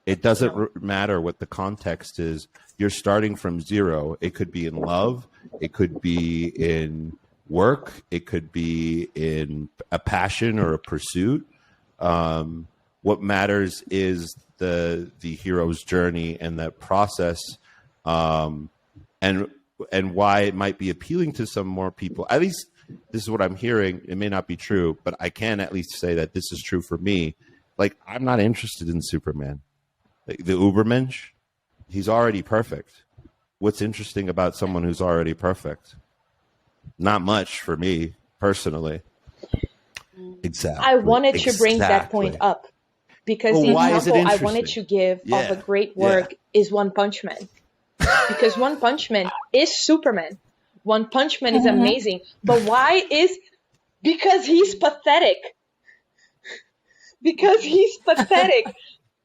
It doesn't matter what the context is. You're starting from zero. It could be in love. It could be in work. It could be in a passion or a pursuit. What matters is the hero's journey and that process, and why it might be appealing to some more people. At least this is what I'm hearing. It may not be true, but I can at least say that this is true for me. Like, I'm not interested in Superman. The Ubermensch, he's already perfect. What's interesting about someone who's already perfect? Not much for me personally. Exactly. I wanted to bring that point up because the example I wanted to give of a great work is One Punch Man. Because One Punch Man is Superman. One Punch Man is amazing. But why is... Because he's pathetic. Because he's pathetic.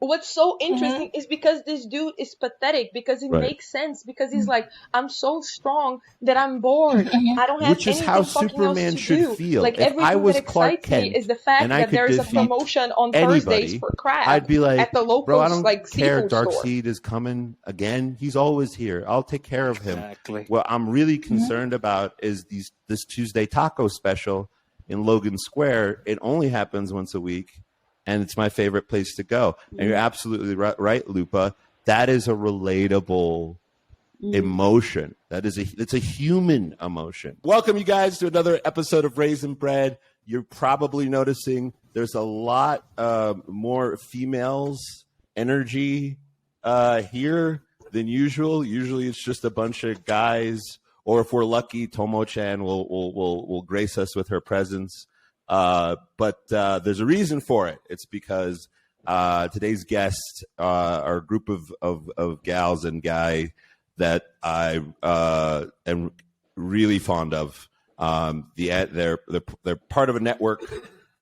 What's so interesting is because this dude is pathetic, because it makes sense, because he's like, I'm so strong that I'm bored. I don't have anything how fucking Superman else to should do. feel. Like, if I everything was that Clark excites Kent me is the fact that there's a promotion on Thursdays for crab. I'd be like, at the local, bro, I don't like, care. seafood store. Darkseid is coming again. He's always here. I'll take care of him. Exactly. What I'm really concerned about is this Tuesday taco special in Logan Square. It only happens once a week. And it's my favorite place to go. And you're absolutely right, Lupa. That is a relatable emotion. It's a human emotion. Welcome, you guys, to another episode of Raisin Bread. You're probably noticing there's a lot more females energy here than usual. Usually, it's just a bunch of guys, or if we're lucky, Tomo-chan will grace us with her presence. But there's a reason for it. It's because today's guests are a group of gals and guy that I am really fond of. They're part of a network.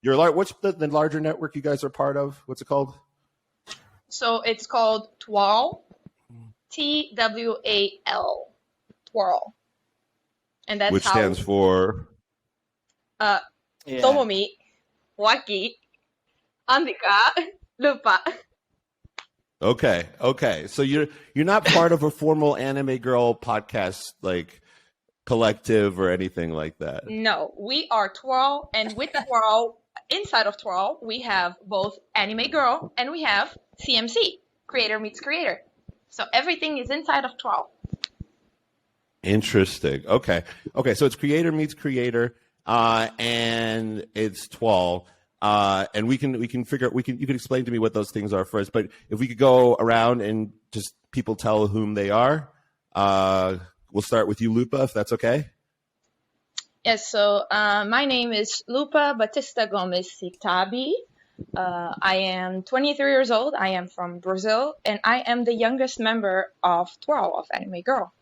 What's the larger network you guys are part of? What's it called? So it's called TWAL, TWAL, TWAL, and that's which stands for. Tomomi, Waki, Andika, Lupa. Okay. So you're not part of a formal Anime Girl podcast, like, collective or anything like that. No, we are TWAL, and with TWAL, inside of TWAL, we have both Anime Girl and we have CMC, Creator Meets Creator. So everything is inside of TWAL. Interesting. Okay. So it's Creator Meets Creator. And it's TWAL. And you can explain to me what those things are first, but if we could go around and just people tell whom they are, we'll start with you, Lupa, if that's okay. Yes. So, my name is Lupa Batista Gomes Sitabi. I am 23 years old. I am from Brazil, and I am the youngest member of TWAL, of Anime Girl.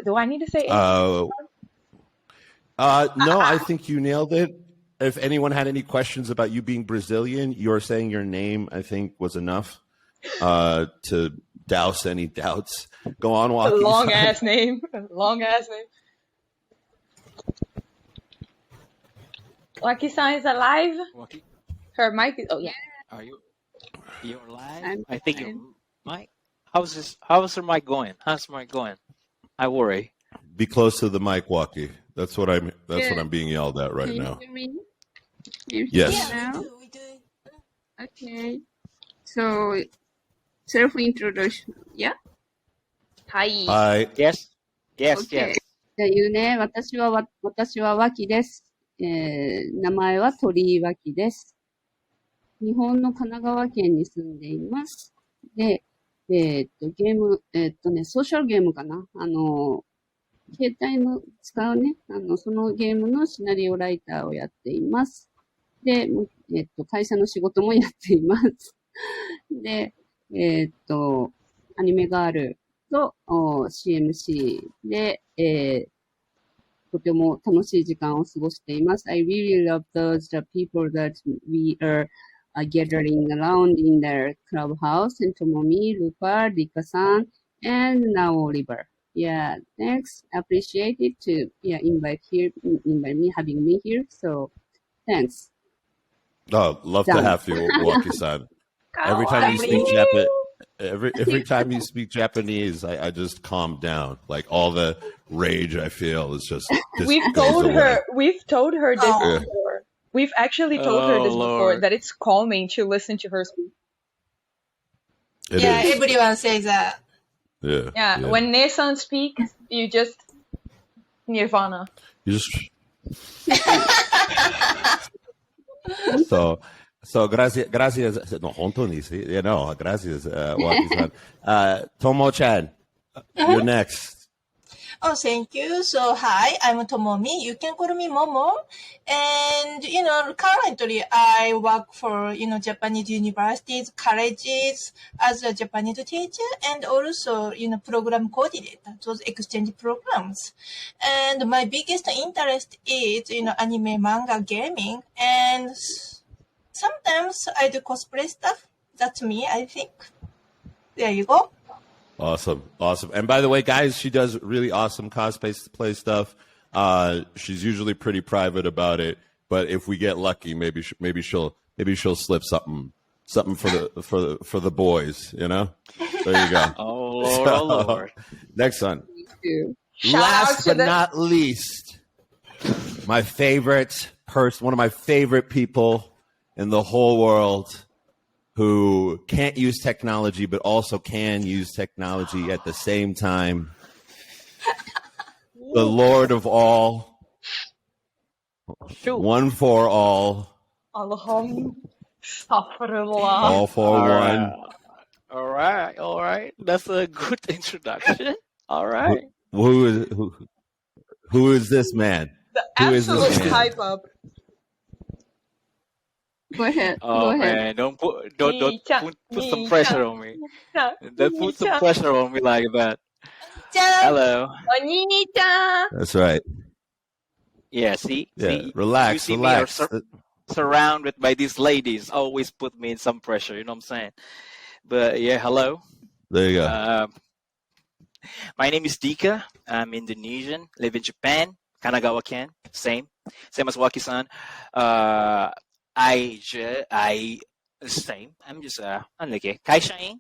Do I need to say anything? No, I think you nailed it. If anyone had any questions about you being Brazilian, your saying your name, I think, was enough to douse any doubts. Go on, Waki. Long ass name. Waki-san is alive. Waki? Her mic is. Oh yeah. Are you're live? I think your mic. How's her mic going? How's the mic going? I worry. Be close to the mic, Waki. That's what I'm being yelled at right now. Can you hear me? Yes. Now? Okay. So, self-introduction. Yeah? Hi. Yes. Okay. じゃあ言うね。私は脇です。名前は鳥居脇です。日本の神奈川県に住んでいます。で、ゲーム、ソーシャルゲームかな携帯の使うね、そのゲームのシナリオライターをやっています。で、会社の仕事もやっています。で、アニメガールとCMC で、とても楽しい時間を過ごしています。I really love the people that we are gathering around in the clubhouse, and Tomomi, Lupa, Rika-san, and now Oliver. Yeah, thanks. Appreciate it to invite me, having me here. So, thanks. Oh, love to have you, Waki-san. Every time you speak every time you speak Japanese, I just calm down. Like all the rage I feel is just we've told her this before. We've actually told her this before, that it's calming to listen to her speak. Everyone says that. Yeah. When Ne-san speaks, you just nirvana. You just So gracias. No, 本当に no, gracias, Waki-san. Tomo-chan, you're next. Oh, thank you. So, hi, I'm Tomomi. You can call me Momo. And, currently I work for, Japanese universities, colleges as a Japanese teacher and also, program coordinator, those exchange programs. And my biggest interest is, anime, manga, gaming. And sometimes I do cosplay stuff. That's me, I think. There you go. Awesome. And by the way, guys, she does really awesome cosplay stuff. She's usually pretty private about it, but if we get lucky, maybe she'll slip something for the boys. There you go. Oh Lord. Next one. Last but not least, my favorite person, one of my favorite people in the whole world, who can't use technology but also can use technology at the same time. The Lord of all. One for all. All for one. All right. That's a good introduction. All right. Who is this man? The absolute hype up. Go ahead. Man, don't put some pressure on me. Don't put some pressure on me like that. Hello. That's right. Yeah, see? Relax, you see relax. Me surrounded by these ladies always put me in some pressure, you know what I'm saying? But yeah, hello. There you go. My name is Dika. I'm Indonesian, live in Japan, Kanagawa Ken, same as Waki-san. I'm just kaishain,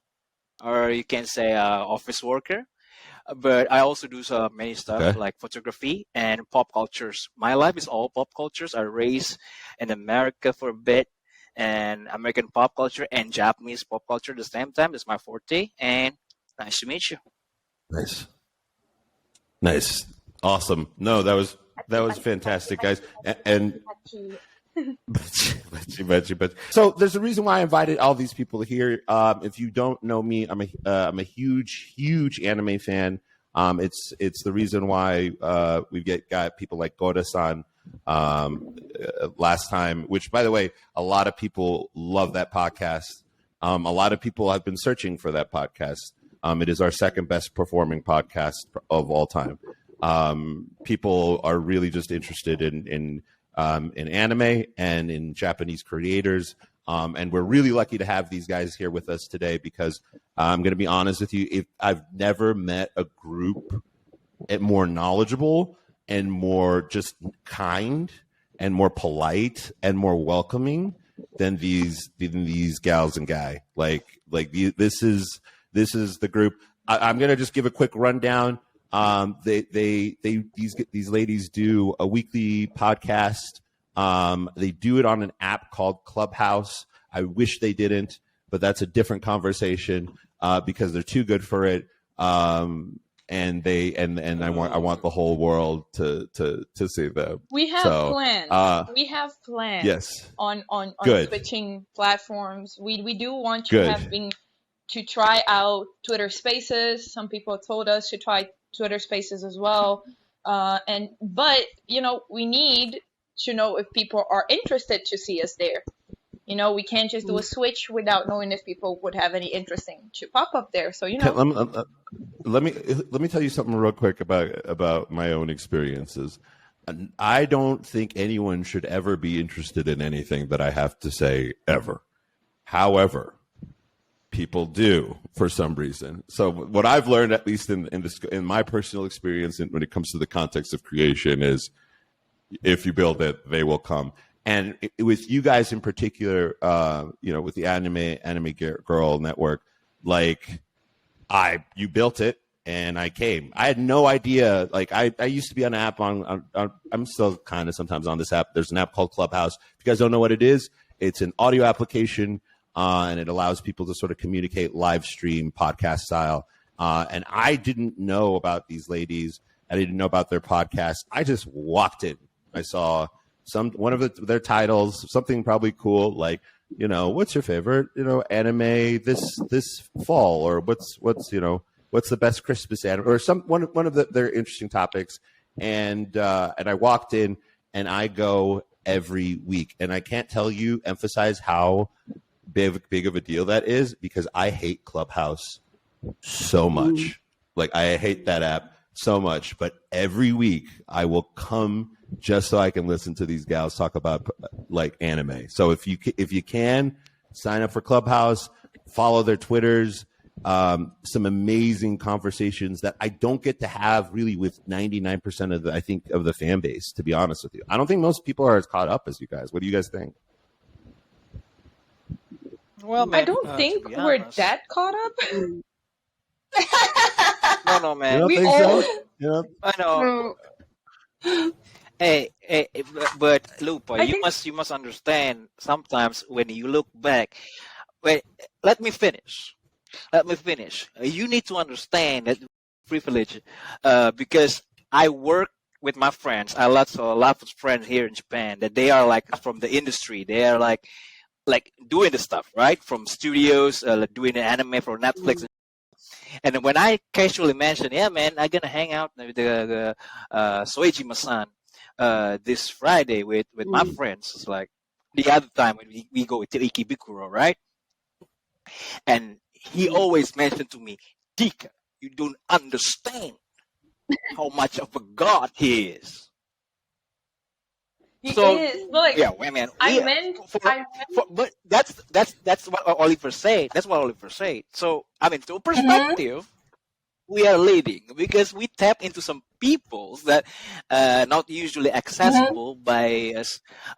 or you can say office worker. But I also do many stuff like photography and pop cultures. My life is all pop cultures. I raised in America for a bit, and American pop culture and Japanese pop culture at the same time. That's my forte. And nice to meet you. Nice, awesome. No, that was fantastic, guys. And so there's a reason why I invited all these people here. If you don't know me, I'm a huge anime fan. It's the reason why we got people like Goda-san last time, which, by the way, a lot of people love that podcast. A lot of people have been searching for that podcast. It is our second best performing podcast of all time. People are really just interested in anime and in Japanese creators. And we're really lucky to have these guys here with us today because I'm going to be honest with you. I've never met a group more knowledgeable and more just kind and more polite and more welcoming than these gals and guy. This is the group. I'm going to just give a quick rundown. These ladies do a weekly podcast. They do it on an app called Clubhouse. I wish they didn't, but that's a different conversation because they're too good for it. And I want the whole world to see them. We have plans. Yes. On switching platforms. We do want to to try out Twitter Spaces. Some people told us to try Twitter Spaces as well. But we need to know if people are interested to see us there. We can't just do a switch without knowing if people would have any interesting to pop up there. So let me tell you something real quick about my own experiences. I don't think anyone should ever be interested in anything that I have to say ever. However, people do for some reason. So what I've learned, at least in my personal experience, when it comes to the context of creation, is if you build it, they will come. And with you guys in particular, with the Anime Girl Network, like you built it and I came. I had no idea. Like I used to be on an app on I'm still kind of sometimes on this app. There's an app called Clubhouse. If you guys don't know what it is, it's an audio application and it allows people to sort of communicate live stream podcast style. And I didn't know about these ladies. I didn't know about their podcast. I just walked in. I saw one of their titles, something probably cool, like, what's your favorite, anime this fall, or what's the best Christmas anime, or one of their interesting topics. And I walked in and I go every week. And I can't emphasize how big of a deal that is, because I hate Clubhouse so much. Like I hate that app so much, but every week I will come just so I can listen to these gals talk about like anime. So if you can sign up for Clubhouse, follow their Twitters, some amazing conversations that I don't get to have really with 99% of the fan base, to be honest with you. I don't think most people are as caught up as you guys. What do you guys think? Well, man, I don't think we're that caught up. No, man. You don't think so? Yeah. I know. Hey, but Lupa, you must understand. Sometimes when you look back, let me finish. You need to understand that privilege, because I work with my friends. I have a lot of friends here in Japan that they are like from the industry. They are like doing the stuff, right? From studios, doing the anime for Netflix. And when I casually mention, yeah, man, I'm gonna hang out with the Soejima-san this Friday with my friends. It's like the other time when we go to Ikebukuro, right? And he always mentioned to me, Dika, you don't understand how much of a god he is. He is. Like, yeah, man. But that's what Oliver said. That's what Oliver said. So I mean, to perspective, we are leading because we tap into some peoples that not usually accessible by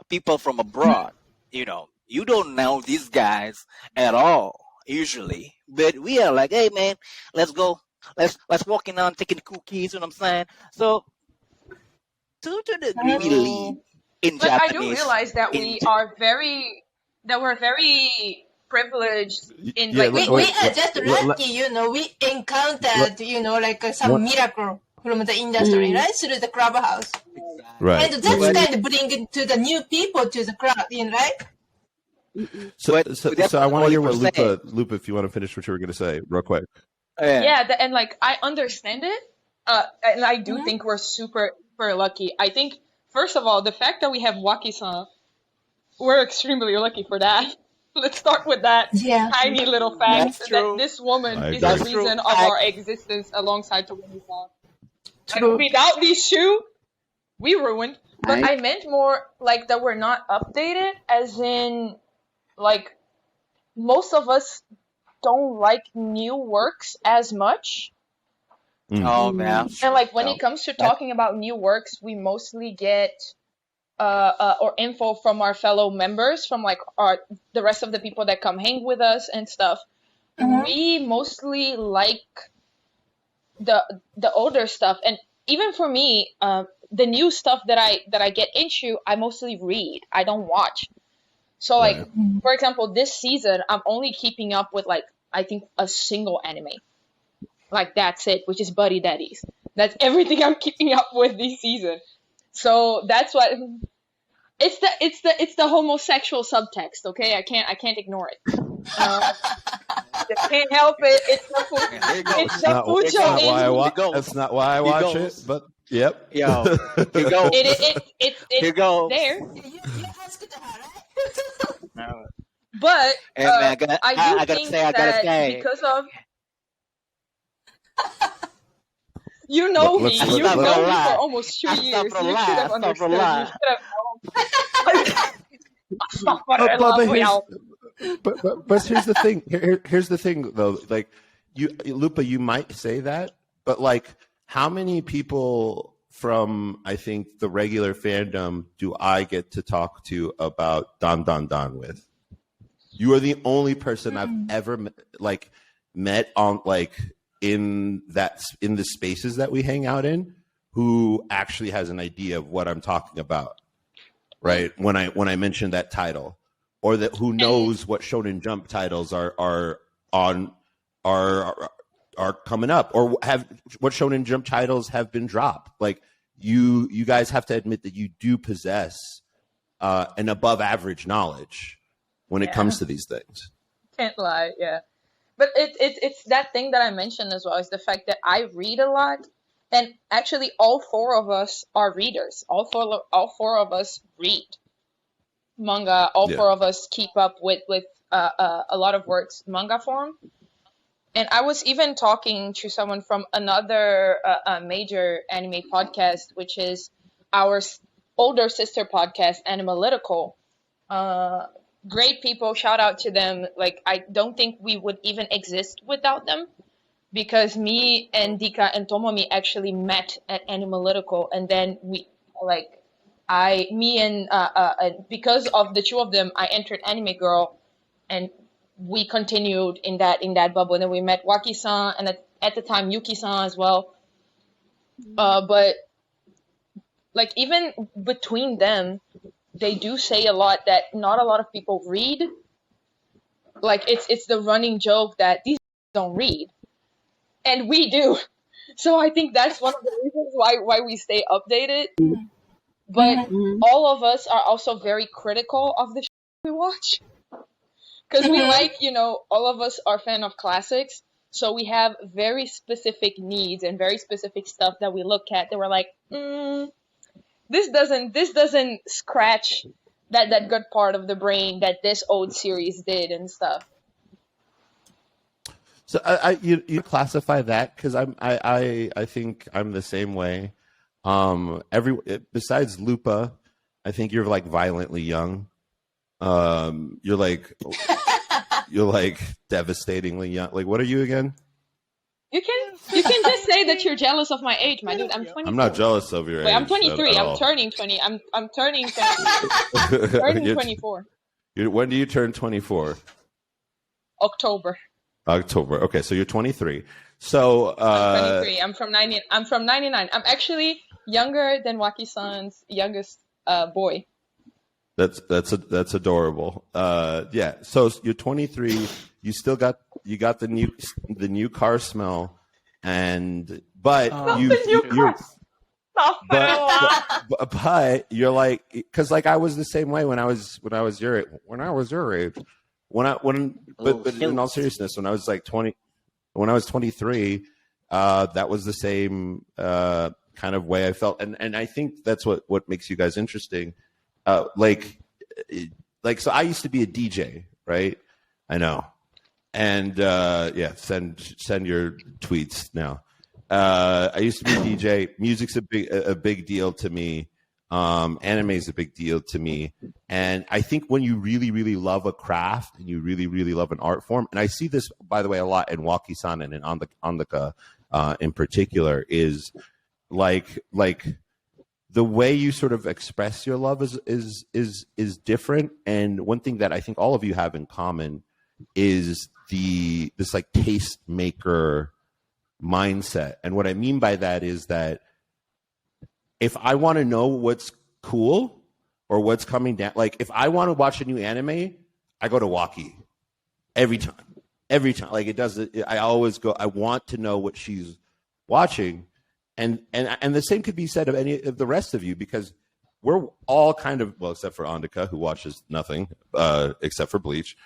people from abroad. You don't know these guys at all usually, but we are like, hey man, let's go. Let's walk in on taking cookies. You know what I'm saying? So to the degree we lead. In Japanese, I do realize that we're very privileged in we are just lucky, we encountered, like some miracle from the industry, right? Through the Clubhouse. Right. And that's kind of bringing to the new people to the crowd, right? So I want to hear what Lupa, if you want to finish what you were going to say real quick. And like, I understand it. And I do think we're super, super lucky. I think, first of all, the fact that we have Waki-san, we're extremely lucky for that. Let's start with that tiny little fact that this woman is the reason of our existence alongside Tomomi-san. And without these two, we ruined. But I meant more like that we're not updated, as in, like, most of us don't like new works as much. Oh man! And like when it comes to talking about new works, we mostly get or info from our fellow members, from like the rest of the people that come hang with us and stuff. We mostly like the older stuff, and even for me, the new stuff that I get into, I mostly read. I don't watch. So like, for example, this season, I'm only keeping up with like, I think, a single anime. Like, that's it, which is Buddy Daddies. That's everything I'm keeping up with this season. So that's what it's the homosexual subtext, okay? I can't ignore it. Just can't help it. It's the fucho. That's not why I watch it, but yep. Yo, here go. It's there. You asked her, right? But I gotta think say, because of you know me for almost 2 years. You should have understood. You should have But here's the thing. Here's the thing, though. Like, Lupa, you might say that, but like, how many people from I think the regular fandom do I get to talk to about Dan Dan Dan with. You are the only person I've ever met on in the spaces that we hang out in who actually has an idea of what I'm talking about. Right? When I mentioned that title, or that who knows what Shonen Jump titles are coming up, or what Shonen Jump titles have been dropped. Like you guys have to admit that you do possess an above average knowledge when it comes to these things. Can't lie, yeah. But it's that thing that I mentioned as well, is the fact that I read a lot, and actually all four of us are readers. All four of us read manga. All four of us keep up with a lot of works manga form. And I was even talking to someone from another major anime podcast, which is our older sister podcast, Animalytical. Great people, shout out to them. Like, I don't think we would even exist without them, because me and Dika and Tomomi actually met at Animalytical, and then because of the two of them, I entered Anime Girl, and we continued in that bubble. And then we met Waki-san, and at the time Yuki-san as well. But like, even between them, they do say a lot that not a lot of people read. Like, it's the running joke that these don't read, and we do. So I think that's one of the reasons why we stay updated. But all of us are also very critical of the we watch, because we all of us are fan of classics, so we have very specific needs and very specific stuff that we look at that we're like, this doesn't scratch that good part of the brain that this old series did and stuff. So you classify that, because I think I'm the same way. Besides Lupa, I think you're like violently young. You're like devastatingly young. Like, what are you again? You can just say that you're jealous of my age, my dude. I'm 24. I'm not jealous of your age. Wait, I'm 23. I'm turning 20. I'm turning 20. Turning 24. When do you turn 24? October. Okay, so you're 23. So I'm 23. I'm from 99. I'm actually younger than Waki-san's youngest boy. That's adorable. Yeah. So you're 23. You still got the new car smell, but you're like, because like I was the same way when I was your age. But in all seriousness, when I was like 20, when I was 23, that was the same kind of way I felt, and I think that's what makes you guys interesting. So I used to be a DJ, right? I know. And send your tweets now. I used to be a DJ. Music's a big deal to me. Anime is a big deal to me. And I think when you really, really love a craft and you really, really love an art form, and I see this, by the way, a lot in Waki-san and in Andaka in particular, is like the way you sort of express your love is different. And one thing that I think all of you have in common is this like taste maker mindset. And what I mean by that is that if I want to know what's cool or what's coming down, like if I want to watch a new anime, I go to Waki every time. Like I always go, I want to know what she's watching. And the same could be said of any of the rest of you, because we're all kind of, well, except for Andika, who watches nothing except for Bleach.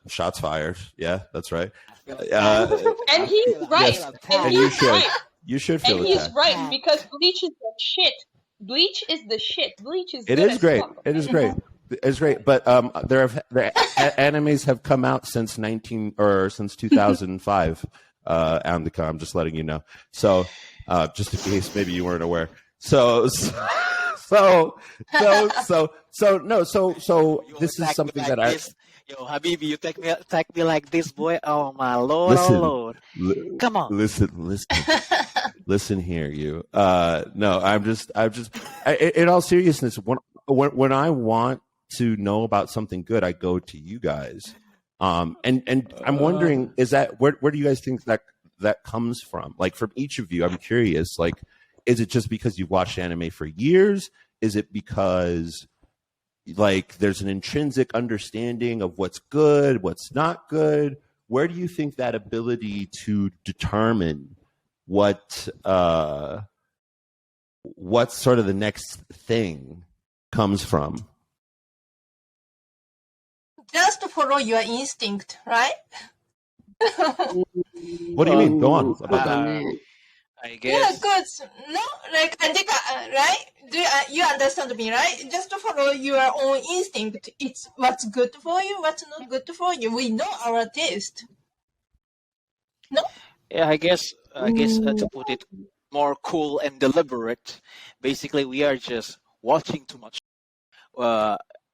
Shots fired. Yeah, that's right. And he's right. Yes. And you should. Right. You should feel and he's right, because Bleach is the shit. Bleach is the shit. Bleach is. It is great. It is great. It's great. But animes have come out since 2005. Andika, I'm just letting you know. So just in case maybe you weren't aware. So this is something that I. Yo, Habibi, you take me like this, boy. Oh my lord, listen, Lord. Come on. Listen. Listen here, you. No, in all seriousness, when I want to know about something good, I go to you guys. And I'm wondering, is that where do you guys think that comes from? Like from each of you, I'm curious. Like, is it just because you've watched anime for years? Is it because like there's an intrinsic understanding of what's good, what's not good? Where do you think that ability to determine what's sort of the next thing comes from? Just follow your instinct, right? What do you mean? Go on about that. I guess. Yeah, good. No, like, right? Do you understand me, right? Just follow your own instinct. It's what's good for you, what's not good for you. We know our taste. No? Yeah, I guess to put it more cool and deliberate, basically we are just watching too much.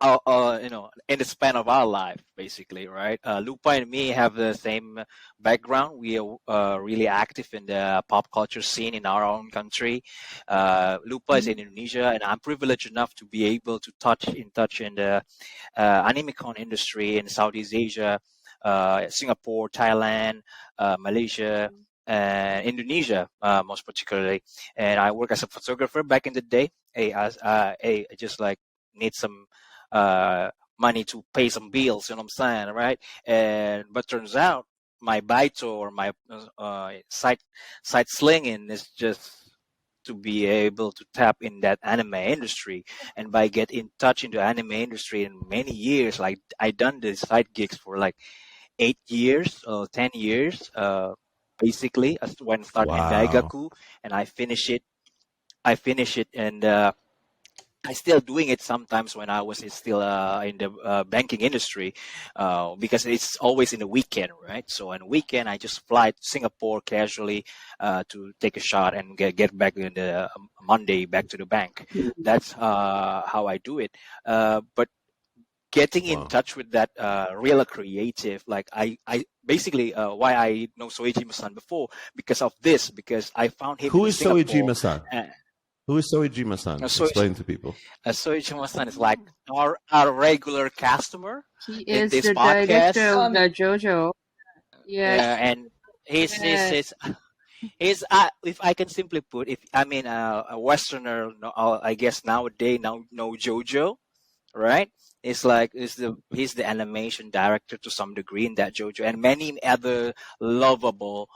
In the span of our life, basically, right? Lupa and me have the same background. We are really active in the pop culture scene in our own country. Lupa is in Indonesia, and I'm privileged enough to be able to touch in the animecon industry in Southeast Asia, Singapore, Thailand, Malaysia, and Indonesia, most particularly. And I work as a photographer back in the day. I just like need some money to pay some bills, you know what I'm saying, right? But turns out my baito or my side slinging is just to be able to tap in that anime industry. And by get in touch into anime industry in many years, like I done these side gigs for like 8 years or 10 years, basically, as when starting in Daigaku, and I finish it and I still doing it sometimes when I was still in the banking industry, because it's always in the weekend, right? So on the weekend, I just fly to Singapore casually to take a shot and get back in the Monday back to the bank. That's how I do it. But getting in touch with that real creative, like I basically why I know Soejima-san before because I found him. Who is Soejima-san? Who is Soejima-san? Explain to people. Soejima-san is like our regular customer. He is the director of the JoJo. Yes. Yeah, and he's if I can simply put, a Westerner, I guess nowadays know JoJo, right? It's like he's the animation director to some degree in that JoJo and many other lovable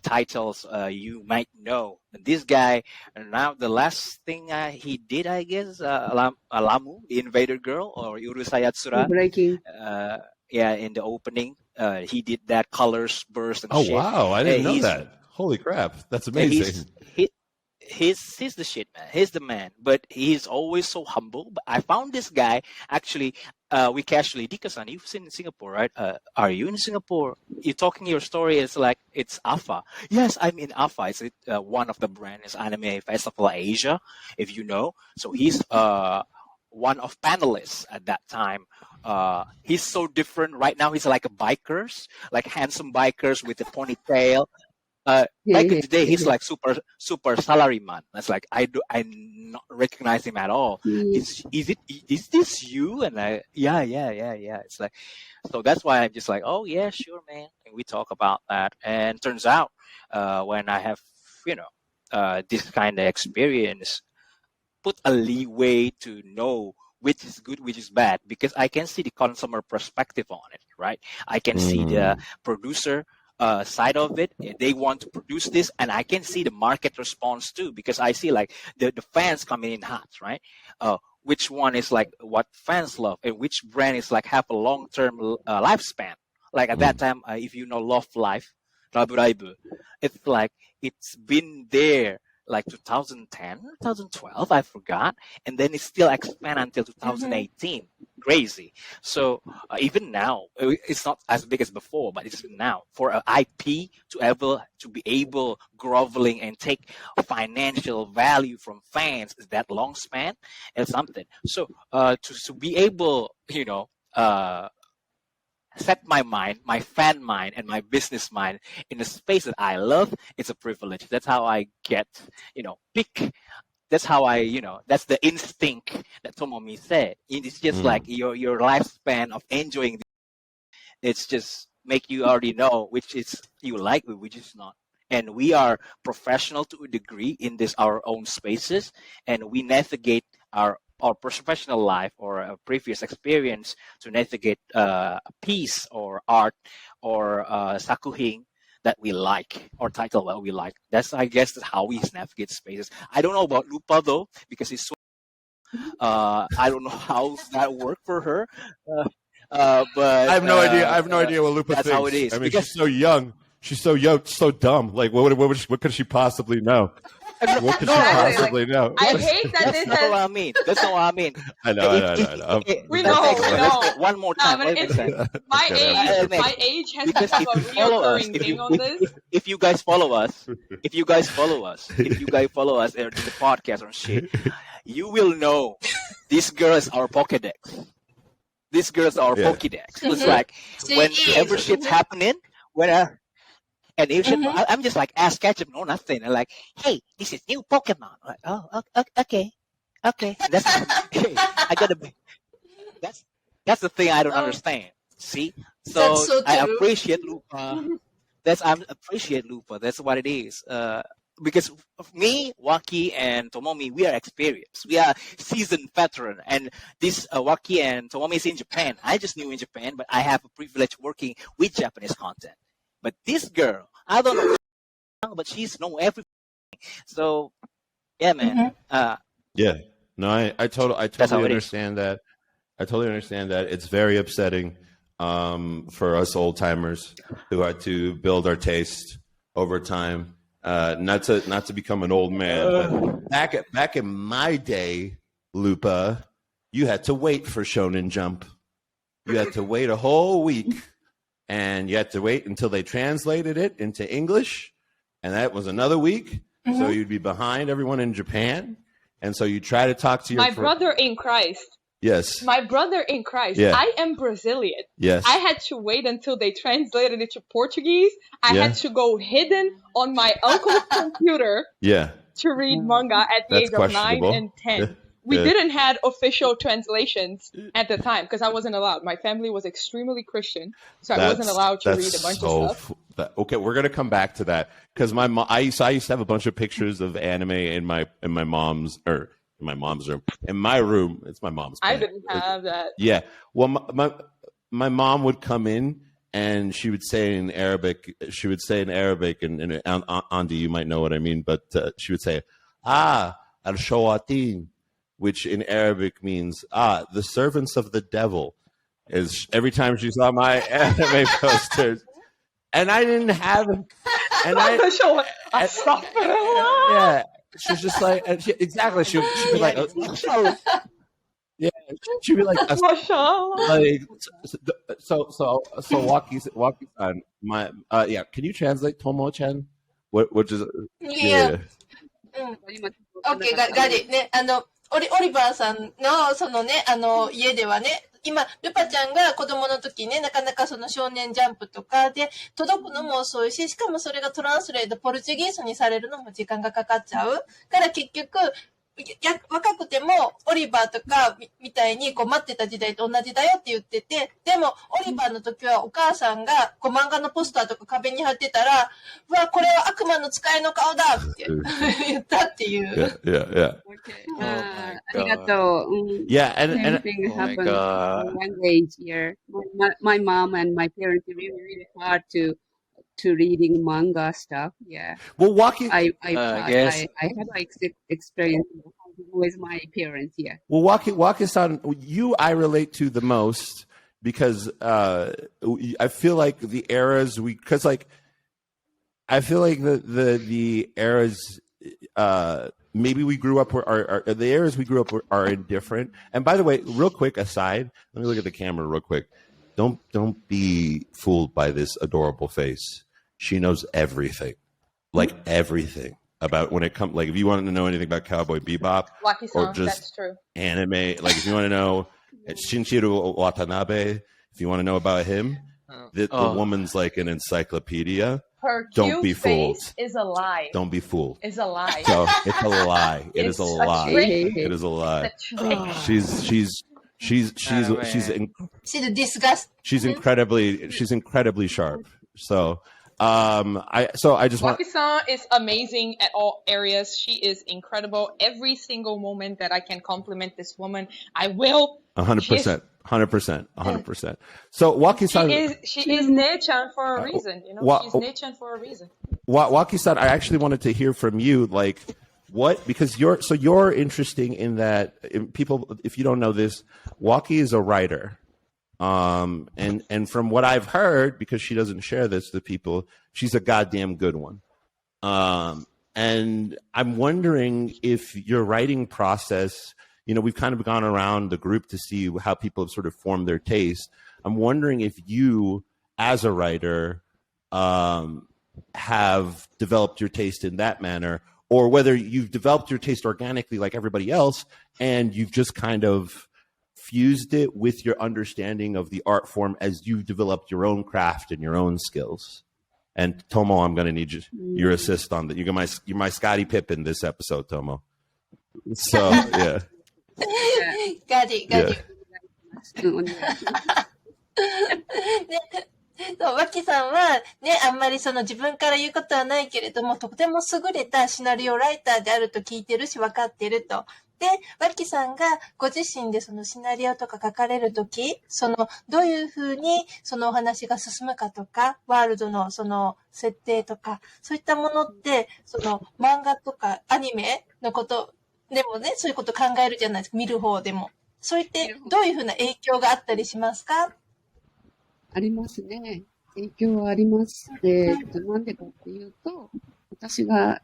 titles you might know. This guy, now the last thing he did, I guess, Alamu, the Invader Girl, or Urusei Yatsura. Breaking. In the opening, he did that colors burst and shit. Oh wow, I didn't know that. Holy crap, that's amazing. He's the shit, man. He's the man, but he's always so humble. But I found this guy actually. We casually, Dika-san, you've seen in Singapore, right? Are you in Singapore? You're talking your story. It's like it's AFA. Yes, I'm in AFA. It's one of the brands Anime Festival Asia, if you know. So he's one of panelists at that time. He's so different right now. He's like a bikers, like handsome bikers with a ponytail. Back in the day, he's like super salaryman. That's like I not recognize him at all. Is this you? And yeah. It's like, so that's why I'm just like, oh yeah, sure, man. And we talk about that. And turns out, when I have this kind of experience, put a leeway to know which is good, which is bad, because I can see the consumer perspective on it, right? I can see the producer side of it. They want to produce this, and I can see the market response too, because I see like the fans coming in hot, right? Which one is like what fans love, and which brand is like have a long-term lifespan. Like at that time, if you know Love Life, Rabu Raibu, it's like it's been there like 2010, 2012, I forgot, and then it still expand until 2018. Crazy. So even now, it's not as big as before, but it's now for an IP to be able groveling and take financial value from fans is that long span and something. So to be able, set my mind, my fan mind, and my business mind in a space that I love, it's a privilege. That's how I get, pick. That's how that's the instinct that Tomomi said. It's just like your lifespan of enjoying. It's just make you already know which is you like, which is not. And we are professional to a degree in our own spaces, and we navigate our professional life or a previous experience to navigate a piece or art or sakuhin that we like or title that we like. I guess that's how we navigate spaces. I don't know about Lupa though, because it's I don't know how that worked for her. But I have no idea. I have no idea what Lupa that's thinks. How it is. I mean, she's so young. She's so young, so dumb. Like, what could she possibly know? What could she possibly know? I hate that this That's not what I mean. That's not what I mean. I know. We know. One more time. My age has become a reoccurring thing on this. If you guys follow us in the podcast or shit, you will know this girl is our Pokédex. This girl's our Pokédex. It's like whenever shit's happening, and if I'm just like ask ketchup, no nothing. And like, hey, this is new Pokemon. I'm like, oh, okay. That's I gotta be. That's the thing I don't understand. See, so I appreciate Lupa. I appreciate Lupa. That's what it is. Because of me, Waki, and Tomomi, we are experienced. We are seasoned veteran. And this Waki and Tomomi is in Japan. I just knew in Japan, but I have a privilege working with Japanese content. But this girl, I don't know, but she's know everything. So, yeah, man. Yeah. No, I totally understand that. I totally understand that. It's very upsetting for us old timers who had to build our taste over time. Not to become an old man. But back in my day, Lupa, you had to wait for Shonen Jump. You had to wait a whole week. And you had to wait until they translated it into English, and that was another week. So you'd be behind everyone in Japan, and so you try to talk to your brother in Christ. Yes. My brother in Christ. Yeah. I am Brazilian. Yes. I had to wait until they translated it to Portuguese. I had to go hidden on my uncle's computer to read manga at the age of 9 and 10. Yeah. We didn't have official translations at the time because I wasn't allowed. My family was extremely Christian, so I wasn't allowed to read a bunch of stuff. Okay, we're gonna come back to that because I used to have a bunch of pictures of anime in my mom's room. In my room, it's my mom's. I didn't have that. Yeah, well, my mom would come in and she would say in Arabic. And Andy, you might know what I mean, but she would say, al-shawatin, which in Arabic means, the servants of the devil, is every time she saw my anime posters. And I didn't have them. And yeah, she was just like, she'd be like, she'd be like, so Waki-san, can you translate Tomo-chan? Which is, Okay, got it. ね、オリバーさんの、家ではね、今、ルパちゃんが子供の時ね、なかなかその少年ジャンプとかで届くのも遅いし、しかもそれがトランスレート、ポルチギースにされるのも時間がかかっちゃう。から結局、若くてもオリバーとかみたいにこう待ってた時代と同じだよって言ってて、でもオリバーの時はお母さんがこう漫画のポスターとか壁に貼ってたら、うわ、これは悪魔の使いの顔だって言ったっていう。Yeah. Arigato. Yeah, and same thing happened one age here. My mom and my parents really, really hard to reading manga stuff. Yeah. Well, Waki, I have experience with my parents. Yeah. Well, Waki-san, I relate to the most because I feel like the eras I feel like the eras maybe we grew up the eras we grew up are indifferent. And by the way, real quick aside, let me look at the camera real quick. Don't be fooled by this adorable face. She knows everything, like everything about when it comes. Like if you want to know anything about Cowboy Bebop or just that's true. Anime, like if you want to know Shinichiro Watanabe, if If you want to know about him, the woman's like an encyclopedia. Her Don't be cute fooled. face is a lie. Don't be fooled. It's a lie. So it's a lie. It is a lie. It is a lie. She's incredibly sharp. So I just want. Waki-san is amazing at all areas. She is incredible. Every single moment that I can compliment this woman, I will. 100%. 100%. So Waki-san, she is Ne-chan for a reason. You know, she's Ne-chan for a reason. Waki-san, I actually wanted to hear from you, like, because you're interesting in that people, if you don't know this, Waki is a writer. And from what I've heard, because she doesn't share this to people, she's a goddamn good one. And I'm wondering if your writing process, you know, we've kind of gone around the group to see how people have sort of formed their taste. I'm wondering if you, as a writer, have developed your taste in that manner, or whether you've developed your taste organically like everybody else, and you've just kind of fused it with your understanding of the art form as you've developed your own craft and your own skills. And Tomo, I'm going to need your assist on that. You're my Scottie Pippen this episode, Tomo. So, yeah. Got it. そう、脇さんはね、あんまりその自分から言うことはないけれども、とても優れたシナリオライターであると聞いてるし分かってると。で、脇さんがご自身でそのシナリオとか書かれるとき、そのどういうふうにそのお話が進むかとか、ワールドのその設定とか、そういったものって、その漫画とかアニメのことでもね、そういうこと考えるじゃないですか、見る方でも。そういってどういうふうな影響があったりしますか？ありますね。影響はあります。なんでかっていうと、私が、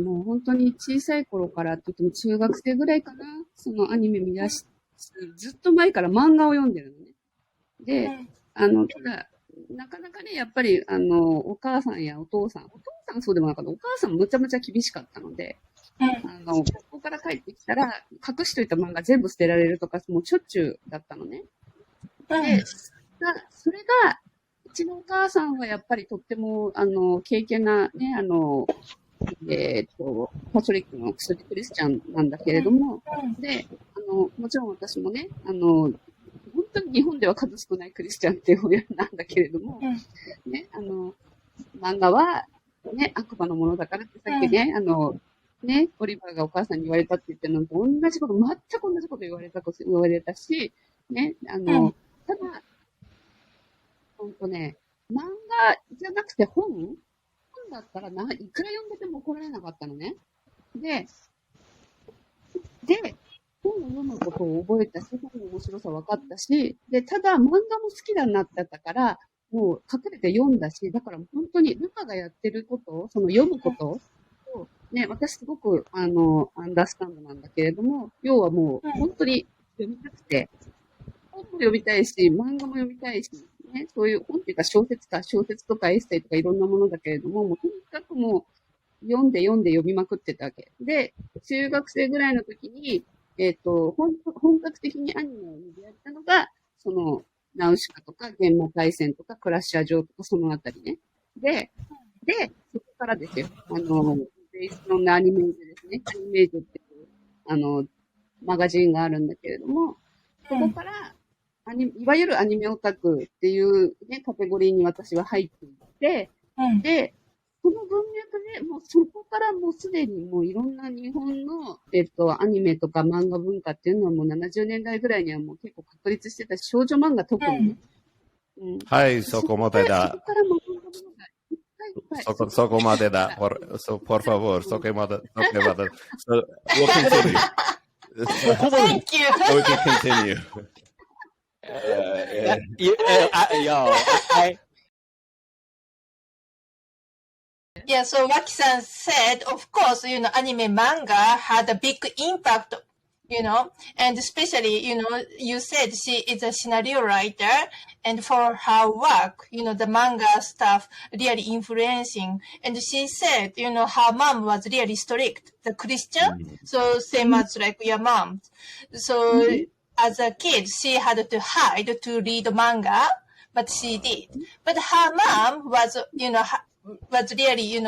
もう本当に小さい頃からって言っても中学生ぐらいかな、そのアニメ見出し、ずっと前から漫画を読んでるのね。で、ただ、なかなかね、やっぱり、お母さんやお父さんそうでもなかった。お母さんむちゃむちゃ厳しかったので、学校から帰ってきたら、隠しといた漫画全部捨てられるとか、もうしょっちゅうだったのね。で、それが、うちのお母さんはやっぱりとっても、敬虔なね、カトリックのクリスチャンなんだけれども、で、もちろん私もね、本当に日本では数少ないクリスチャンっていう親なんだけれども、ね、漫画は、ね、悪魔のものだからってさっきね、ね、オリバーがお母さんに言われたって言ってるのと同じこと、全く同じこと言われたし、ね、ただ、ね、漫画じゃなくて本だったらいくら読んでても怒られなかったのね。で、本を読むことを覚えたし、本の面白さ分かったし、で、ただ漫画も好きだなってったから、もう隠れて読んだし、だから本当にルカがやってること、その読むことを、ね、私すごく、アンダースタンドなんだけれども、要はもう本当に読みたくて、本も読みたいし、漫画も読みたいし、ね、そういう本っていうか小説とかエッセイとかいろんなものだけれども、もうとにかくもう読んで読みまくってたわけ。で、中学生ぐらいの時に、本格的にアニメを見やったのが、その、ナウシカとか、幻魔大戦とか、クラッシャー城とか、そのあたりね。で、そこからですよ。ベースのアニメージュですね。アニメージュっていう、マガジンがあるんだけれども、そこから、いわゆるアニメオタクっていうね、カテゴリーに私は入っていて、で、この文脈で、もうそこからもうすでにもういろんな日本の、アニメとか漫画文化っていうのはもう70年代ぐらいにはもう結構確立してたし、少女漫画特にね。はい、そこまでだ。そこまでだ。por favor, そこまで。So, we'll continue. Thank you. So we can continue. Yeah, so Waki-san said, of course, anime manga had a big impact, and especially, you said she is a scenario writer, and for her work, the manga stuff really influencing. And she said, her mom was really strict, the Christian, so same as like your mom. So as a kid, she had to hide to read manga, but she did. But her mom was, was really,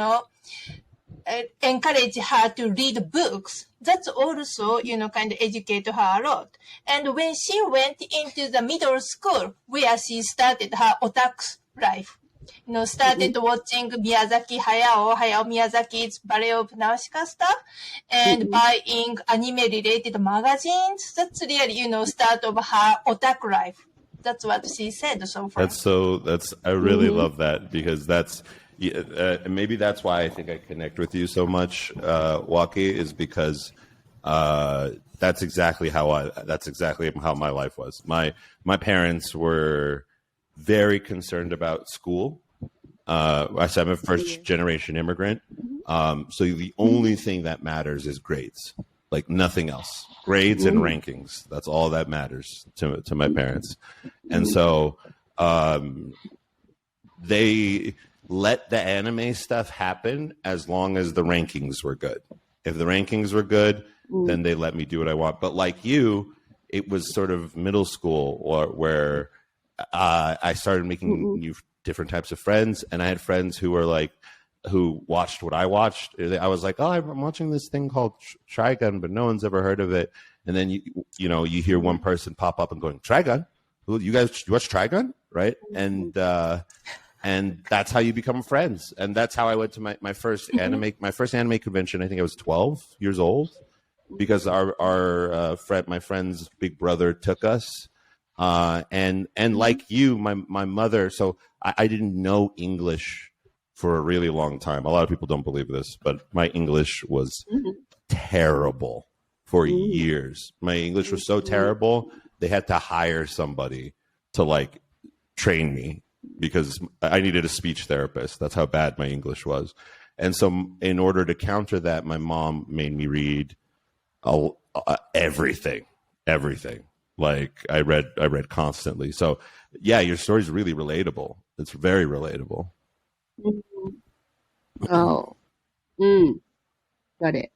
encourage her to read books. That's also, kind of educate her a lot. And when she went into the middle school, where she started her otaku life, started watching Hayao Miyazaki's Ballet of Nausicaa stuff, and buying anime-related magazines. That's really, start of her otaku life. That's what she said so far. I really love that, because maybe that's why I think I connect with you so much, Waki, is because that's exactly how my life was. My parents were very concerned about school. I'm a first generation immigrant. So the only thing that matters is grades, like nothing else. Grades and rankings. That's all that matters to my parents. And so they let the anime stuff happen as long as the rankings were good. If the rankings were good, then they let me do what I want. But like you, it was sort of middle school where I started making different types of friends, and I had friends who were who watched what I watched. I was like, oh, I'm watching this thing called Trigun, but no one's ever heard of it. And then you hear one person pop up and going, Trigun? You watch Trigun, right? And that's how you become friends. And that's how I went to my first anime convention. I think I was 12 years old, because my friend's big brother took us. And like you, my mother, so I didn't know English for a really long time. A lot of people don't believe this, but my English was terrible for years. My English was so terrible, they had to hire somebody to train me, because I needed a speech therapist. That's how bad my English was. And so in order to counter that, my mom made me read everything. Like I read constantly. So yeah, your story is really relatable. It's very relatable. Oh. Got it.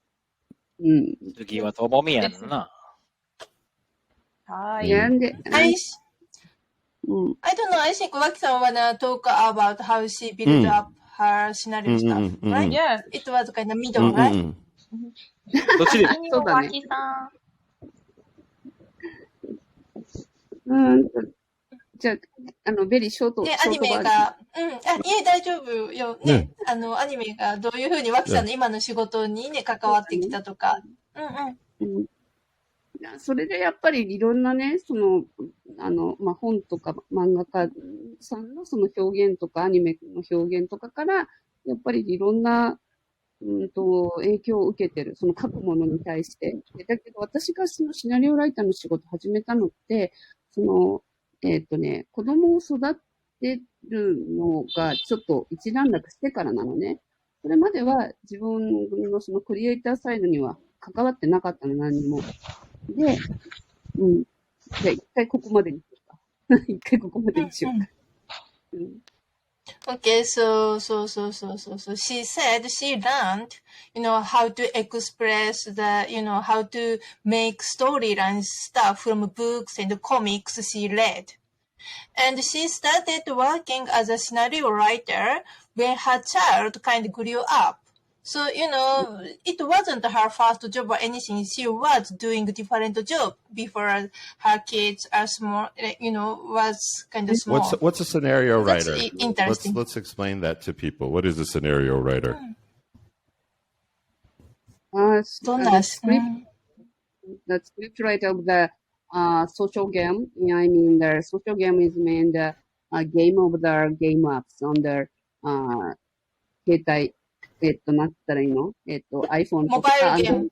次はともみやんな。And I don't know. I think Waki-san wanna talk about how she built up her scenario stuff, right? Yeah. It was kind of middle, right? どっちでそうだね。じゃあ、ベリーショート、で、アニメが、大丈夫よ。ね、アニメがどういうふうに脇さんの今の仕事にね、関わってきたとか。それでやっぱりいろんなね、本とか漫画家さんのその表現とかアニメの表現とかから、やっぱりいろんな、影響を受けてる、その書くものに対して。だけど私がそのシナリオライターの仕事を始めたのって、子供を育てるのがちょっと一段落してからなのね。それまでは自分のそのクリエイターサイドには関わってなかったの、何にも。で、じゃあ一回ここまでにしようか。一回ここまでにしようか。Okay, so she said she learned, how to express how to make storyline stuff from books and comics she read. And she started working as a scenario writer when her child kind of grew up. So, it wasn't her first job or anything. She was doing a different job before her kids are small, was kind of small. What's a scenario writer? That's interesting. Let's explain that to people. What is a scenario writer? The script writer of the social game. I mean, the social game is meant game of the game apps on the 携帯。なんつったらいいのiPhone とか。Mobile game.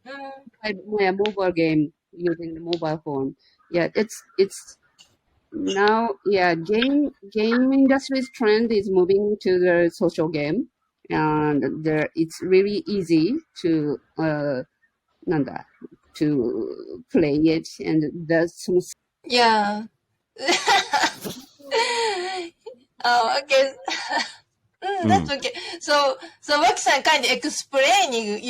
Yeah, mobile game using the mobile phone. Yeah, it's now, yeah, game industry's trend is moving to the social game. And it's really easy to, to play it. And there's some... Yeah. Oh, okay. That's okay. So Waki-san kind of explaining,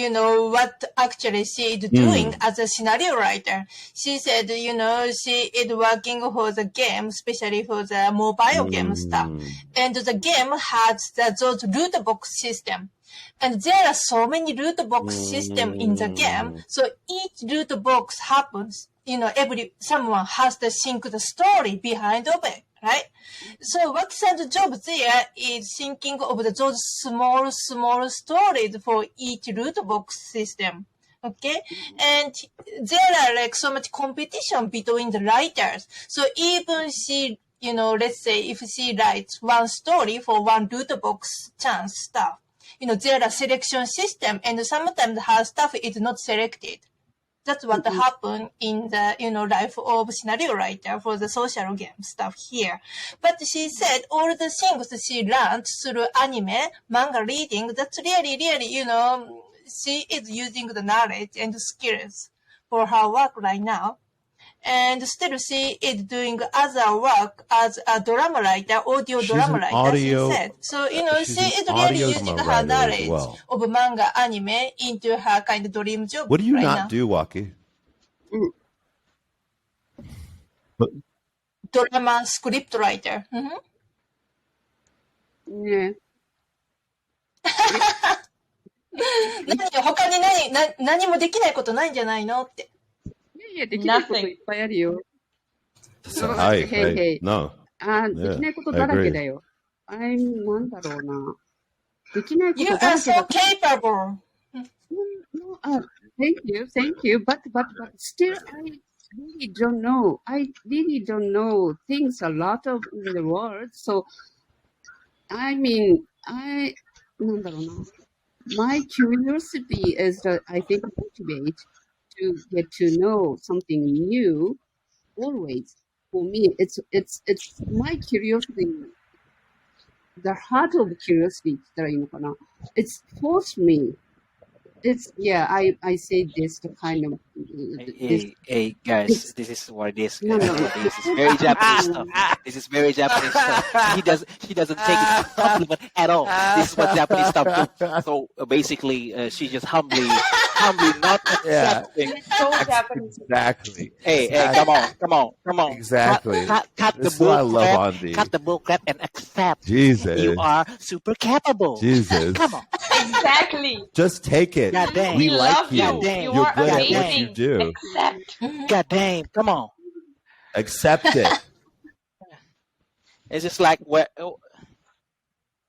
what actually she is doing as a scenario writer. She said, she is working for the game, especially for the mobile game stuff. And the game has those loot box system. And there are so many loot box system in the game. So each loot box happens, someone has to think the story behind of it, right? So Waki-san's job there is thinking of those small stories for each loot box system. Okay? And there are like so much competition between the writers. So even she, let's say if she writes one story for one loot box chance stuff, there are selection system and sometimes her stuff is not selected. That's what happened in the, life of scenario writer for the social game stuff here. But she said all the things she learned through anime, manga reading, that's really, she is using the knowledge and skills for her work right now. And still she is doing other work as a drama writer, audio drama writer, she said. So, she is really using her knowledge of manga, anime into her kind of dream job. What do you right not now. do, Waki? Drama script writer. Yeah. 他に何もできないことないんじゃないのって。いや、できないこといっぱいあるよ。No. できないことだらけだよ。なんだろうな。できないことだらけだ。You are so capable. Thank you. But still, I really don't know things a lot of in the world. So,なんだろうな。My curiosity is, I think, motivate to get to know something new. Always, for me, it's my curiosity. The heart of curiosity って言ったらいいのかな? It's forced me. I say this to kind of. Hey, guys, this is what it is. This is very Japanese stuff. This is very Japanese stuff. He doesn't take it as a compliment at all. This is what Japanese stuff do. So basically, she just humbly not accepting. So Japanese. Exactly. Hey, come on. Exactly. Cut the This is what I love bull on thee. Cut the bull crap and accept. Jesus. You are super capable. Jesus. Come on. Exactly. Just take it. God damn. We We like love you. you. You're You are good at what amazing. you do. Accept. God damn. Come on. Accept it. It's just like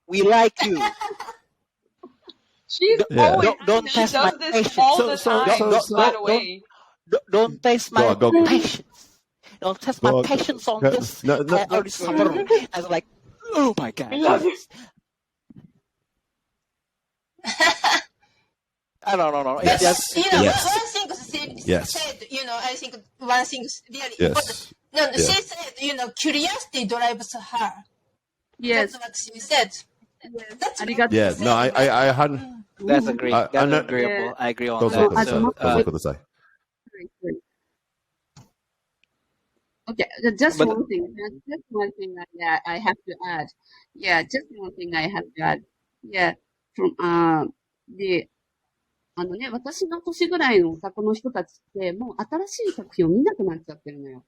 we like you. She's Yeah. always Don't she test my does this patience. all the So- time. so- by the way. Don't test my Go. patience. Don't test my Go. patience on Go. this. No, I already suffered. I was like, oh my god. We love you. I don't know. Yes. It's just Yes. one thing she Yes. said, I think one thing is really Yes. important. No, Yeah. she said, curiosity drives her. Yes. That's what she said. That's Arigato. Yeah. No, I hadn't. that's agreeable. That's no- agreeable. I agree on どうぞ、 that. どうぞ、 So, どうぞ、ください。 Okay, just But- one thing. Just one thing I have to add. Yeah, just one thing I have to add. Yeah,で、私の年ぐらいのオタクの人たちって、もう新しい作品を見なくなっちゃってるのよ。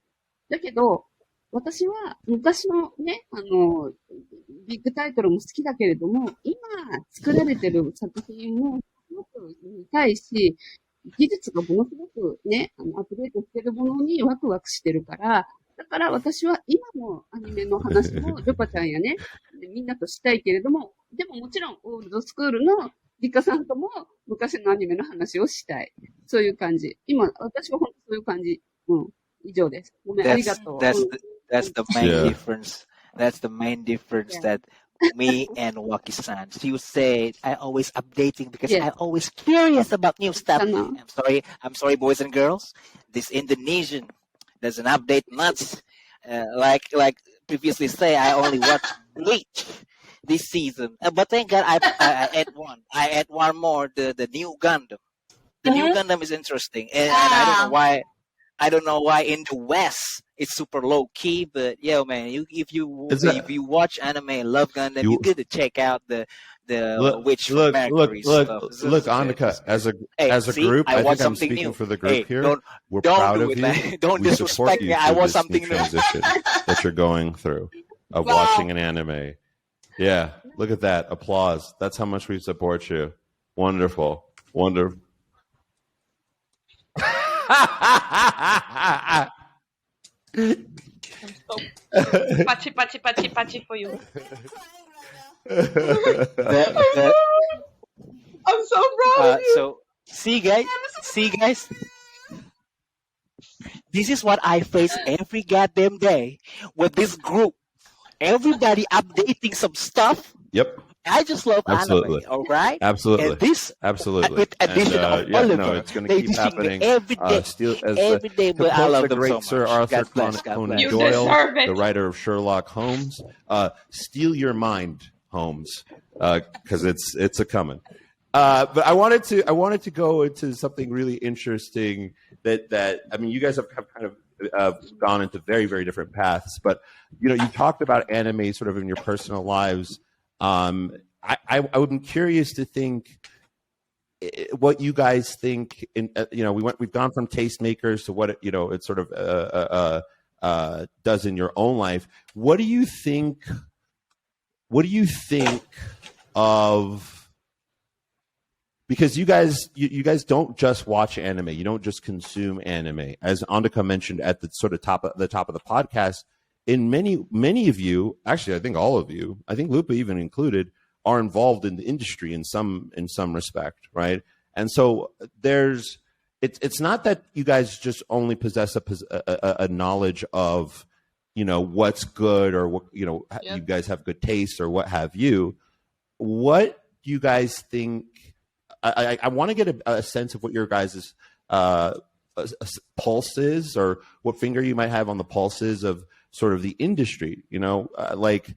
だけど、私は昔のね、ビッグタイトルも好きだけれども、今作られてる作品もすごく見たいし、技術がものすごくね、アップデートしてるものにワクワクしてるから、だから私は今のアニメの話もルパちゃんやね、みんなとしたいけれども、でももちろんオールドスクールのリカさんとも昔のアニメの話をしたい。そういう感じ。今、私は本当そういう感じ。以上です。ごめん、ありがとう。 That's the main Yeah. difference. That's the main difference Yeah. that me and Waki-san. She would say, I always updating because Yeah. I always curious about new stuff. Tama. I'm sorry, boys and girls. This Indonesian doesn't update much. Like previously say, I only watched Bleach this season. But thank God I add one. I add one more, the new Gundam. The new Gundam is interesting. And I don't know why in the West it's super low key, but yeah, man, if you watch anime and love Gundam, you get to check out the Witch from Mercury stuff. Look, Annika, as a group, I think I'm speaking for the group here. We're proud of you. Don't we disrespect support you me. I through want this something new transition that you're going through of watching an anime. Yeah, look at that. Applause. That's how much we support you. Wonderful. Wonderful. Pachi for you. I'm so proud of you. So, see guys, this is what I face every goddamn day with this group. Everybody updating some stuff. Yep. I just love anime, all right? Absolutely. And this, absolutely. With addition of Oliver, it's going to keep happening every day, every day. But I love them so much. Sir Arthur Conan Doyle, the writer of Sherlock Holmes, steal your mind, Holmes, because it's a coming. But I wanted to go into something really interesting that I mean, you guys have kind of gone into very, very different paths, but you talked about anime sort of in your personal lives. I would be curious to think what you guys think. We've gone from tastemakers to what it sort of does in your own life. What do you think of? Because you guys don't just watch anime, you don't just consume anime. As Andika mentioned at the sort of top of the podcast, in many of you, actually, I think all of you, I think Lupa even included, are involved in the industry in some respect, right? And so it's not that you guys just only possess a knowledge of what's good or what you guys have good taste or what have you. What do you guys think? I want to get a sense of what your guys' pulse is, or what finger you might have on the pulses of sort of the industry. Like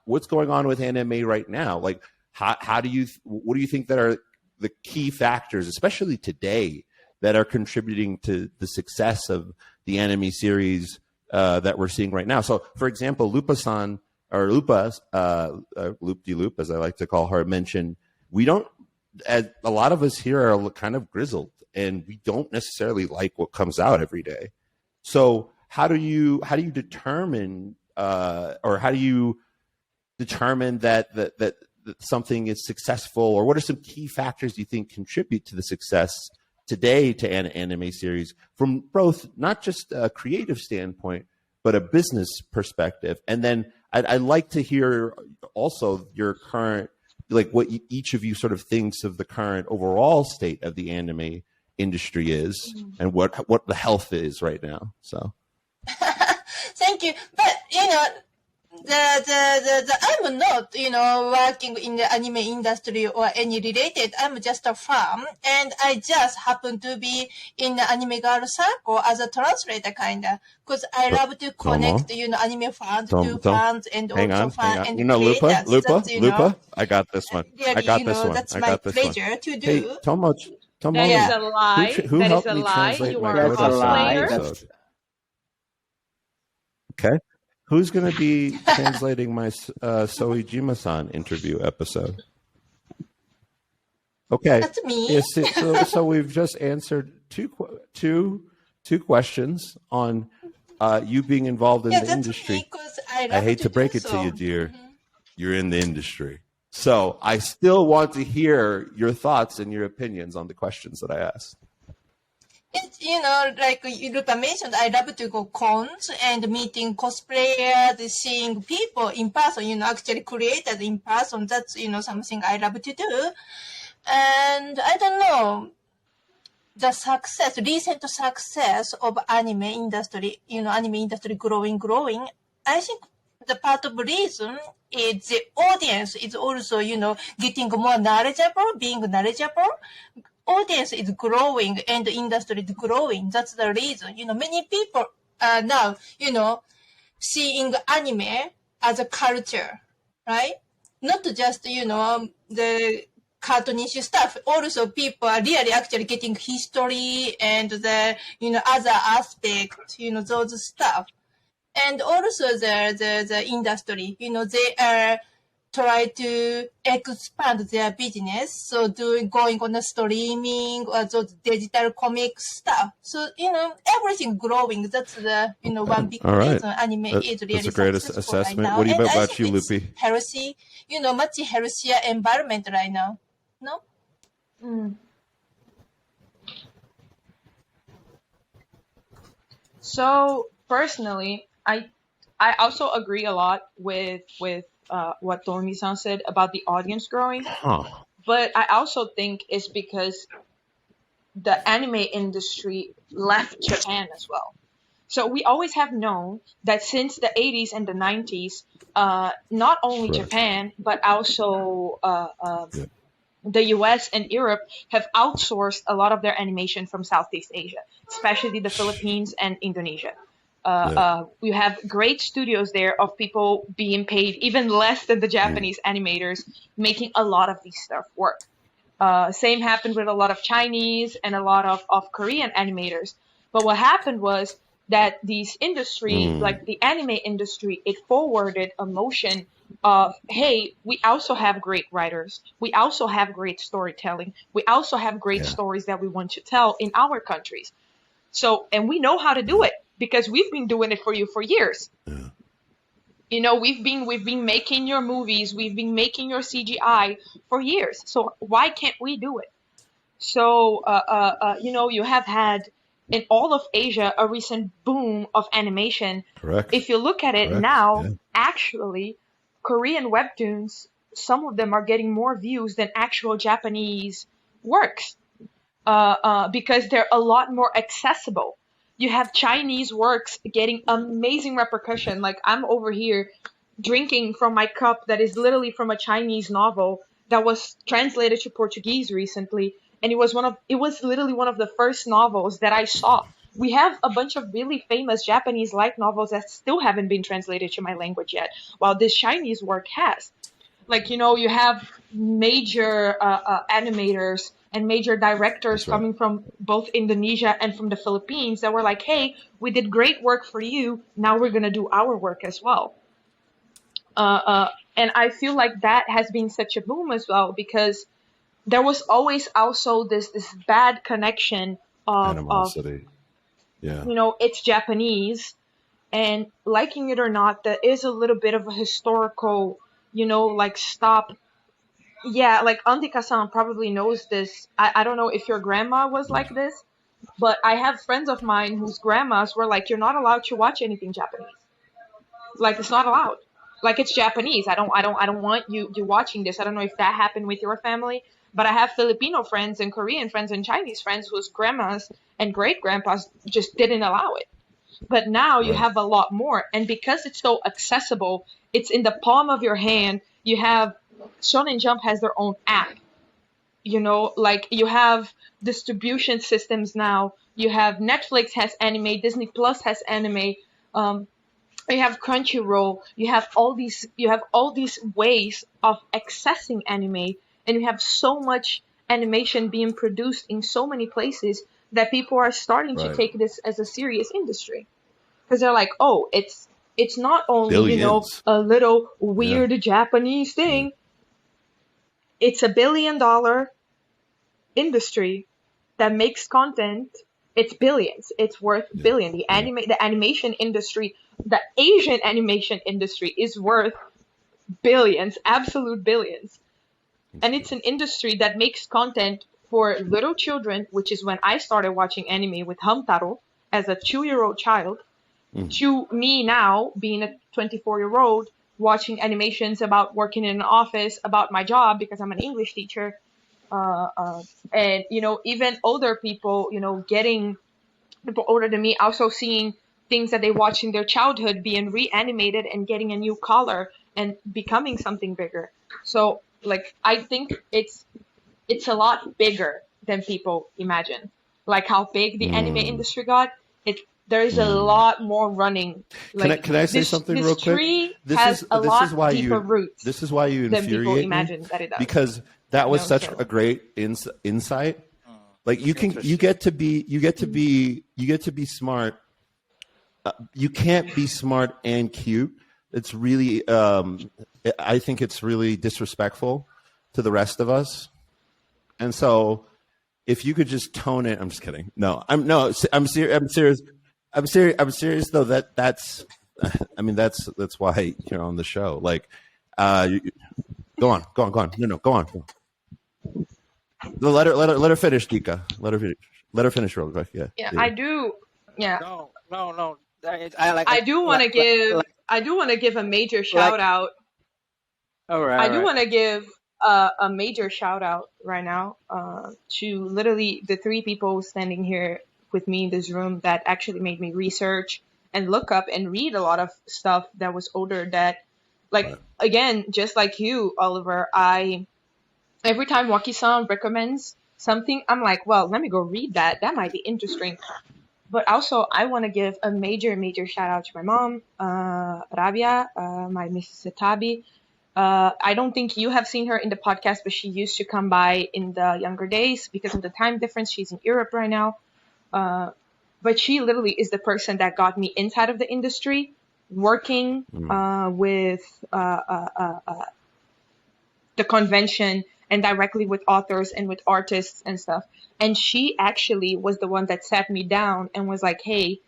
what's going on with anime right now? Like what do you think that are the key factors, especially today, that are contributing to the success of the anime series that we're seeing right now? So, for example, Lupa-san, or Lupa, Loop-de-Loop, as I like to call her, mentioned, a lot of us here are kind of grizzled, and we don't necessarily like what comes out every day. So how do you determine, or how do you determine that something is successful, or what are some key factors you think contribute to the success today to an anime series from both not just a creative standpoint, but a business perspective? And then I'd like to hear also your current, like what each of you sort of thinks of the current overall state of the anime industry is, and what the health is right now. So, thank you. But I'm not, working in the anime industry or any related. I'm just a fan, and I just happen to be in the anime girl circle as a translator, kinda, because I love to connect, anime fans to fans and also fans and creators. Lupa, I got this one. Really, I got this one. That's I my got this pleasure one. to do. Hey, Tomo, that is a lie. Who that helped is a me lie. translate You my are a cosplayer? cosplayer. Okay. Who's going to be translating my Soejima-san interview episode? Okay. That's me. Yes, so we've just answered two questions on you being involved in the industry. I hate to break it to you, dear. Mm-hmm. You're in the industry. So I still want to hear your thoughts and your opinions on the questions that I asked. It's, like Lupa mentioned, I love to go cons and meeting cosplayers, seeing people in person, actually creators in person. That's, something I love to do. And I don't know, the recent success of anime industry, anime industry growing. I think the part of reason is the audience is also, getting more knowledgeable, being knowledgeable. Audience is growing and the industry is growing. That's the reason. Many people are now, seeing anime as a culture, right? Not just, the cartoonish stuff. Also, people are really actually getting history and the, other aspect, those stuff. And also the industry, they are try to expand their business. So going on the streaming or those digital comic stuff. So, everything growing. That's the, one big reason anime is really that's a great successful assessment. right now. What do you and about you, Lupi? Healthy, much healthier environment right now. No? So personally, I also agree a lot with what Tomi-san said about the audience growing. But I also think it's because the anime industry left Japan as well. So we always have known that since the 80s and the 90s, not only Japan, but also the US and Europe have outsourced a lot of their animation from Southeast Asia, especially the Philippines and Indonesia. We have great studios there of people being paid even less than the Japanese animators, making a lot of these stuff work. Same happened with a lot of Chinese and a lot of Korean animators. But what happened was that these industry, like the anime industry, it forwarded a motion of, hey, we also have great writers. We also have great storytelling. We also have great stories that we want to tell in our countries. So, and we know how to do it because we've been doing it for you for years. We've been making your movies, we've been making your CGI for years. So why can't we do it? So, you have had in all of Asia a recent boom of animation. Correct. If you look at it now, actually, Korean webtoons, some of them are getting more views than actual Japanese works, because they're a lot more accessible. You have Chinese works getting amazing repercussion. Like I'm over here drinking from my cup that is literally from a Chinese novel that was translated to Portuguese recently. And it was literally one of the first novels that I saw. We have a bunch of really famous Japanese light novels that still haven't been translated to my language yet, while this Chinese work has. Like, you have major animators and major directors coming from both Indonesia and from the Philippines that were like, hey, we did great work for you. Now we're going to do our work as well. And I feel like that has been such a boom as well because there was always also this bad connection of animosity. It's Japanese, and liking it or not, there is a little bit of a historical, stop. Yeah, like Andika-san probably knows this. I don't know if your grandma was like this, but I have friends of mine whose grandmas were like, you're not allowed to watch anything Japanese. Like, it's not allowed. Like, it's Japanese. I don't want you watching this. I don't know if that happened with your family, but I have Filipino friends and Korean friends and Chinese friends whose grandmas and great grandpas just didn't allow it. But now you have a lot more, and because it's so accessible, it's in the palm of your hand. You have Shonen Jump has their own app. Like you have distribution systems now. You have Netflix has anime, Disney Plus has anime. You have Crunchyroll. You have all these ways of accessing anime, and you have so much animation being produced in so many places that people are starting to take this as a serious industry, because they're like, oh, it's not only Billions. A little weird Japanese thing. It's $1 billion industry that makes content. It's billions. It's worth billion. The animation industry, the Asian animation industry is worth billions, absolute billions. And it's an industry that makes content for little children, which is when I started watching anime with Hamtaro as a 2-year-old child, to me now being a 24-year-old watching animations about working in an office, about my job because I'm an English teacher, and even older people, getting people older than me also seeing things that they watched in their childhood being reanimated and getting a new color and becoming something bigger. So like I think it's a lot bigger than people imagine. Like how big the anime industry got, there's a lot more running. Like, can I say something real quick? Tree has a lot deeper roots. This is why you than people infuriate imagine me, that it does. because that was such a great insight. Like you get to be smart. You can't be smart and cute. It's really, I think it's really disrespectful to the rest of us. And so, if you could just tone it, I'm just kidding. No, I'm serious. I'm serious though. That's why you're on the show. Like, go on. No, go on. Let her finish, Dika. Let her finish real quick. Yeah. I do. Yeah. No. I do want to give a major shout out. All right. I do want to give a major shout out right now to literally the 3 people standing here with me in this room that actually made me research and look up and read a lot of stuff that was older. That, like, again, just like you, Oliver, every time Waki-san recommends something, I'm like, well, let me go read that. That might be interesting. But also, I want to give a major, major shout out to my mom, Rabia, my Mrs. Satabi. I don't think you have seen her in the podcast, but she used to come by in the younger days because of the time difference. She's in Europe right now. But she literally is the person that got me inside of the industry, working with the convention and directly with authors and with artists and stuff. And she actually was the one that sat me down and was like, hey,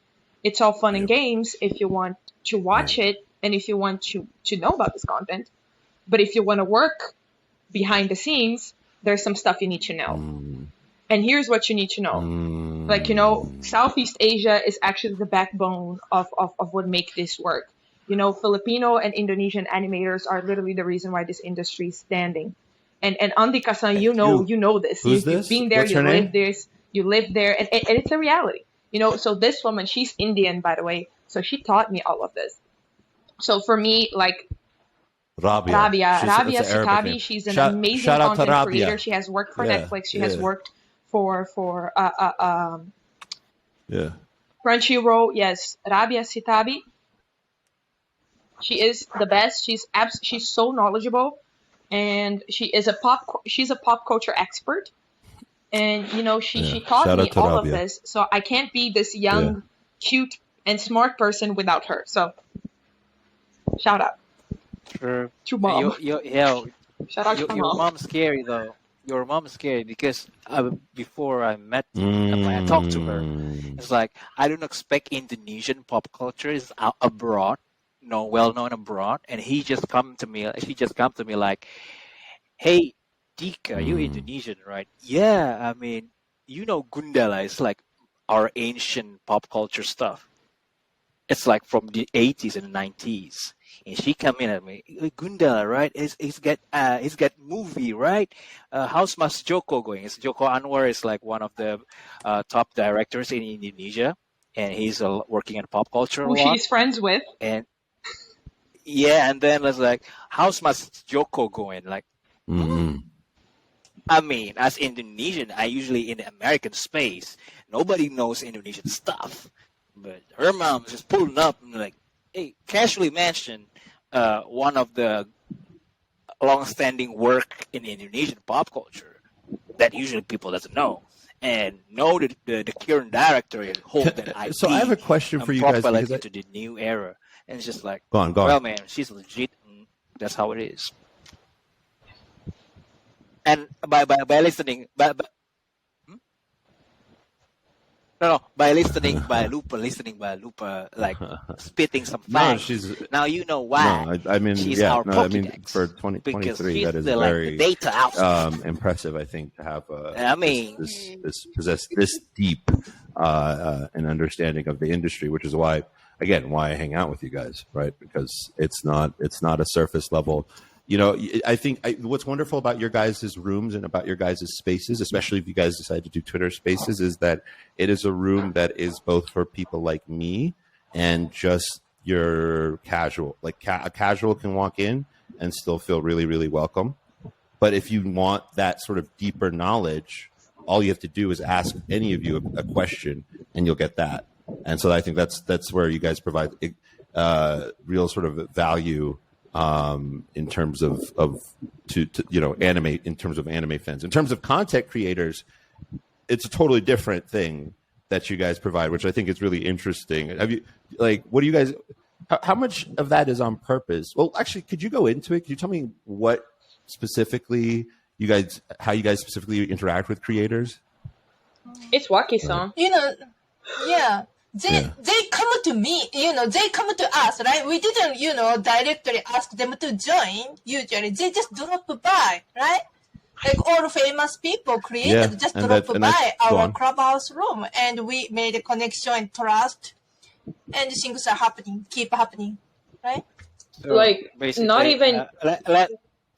it's all fun and games if you want to watch it and if you want to know about this content. But if you want to work behind the scenes, there's some stuff you need to know. And here's what you need to know. Like, Southeast Asia is actually the backbone of what make this work. Filipino and Indonesian animators are literally the reason why this industry is standing. And Andika-san, you know this. Who's this? You've been there, What's her name? You live there, and it's a reality. So this woman, she's Indian, by the way. So she taught me all of this. So for me, like, Rabia Sitabi, she's an amazing content creator. She has worked for Netflix. She has worked for Crunchyroll. Yes, Rabia Sitabi. She is the best. She's so knowledgeable, and she's a pop culture expert. And she taught me all of this. So I can't be this young, cute, and smart person without her. So shout out. Sure. To mom. Shout out to mom. Your mom's scary though. Your mom's scary because before I met her, I talked to her. It's like I don't expect Indonesian pop culture is abroad, well known abroad, and she just come to me like, "Hey, Dika, you Indonesian, right? Yeah, I mean, Gundala is like our ancient pop culture stuff. It's like from the 80s and 90s." And she come in at me, Gundala, right? He's got movie, right? How's Mas Joko going? Joko Anwar is like one of the top directors in Indonesia, and he's working in pop culture a lot. Who she's friends with. And and then it's like, how's Mas Joko going? Like, I mean, as Indonesian, I usually in the American space, nobody knows Indonesian stuff. But her mom's just pulling up and like, hey, casually mentioned one of the long-standing work in Indonesian pop culture that usually people doesn't know, and know the current director and hold that IP. So I have a question for you guys because into the new era, and it's just like, go on. Well, man, she's legit. And that's how it is. And by listening, by listening by Lupa, like spitting some facts. Now you know why. No, I mean, she's our Pokédex. I mean, for 2023, that is very data impressive. I think to have possess this deep an understanding of the industry, which is why I hang out with you guys, right? Because it's not a surface level. I think what's wonderful about your guys' rooms and about your guys' spaces, especially if you guys decide to do Twitter spaces, is that it is a room that is both for people like me and just your casual. Like a casual can walk in and still feel really, really welcome. But if you want that sort of deeper knowledge, all you have to do is ask any of you a question and you'll get that. And so I think that's where you guys provide real sort of value in terms of to anime, in terms of anime fans. In terms of content creators, it's a totally different thing that you guys provide, which I think is really interesting. Have you what do you guys? How much of that is on purpose? Well, actually, could you go into it? Could you tell me what specifically how you guys specifically interact with creators? It's Waki-san. Yeah. They come to me, they come to us, right? We didn't, directly ask them to join. Usually, they just drop by, right? Like all famous people created just drop by our clubhouse room, and we made a connection and trust, and things are happening, keep happening, right? So not even.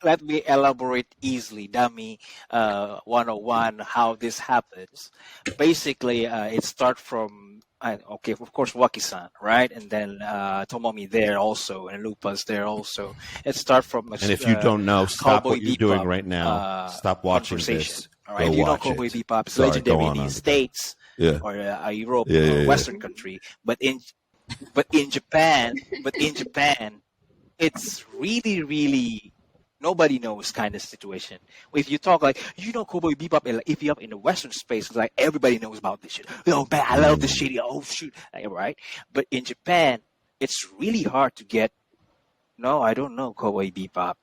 Let me elaborate easily, dummy 101, how this happens. Basically, it starts from, of course, Waki-san, right? And then Tomomi there also, and Lupa's there also. It starts from... And if you don't know, stop what you're doing right now. Stop watching this. All right, Cowboy Bebop is legendary in the States or Europe or Western country. But in Japan, it's really, really... nobody knows kind of situation. If you talk Cowboy Bebop, if you're up in the Western space, it's like everybody knows about this shit. Oh man, I love this shit. Oh shoot, right? But in Japan, it's really hard to get. No, I don't know Cowboy Bebop,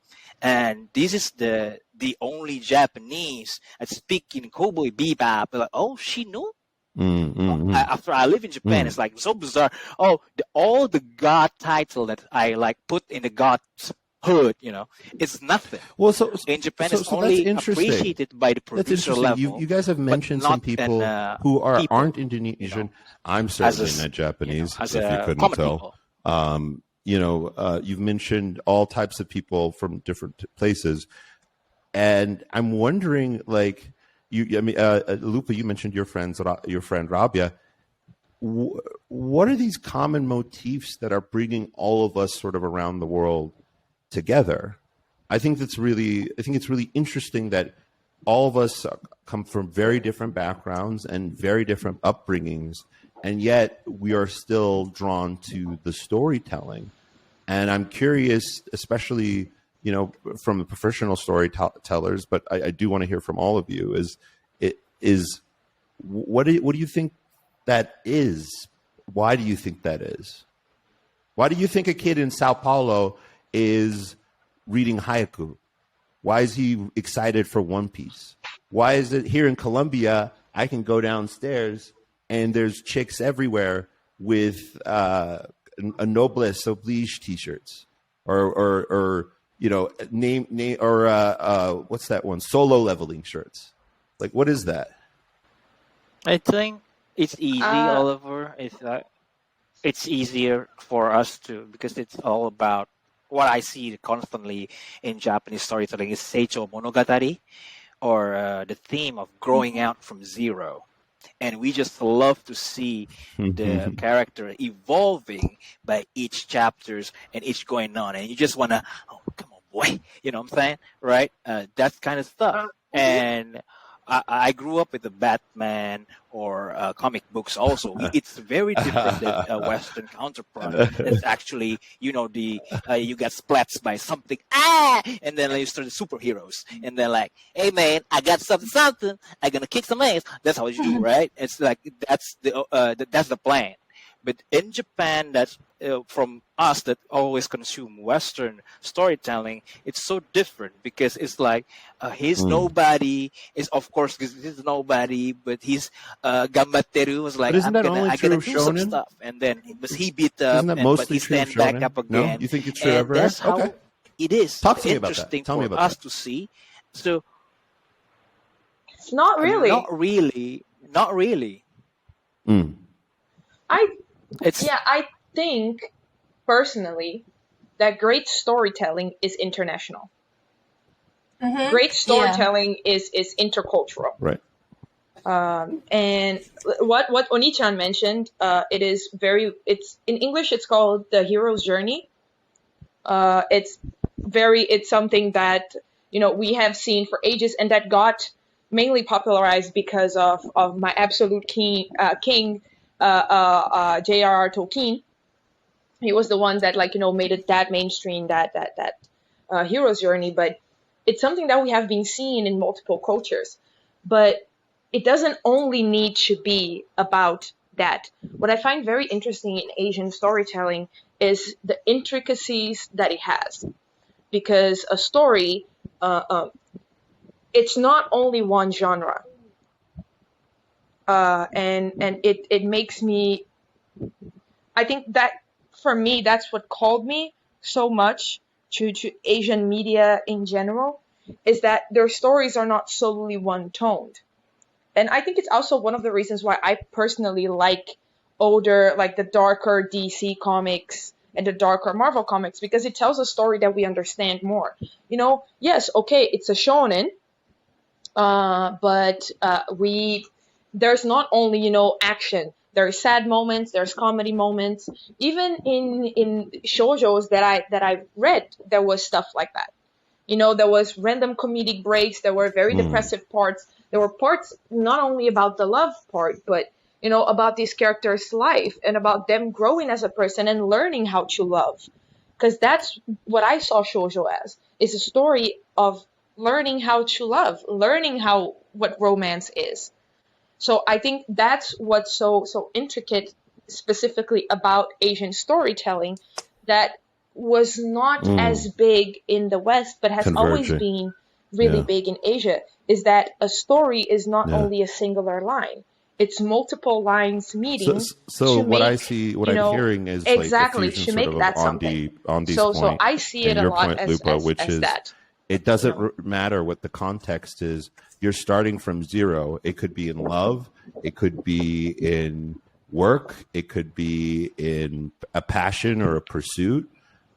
and this is the only Japanese that speak in Cowboy Bebop. Like, oh, she knew. After I live in Japan, it's like so bizarre. Oh, all the god title that I put in the god hood, it's nothing. Well, so in Japan, it's only appreciated by the producer level. You guys have mentioned some people who aren't Indonesian. I'm certainly not Japanese, if you couldn't tell. You've mentioned all types of people from different places, and I'm wondering, Lupa, you mentioned your friend Rabia. What are these common motifs that are bringing all of us sort of around the world together? I think it's really interesting that all of us come from very different backgrounds and very different upbringings, and yet we are still drawn to the storytelling. And I'm curious, especially from the professional storytellers, but I do want to hear from all of you. What do you think that is? Why do you think that is? Why do you think a kid in Sao Paulo is reading haiku? Why is he excited for One Piece? Why is it here in Colombia, I can go downstairs and there's chicks everywhere with a noblesse oblige t-shirts or name or what's that one? Solo leveling shirts. What is that? I think it's easy, Oliver. It's easier for us because it's all about what I see constantly in Japanese storytelling is Seicho Monogatari, or the theme of growing out from zero. And we just love to see the character evolving by each chapters and each going on. And you just want to, oh, come on, boy. You know what I'm saying? Right? That kind of stuff. And I grew up with the Batman or comic books also. It's very different than Western counterpart. It's actually, you get splats by something, and then you start the superheroes. And they're like, hey man, I got something, I'm going to kick some ass. That's how you do, right? It's like, that's the plan. But in Japan, that's from us that always consume Western storytelling, it's so different because it's like he's nobody. Is of course he's nobody, but he's gambatteru was like I'm gonna do some stuff, and then he beat up, but he stand back up again. No? You think it's true and ever? That's how it is. Talk to me about that. Tell me about us that. To see. So it's not really. Not really. I think personally that great storytelling is international. Great storytelling is intercultural. Right. And what Oni-chan mentioned, it's in English it's called the hero's journey. It's something that we have seen for ages, and that got mainly popularized because of my absolute king J.R.R. Tolkien. He was the one that made it that mainstream, that hero's journey. But it's something that we have been seeing in multiple cultures. But it doesn't only need to be about that. What I find very interesting in Asian storytelling is the intricacies that it has. Because a story, it's not only one genre. And it makes me, I think that for me, that's what called me so much to Asian media in general, is that their stories are not solely one-toned. And I think it's also one of the reasons why I personally like older, like the darker DC comics and the darker Marvel comics, because it tells a story that we understand more. Yes, okay, it's a shonen, but there's not only, action. There's sad moments, there's comedy moments. Even in shoujos that I read, there was stuff like that. There was random comedic breaks, there were very depressive parts. There were parts not only about the love part, but, about these characters' life and about them growing as a person and learning how to love. Because that's what I saw shoujo as. It's a story of learning how to love, learning what romance is. So I think that's what's so intricate specifically about Asian storytelling that was not as big in the West, but has always been really big in Asia, is that a story is not only a singular line. It's multiple lines meeting. So what make, I'm hearing is exactly like a fusion to make sort of that something. Andy's so point, I see it a lot point, Lupa, which as is that. It doesn't matter what the context is. You're starting from zero. It could be in love. It could be in work. It could be in a passion or a pursuit.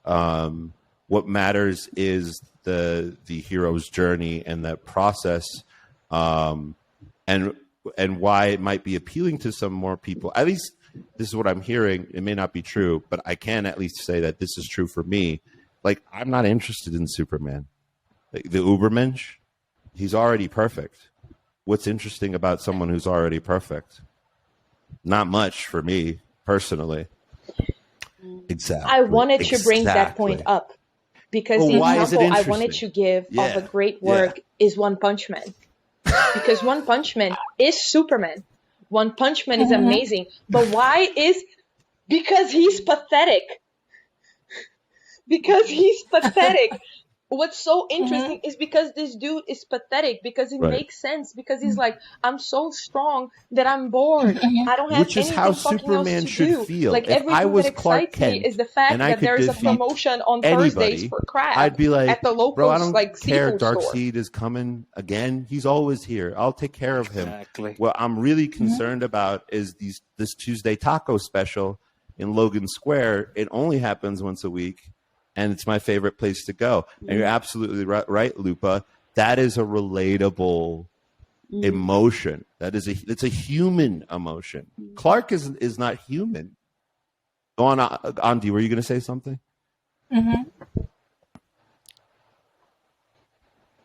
What matters is the hero's journey and that process, and why it might be appealing to some more people. At least this is what I'm hearing. It may not be true, but I can at least say that this is true for me. Like, I'm not interested in Superman. The Ubermensch, he's already perfect. What's interesting about someone who's already perfect? Not much for me personally. Exactly. I wanted to bring that point up because the example I wanted to give of a great work is One Punch Man. Because One Punch Man is Superman. One Punch Man is amazing. But why is... Because he's pathetic. Because he's pathetic. What's so interesting is because this dude is pathetic, because it makes sense, because he's like, I'm so strong that I'm bored. I don't have Which is anything how fucking Superman else to should do. feel. Like, if everything I was that Clark excites Kent me is the fact that there is a promotion on Thursdays for crab. I'd be like, at the local, bro, I don't care. seafood store. Darkseid is coming again. He's always here. I'll take care of him. Exactly. What I'm really concerned about is this Tuesday taco special in Logan Square. It only happens once a week. And it's my favorite place to go. And you're absolutely right, Lupa. That is a relatable emotion. It's a human emotion. Clark is not human. Go on, Andy. Were you going to say something?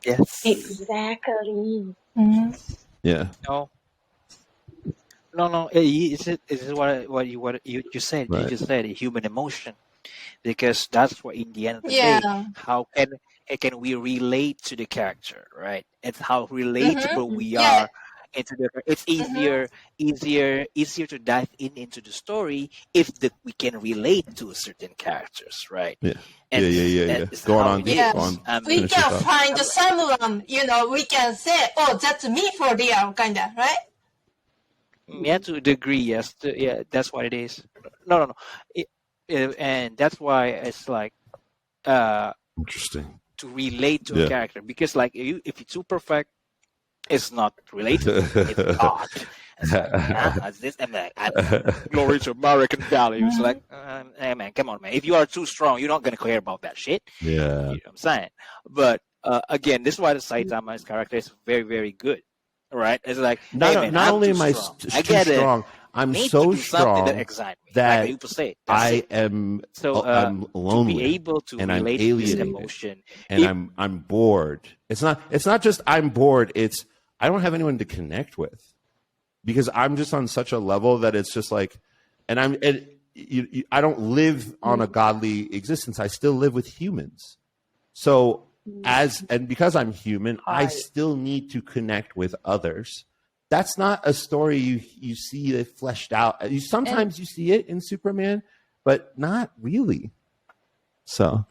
Yes. Exactly. Yeah. No. Is it what you said? Right. You just said human emotion. Because that's what, in the end of the day, how can we relate to the character, right? It's how relatable we are into the. It's easier to dive into the story if we can relate to certain characters, right? Yeah. And Yeah. Go on. We can find someone, we can say, oh, that's me for real, kind of, right? Yeah, to a degree, yes. That's what it is. No. And that's why it's like Interesting to relate to a character, because like if it's too perfect, it's not relatable. It's not. It's like, this and that. Glory to American values. Like, hey man, come on, man. If you are too strong, you're not gonna care about that shit. Yeah, you know what I'm saying. But again, this is why the Saitama's character is very, very good. Right? It's like, not only am I too strong. I'm so strong that like say, I am I'm lonely, to be able to and I'm relate alienated, to this emotion, and I'm bored. It's not just I'm bored. It's I don't have anyone to connect with. because I'm just on such a level that it's just like, and I don't live on a godly existence. I still live with humans. So because I'm human, I still need to connect with others. That's not a story you see it fleshed out. Sometimes you see it in Superman, but not really. So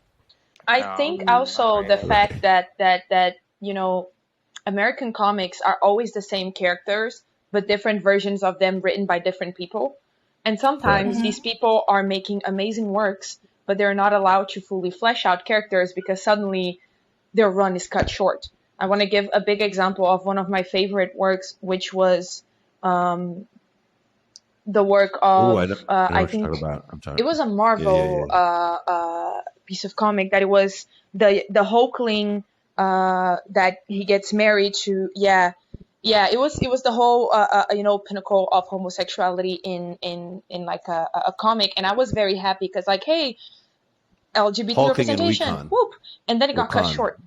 I think also the fact that American comics are always the same characters, but different versions of them written by different people. And sometimes these people are making amazing works, but they're not allowed to fully flesh out characters because suddenly their run is cut short. I want to give a big example of one of my favorite works, which was the work of I think it was a Marvel piece of comic that it was the Hulkling that he gets married to. It was the whole pinnacle of homosexuality in like a comic, and I was very happy because like, hey, LGBT Hulking representation, whoop, and then it got cut short.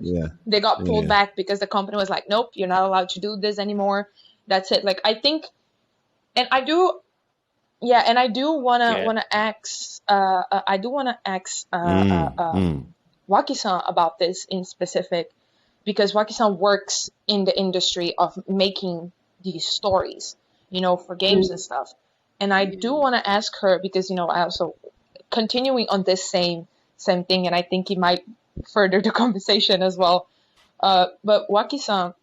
They got pulled back because the company was like, nope, you're not allowed to do this anymore. That's it. Like, I think, and I do wanna ask Waki-san about this in specific, because Waki-san works in the industry of making these stories, for games and stuff. And I do want to ask her because, I also continuing on this same thing, and I think it might further the conversation as well. But Waki-san,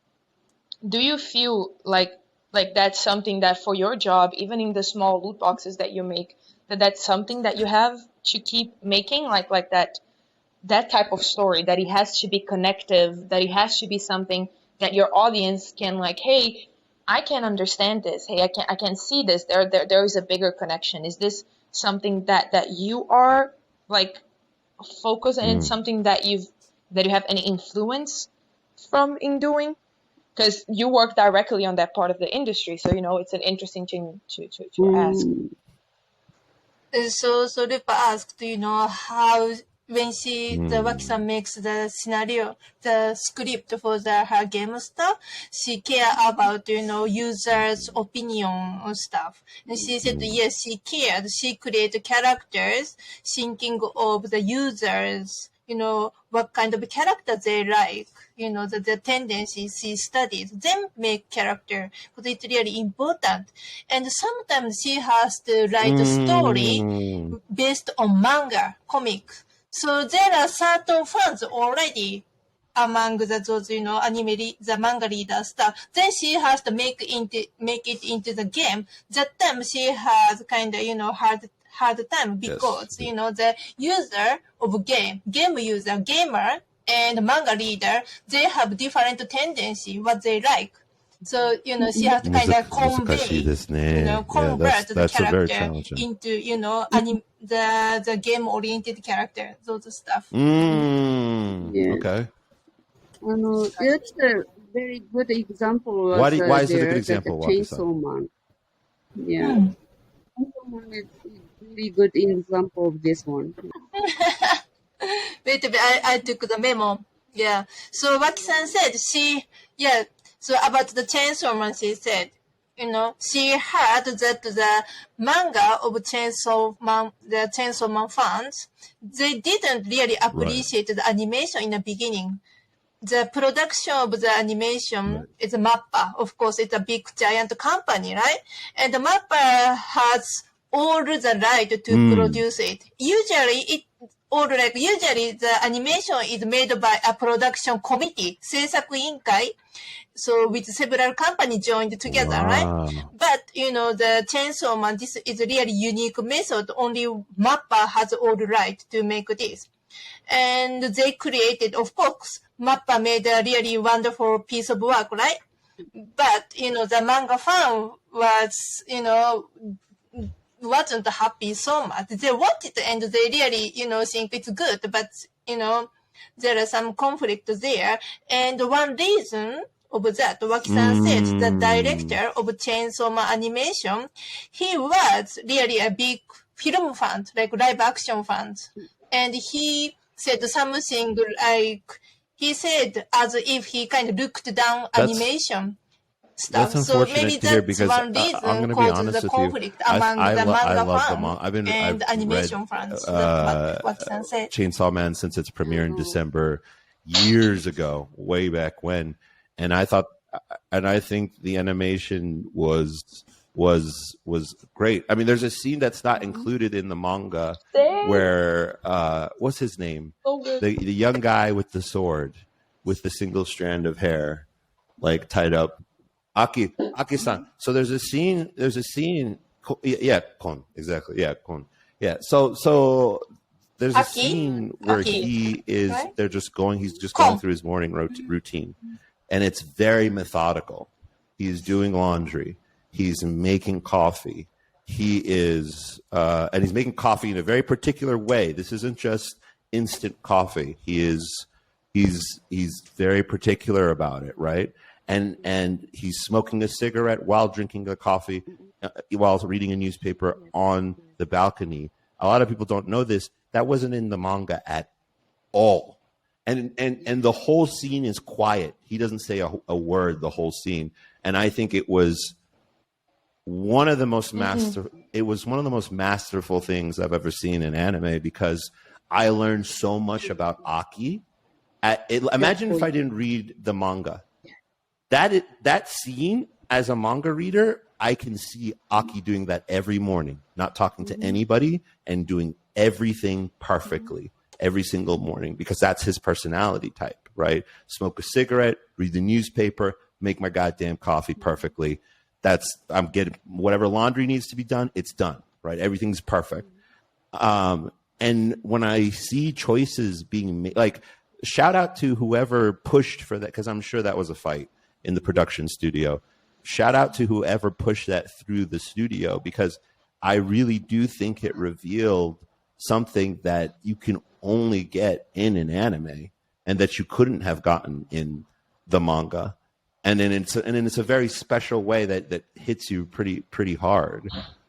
do you feel like that's something that for your job, even in the small loot boxes that you make, that's something that you have to keep making, like that type of story, that it has to be connective, that it has to be something that your audience can like, hey, I can understand this. Hey, I can see this. There is a bigger connection. Is this something that you are like focused on, and something that you have any influence from in doing? Because you work directly on that part of the industry, so it's an interesting thing to ask. So Rupa asked, how when the Waki-san makes the scenario, the script for her game stuff, she care about, users' opinion on stuff. And she said, yes, she cared. She created characters thinking of the users, what kind of character they like, the tendencies she studied, then make character, because it's really important. And sometimes she has to write a story based on manga, comic. So there are certain fans already among those, the manga reader stuff. Then she has to make it into the game. That time she has kind of, hard time because, the user of game user, gamer, and manga reader, they have different tendency, what they like. So, she has to kind of convey, convert the character into, the game-oriented character, those stuff. Okay. That's a very good example. Why is it a good example? Chainsaw Man. Chainsaw Man is a really good example of this one. Wait a bit, I took the memo. Yeah. So Waki-san said so about the Chainsaw Man, she said, she heard that the manga of Chainsaw Man, the Chainsaw Man fans, they didn't really appreciate the animation in the beginning. The production of the animation is MAPPA. Of course, it's a big giant company, right? And the MAPPA has all the right to produce it. Usually the animation is made by a production committee, 制作委員会. So with several companies joined together, right? But, the Chainsaw Man, this is a really unique method. Only MAPPA has all the right to make this. And they created, of course, MAPPA made a really wonderful piece of work, right? But, the manga fan was, wasn't happy so much. They wanted it and they really, think it's good, but, there are some conflict there. And one reason of that, Waki-san said, the director of Chainsaw Man animation, he was really a big film fan, like live action fan. And he said something like, he said as if he kind of looked down animation. stuff. That's So maybe unfortunate to hear that's because one I'm reason going to be causes honest the with you. conflict among the I manga love the fans manga. I've and read animation fans. That's what Waki-san said. Chainsaw Man since its premiere in December years ago, way back when, and I think the animation was great. I mean, there's a scene that's not included in the manga where what's his name? The young guy with the sword with the single strand of hair, like tied up. Aki-san. So there's a scene. Yeah, Kon. Exactly. Yeah, Kon. Yeah. So there's a scene where he is. Right? They're just going. He's just going through his morning routine, and it's very methodical. He's doing laundry. He's making coffee. He is, and he's making coffee in a very particular way. This isn't just instant coffee. He's very particular about it, right? And he's smoking a cigarette while drinking a coffee, while reading a newspaper on the balcony. A lot of people don't know this. That wasn't in the manga at all. And the whole scene is quiet. He doesn't say a word the whole scene. And I think it was one of the most masterful things I've ever seen in anime, because I learned so much about Aki. Imagine if I didn't read the manga. That scene, as a manga reader, I can see Aki doing that every morning, not talking to anybody and doing everything perfectly every single morning, because that's his personality type, right? Smoke a cigarette, read the newspaper, make my goddamn coffee perfectly. I'm getting whatever laundry needs to be done, it's done, right? Everything's perfect. And when I see choices being made, like, shout out to whoever pushed for that, because I'm sure that was a fight in the production studio. Shout out to whoever pushed that through the studio, because I really do think it revealed something that you can only get in an anime and that you couldn't have gotten in the manga. And then it's a very special way that hits you pretty hard.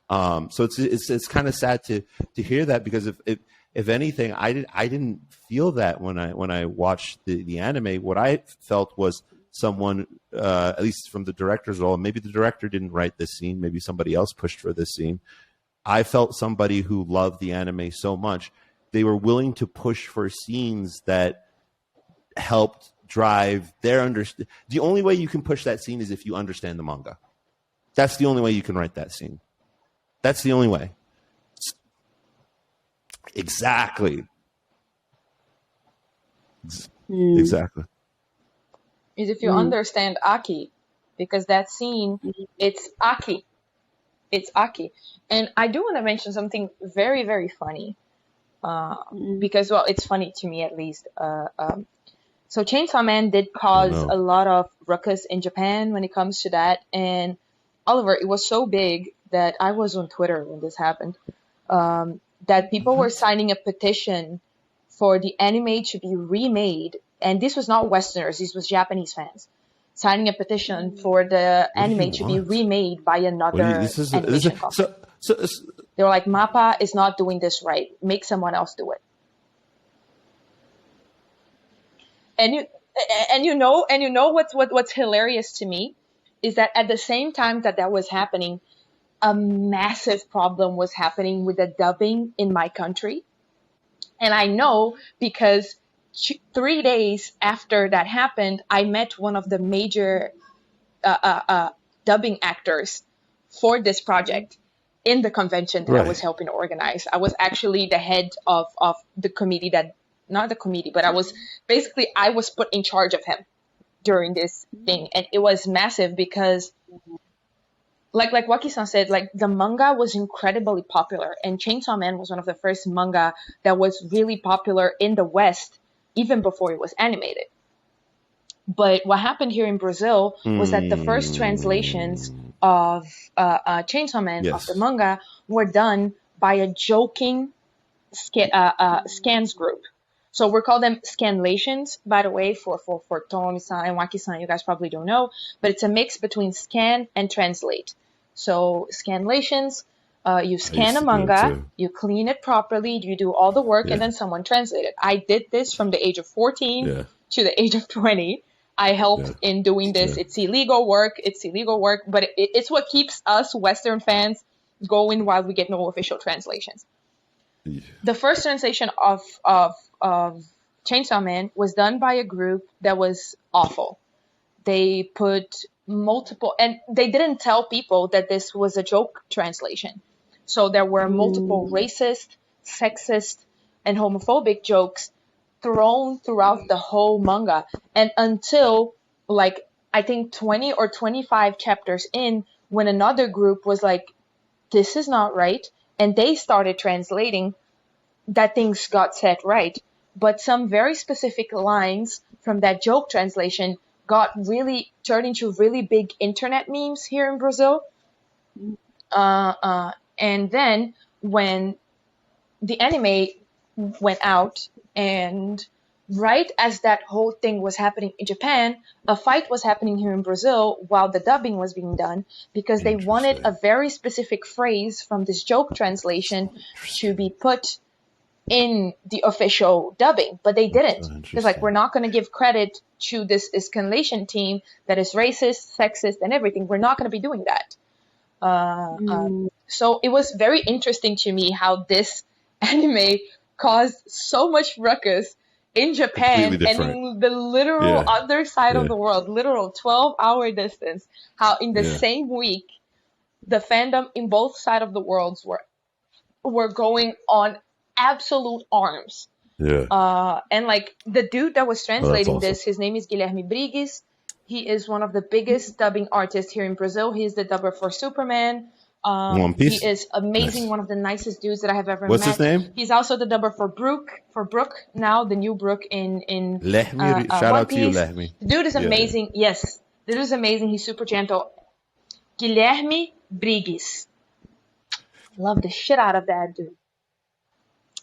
So it's kind of sad to hear that, because if anything, I didn't feel that when I watched the anime. What I felt was someone, at least from the director's role, maybe the director didn't write this scene, maybe somebody else pushed for this scene. I felt somebody who loved the anime so much, they were willing to push for scenes that helped drive their understanding. The only way you can push that scene is if you understand the manga. That's the only way you can write that scene. That's the only way. Exactly. Exactly. Is if you understand Aki, because that scene, it's Aki. It's Aki. And I do want to mention something very, very funny. Because, well, it's funny to me at least. So Chainsaw Man did cause a lot of ruckus in Japan when it comes to that. And Oliver, it was so big that I was on Twitter when this happened, that people were signing a petition for the anime to be remade. And this was not Westerners, this was Japanese fans signing a petition for the anime to be remade by another animation company. They were like, MAPPA is not doing this right. Make someone else do it. And you know what's hilarious to me is that at the same time that was happening, a massive problem was happening with the dubbing in my country. And I know because 3 days after that happened, I met one of the major dubbing actors for this project in the convention that I was helping organize. I was actually the head of the committee not the committee, but I was put in charge of him during this thing. And it was massive because like Waki-san said, like the manga was incredibly popular, and Chainsaw Man was one of the first manga that was really popular in the West, even before it was animated. But what happened here in Brazil was that the first translations of Chainsaw Man of the manga were done by a joking scans group. So we call them scanlations, by the way, for Tomomi-san and Waki-san. You guys probably don't know, but it's a mix between scan and translate. So scanlations, you scan a manga, you clean it properly, you do all the work, and then someone translates it. I did this from the age of 14 to the age of 20. I helped in doing this. It's illegal work. But it's what keeps us Western fans going while we get no official translations. Yeah. The first translation of Chainsaw Man was done by a group that was awful. They put multiple, and they didn't tell people that this was a joke translation. So there were multiple racist, sexist, and homophobic jokes thrown throughout the whole manga. And until like, I think 20 or 25 chapters in, when another group was like, this is not right. And they started translating, that things got set right. But some very specific lines from that joke translation turned into really big internet memes here in Brazil. And then when the anime went out, and right as that whole thing was happening in Japan, a fight was happening here in Brazil while the dubbing was being done, because they wanted a very specific phrase from this joke translation to be put in the official dubbing, but they didn't. Because like, we're not going to give credit to this escalation team that is racist, sexist, and everything. We're not going to be doing that. So it was very interesting to me how this anime caused so much ruckus in Japan and in the literal other side of the world, literal 12-hour distance, how in the same week, the fandom in both sides of the worlds were going on absolute arms. And like, the dude that was translating this, his name is Guilherme Briggs. He is one of the biggest dubbing artists here in Brazil. He is the dubber for Superman. One Piece. He is amazing, one of the nicest dudes that I have ever met. What's his name? He's also the dubber for Brooke now, the new Brooke in Lehmi. Shout out to you, Lehmi. The dude is amazing. Yes, the dude is amazing. He's super gentle. Guilherme Briggs. Love the shit out of that dude.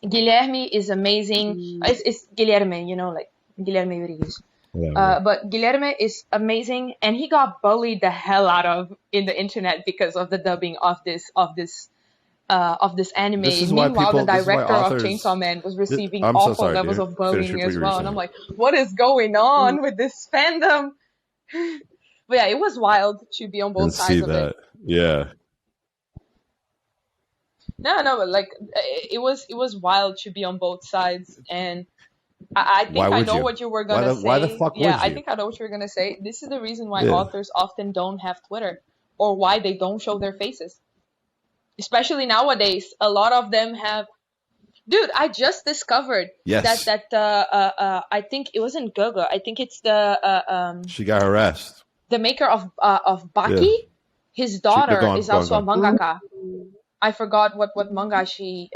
Guilherme is amazing. It's Guilherme, you know, like Guilherme Briggs. But Guilherme is amazing, and he got bullied the hell out of in the internet because of the dubbing of this anime. Meanwhile, the director of Chainsaw Man was receiving awful levels of bullying as well. And I'm like, what is going on with this fandom? But yeah, it was wild to be on both sides of it. Yeah. No, but like, it was wild to be on both sides, and I think I know what you were gonna say. Why the fuck would you? I think I know what you were gonna say. This is the reason why authors often don't have Twitter, or why they don't show their faces. Especially nowadays, a lot of them have. Dude, I just discovered that I think it wasn't Gogo. I think it's the she got harassed. The maker of Baki, his daughter is also a mangaka. I forgot what manga she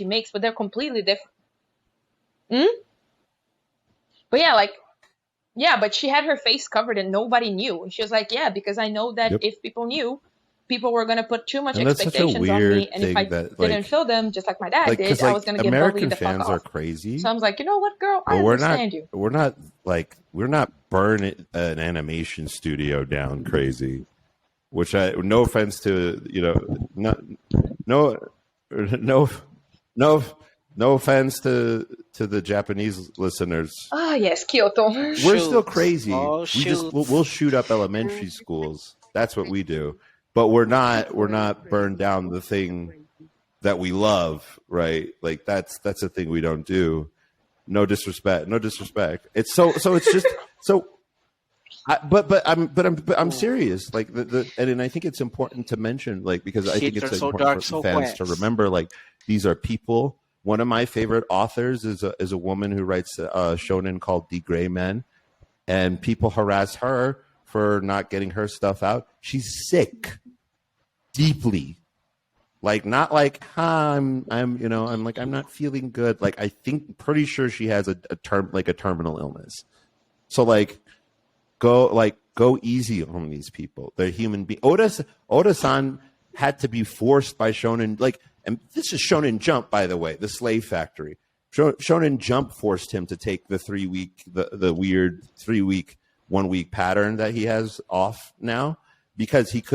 makes, but they're completely different. But she had her face covered and nobody knew. And she was like, because I know that if people knew, people were going to put too much expectations on me. And if I didn't fill them, just like my dad did, I was going to get bullied the fuck off. American fans are crazy. So I was like, you know what, girl? I understand you. We're not burning an animation studio down crazy. Which no offense to, no offense to the Japanese listeners. Ah, yes, Kyoto. We're still crazy. We'll shoot up elementary schools. That's what we do. But we're not burned down the thing that we love, right? Like that's the thing we don't do. No disrespect. It's so it's just so. But I'm serious. Like and I think it's important to mention, like, because I think it's important for fans to remember, like, these are people. One of my favorite authors is a woman who writes a shonen called The Gray Men, and people harass her for not getting her stuff out. She's sick, deeply, like not like I'm not feeling good. Like pretty sure she has a terminal illness. So like. Go easy on these people. They're human beings. Oda-san had to be forced by Shonen, and this is Shonen Jump, by the way, the Slave Factory. Shonen Jump forced him to take the weird 3-week, 1-week pattern that he has off now, because he'd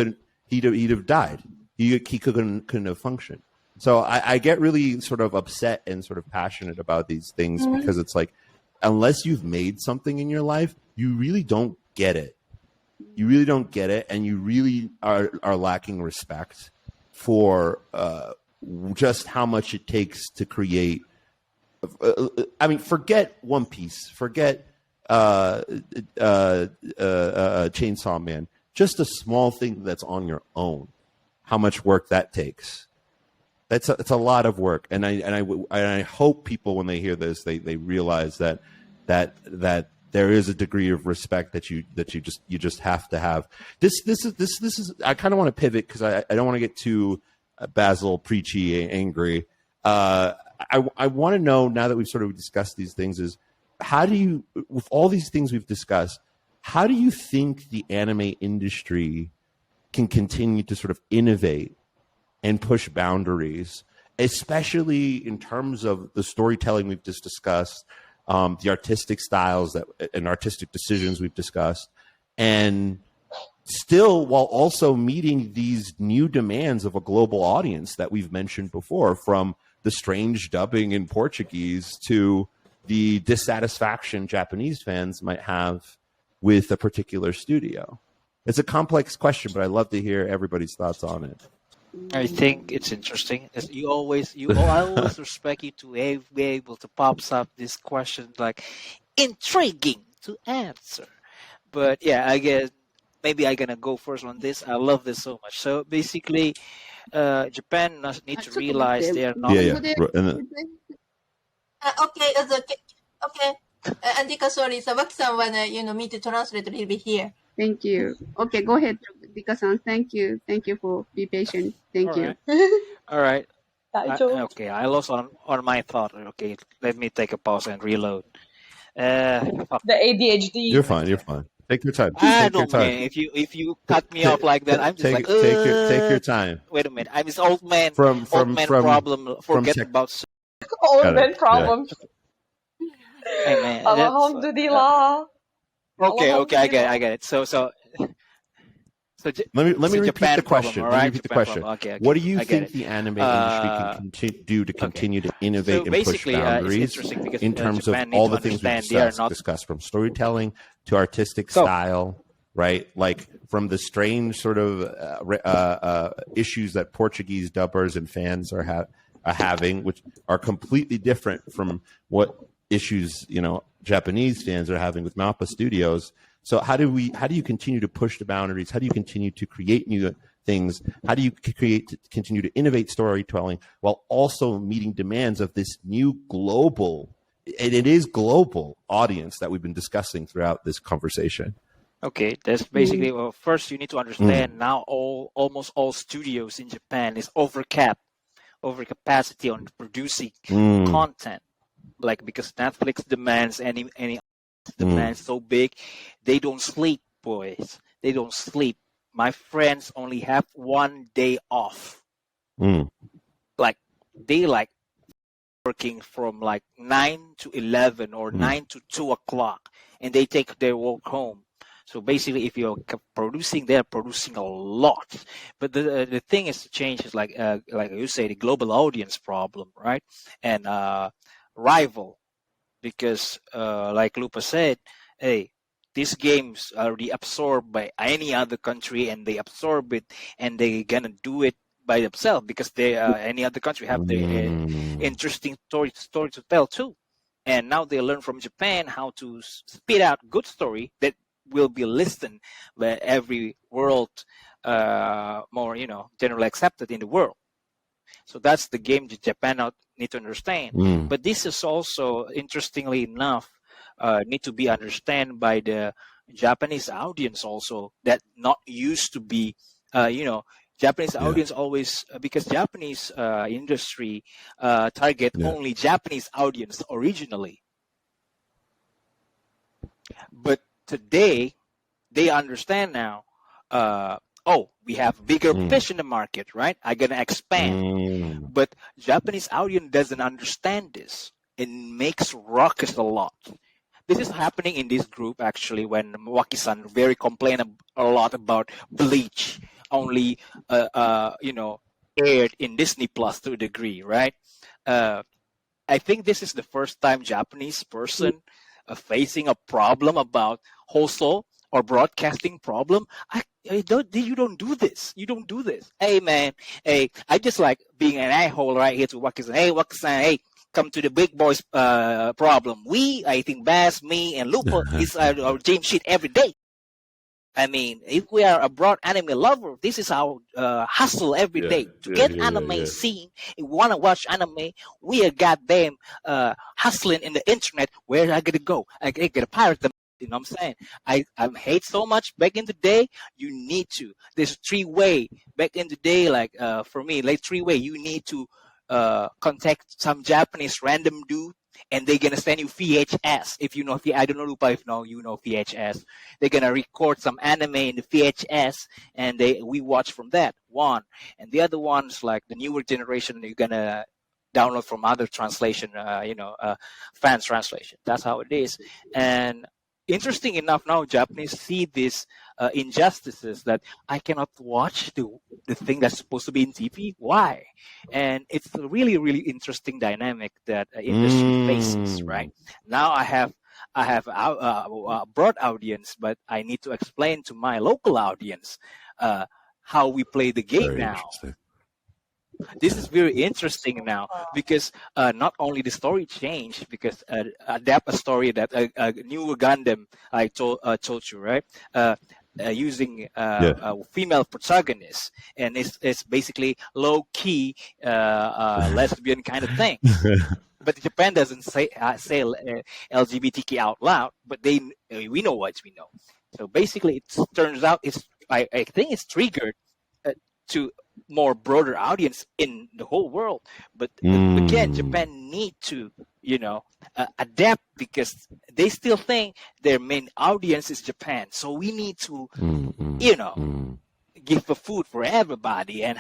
have died. He couldn't have functioned. So I get really sort of upset and sort of passionate about these things because it's like, unless you've made something in your life, you really don't get it. You really don't get it, and you really are lacking respect for just how much it takes to create. I mean, forget One Piece, forget Chainsaw Man. Just a small thing that's on your own. How much work that takes. It's a lot of work, and I hope people, when they hear this, they realize that there is a degree of respect that you just have to have. This is I kind of want to pivot because I don't want to get too Basil preachy angry. I want to know, now that we've sort of discussed these things, is how do you, with all these things we've discussed, how do you think the anime industry can continue to sort of innovate and push boundaries, especially in terms of the storytelling we've just discussed, the artistic styles and artistic decisions we've discussed, and still while also meeting these new demands of a global audience that we've mentioned before, from the strange dubbing in Portuguese to the dissatisfaction Japanese fans might have with a particular studio? It's a complex question, but I'd love to hear everybody's thoughts on it. I think it's interesting. I always respect you to be able to pop up this question, like intriguing to answer. But yeah, I guess maybe I'm gonna go first on this. I love this so much. So basically, Japan need to realize they are not. Okay, okay. Andika, sorry. So Waki-san wanna, me to translate a little bit here. Thank you. Okay, go ahead, Dika-san. Thank you. Thank you for be patient. Thank you. All right. Okay, I lost on my thought. Okay, let me take a pause and reload. The ADHD. You're fine. You're fine. Take your time. Take your time. Man, if you cut me off like that, I'm just take your time. Wait a minute. I'm this old man. From problem. Forget about old man problem. Hey man. Alhamdulillah. Okay, I get it. So let me repeat the question. Right? Repeat the question. Okay, what do you think the anime industry can do to continue to innovate and push boundaries in terms of all the things we've discussed, from storytelling to artistic style, right? Like from the strange sort of issues that Portuguese dubbers and fans are having, which are completely different from what issues Japanese fans are having with MAPPA Studios. So how do you continue to push the boundaries? How do you continue to create new things? How do you continue to innovate storytelling while also meeting demands of this new global, and it is global, audience that we've been discussing throughout this conversation? Okay, that's basically, well, first you need to understand now almost all studios in Japan is overcapacity on producing content. Like, because Netflix demands any demands so big, they don't sleep, boys. They don't sleep. My friends only have 1 day off. Like they working from 9 to 11 or 9 to 2 o'clock, and they take their work home. So basically, if you're producing, they're producing a lot. But the thing is to change is like you say, the global audience problem, right? And rival, because like Lupa said, hey, these games are already absorbed by any other country, and they absorb it, and they gonna do it by themselves because they any other country have their interesting story to tell too. And now they learn from Japan how to spit out good story that will be listened by every world, more generally accepted in the world. So that's the game that Japan need to understand. But this is also, interestingly enough, need to be understood by the Japanese audience also, that not used to be, Japanese audience always, because Japanese industry target only Japanese audience originally. But today, they understand now, we have bigger fish in the market, right? I'm going to expand. But Japanese audience doesn't understand this. It makes ruckus a lot. This is happening in this group, actually, when Waki-san very complain a lot about Bleach only, aired in Disney Plus to a degree, right? I think this is the first time Japanese person facing a problem about hostel or broadcasting problem, you don't do this. You don't do this. Hey man, hey, I just like being an a-hole right here to Wakisan. Hey Wakisan, hey, come to the big boys problem. I think Bass, me, and Lupa is our team sheet every day. I mean, if we are a broad anime lover, this is our hustle every day to get anime seen. If we want to watch anime, we are goddamn hustling in the internet. Where I gotta go? I gotta pirate them. You know what I'm saying? I hate so much back in the day. You need to. There's a 3-way back in the day. Like for me, like 3-way. You need to contact some Japanese random dude, and they're gonna send you VHS. If you know, I don't know, Lupa, if you know VHS. They're gonna record some anime in the VHS, and we watch from that one. And the other one's like the newer generation. You're gonna download from other translation, fans translation. That's how it is. And interesting enough, now Japanese see these injustices that I cannot watch the thing that's supposed to be in TV. Why? And it's a really, really interesting dynamic that industry faces. Right now, I have a broad audience, but I need to explain to my local audience how we play the game now. This is very interesting now because not only the story changed, because adapt a story that a newer Gundam I told you, right? Using a female protagonist, and it's basically low key lesbian kind of thing. But Japan doesn't say LGBTQ out loud, but we know what we know. So basically, it turns out I think it's triggered to more broader audience in the whole world. But again, Japan need to adapt, because they still think their main audience is Japan. So we need to give a food for everybody and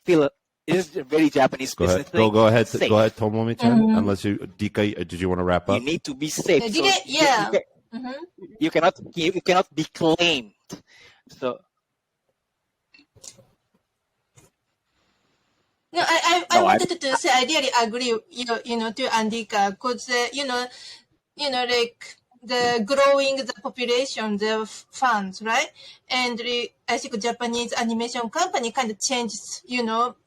feel it is a very Japanese business thing. Go ahead, Tomomi-chan. Unless Dika, did you want to wrap up? You need to be safe. You cannot be claimed. So. No, I wanted to say I really agree, to Andika, because like the growing the population, the fans, right? And I think Japanese animation company kind of changes,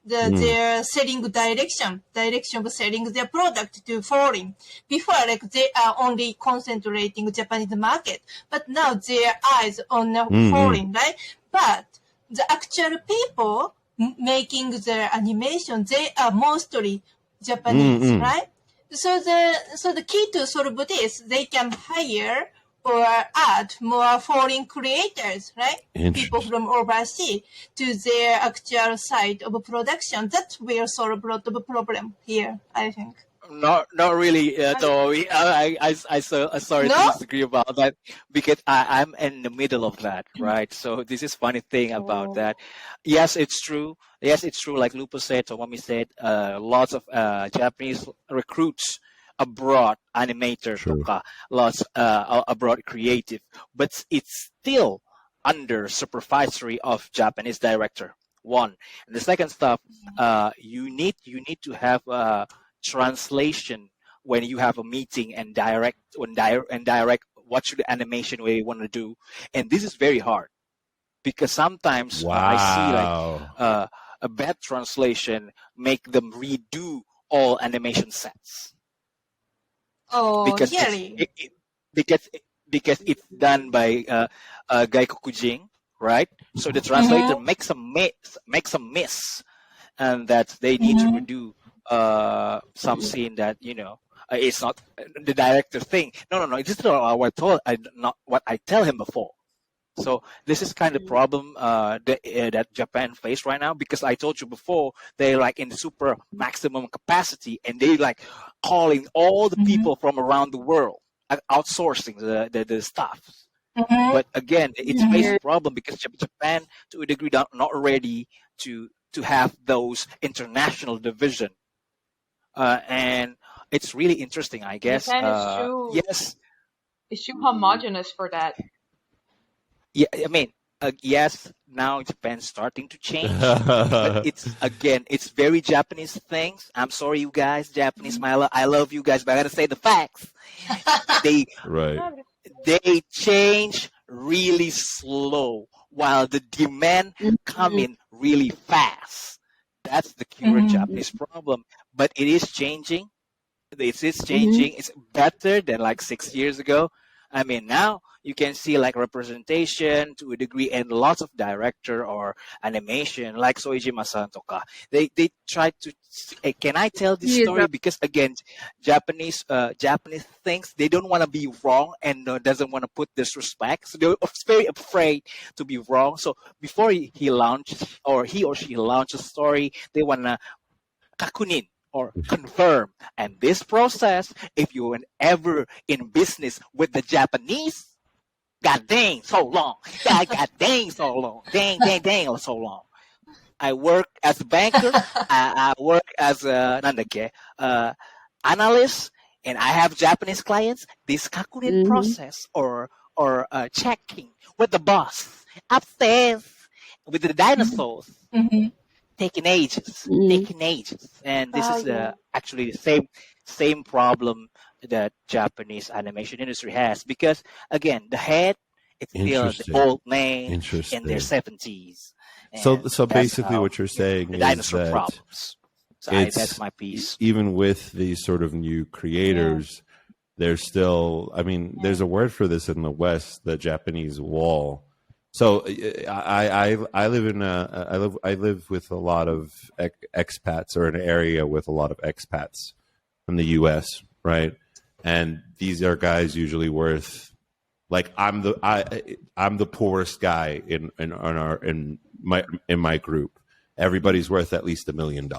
their selling direction of selling their product to foreign. Before, like they are only concentrating Japanese market, but now their eyes on foreign, right? But the actual people making their animation, they are mostly Japanese, right? So the key to solve this, they can hire or add more foreign creators, right? People from overseas to their actual site of production. That will solve a lot of problem here, I think. Not really, though. I sorry to disagree about that, because I'm in the middle of that, right? So this is funny thing about that. Yes, it's true. Like Lupa said, Tomomi said, lots of Japanese recruits abroad, animators, lots abroad creative, but it's still under supervisory of Japanese director. One, and the second stuff, you need to have translation when you have a meeting and direct what should the animation way you want to do, and this is very hard, because sometimes I see like a bad translation make them redo all animation sets. Because really? Because it's done by Gaikokujin, right? So the translator makes a miss, and that they need to redo some scene that it's not the director thing. No. This is not what I tell him before. So this is kind of problem that Japan face right now, because I told you before, they're like in super maximum capacity, and they like calling all the people from around the world, outsourcing the stuff. But again, it's a problem because Japan, to a degree, not ready to have those international division. And it's really interesting, I guess. Japan is it's too homogenous for that. Yeah, I mean, yes, now Japan's starting to change. But it's very Japanese things. I'm sorry, you guys, Japanese, I love you guys, but I gotta say the facts. They change really slow while the demand come in really fast. That's the current Japanese problem. But it is changing. It is changing. It's better than like 6 years ago. I mean, now you can see like representation to a degree, and lots of director or animation like Soejima-san toka. They try to. Can I tell this story? Because again, Japanese things, they don't want to be wrong and doesn't want to put disrespect. So they're very afraid to be wrong. So before he or she launched a story, they wanna kakunin or confirm. And this process, if you're ever in business with the Japanese, god dang, so long. God dang, so long. Dang, so long. I work as a banker. I work as a analyst, and I have Japanese clients. This kakunin process or checking with the boss upstairs with the dinosaurs. Taking ages, and this is actually the same problem that Japanese animation industry has, because again, the head, it's still the old man in their 70s. So basically, what you're saying is that problems. So that's my piece. Even with these sort of new creators, there's still, I mean, there's a word for this in the West, the Japanese wall. So I live with a lot of expats, or an area with a lot of expats from the U.S., right? And these are guys usually worth, like, I'm the poorest guy in my group. Everybody's worth at least $1 million.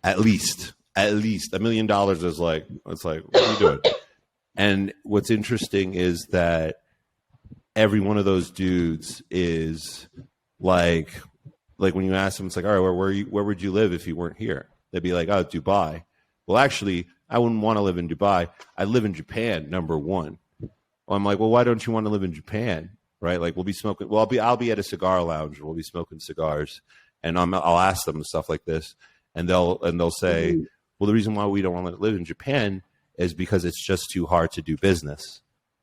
At least $1 million is like, it's like, what are you doing? And what's interesting is that every one of those dudes is like when you ask them, it's like, all right, where would you live if you weren't here? They'd be like, oh, Dubai. Well, actually, I wouldn't want to live in Dubai. I live in Japan, number one. Well, I'm like, well, why don't you want to live in Japan? Right? Like, we'll be smoking. Well, I'll be at a cigar lounge. We'll be smoking cigars, and I'll ask them stuff like this, and they'll say, well, the reason why we don't want to live in Japan is because it's just too hard to do business.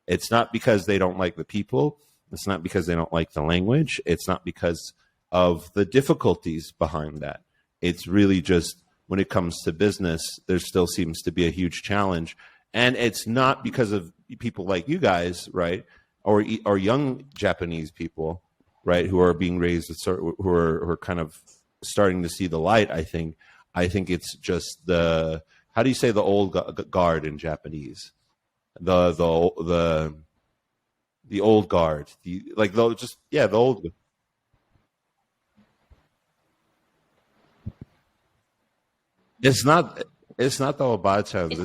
It's not because they don't like the people. It's not because they don't like the language. It's not because of the difficulties behind that. It's really just, when it comes to business, there still seems to be a huge challenge. And it's not because of people like you guys, right? Or young Japanese people, right? Who are being raised, who are kind of starting to see the light, I think. I think it's just how do you say the old guard in Japanese? The old guard, the old. It's not the obachans.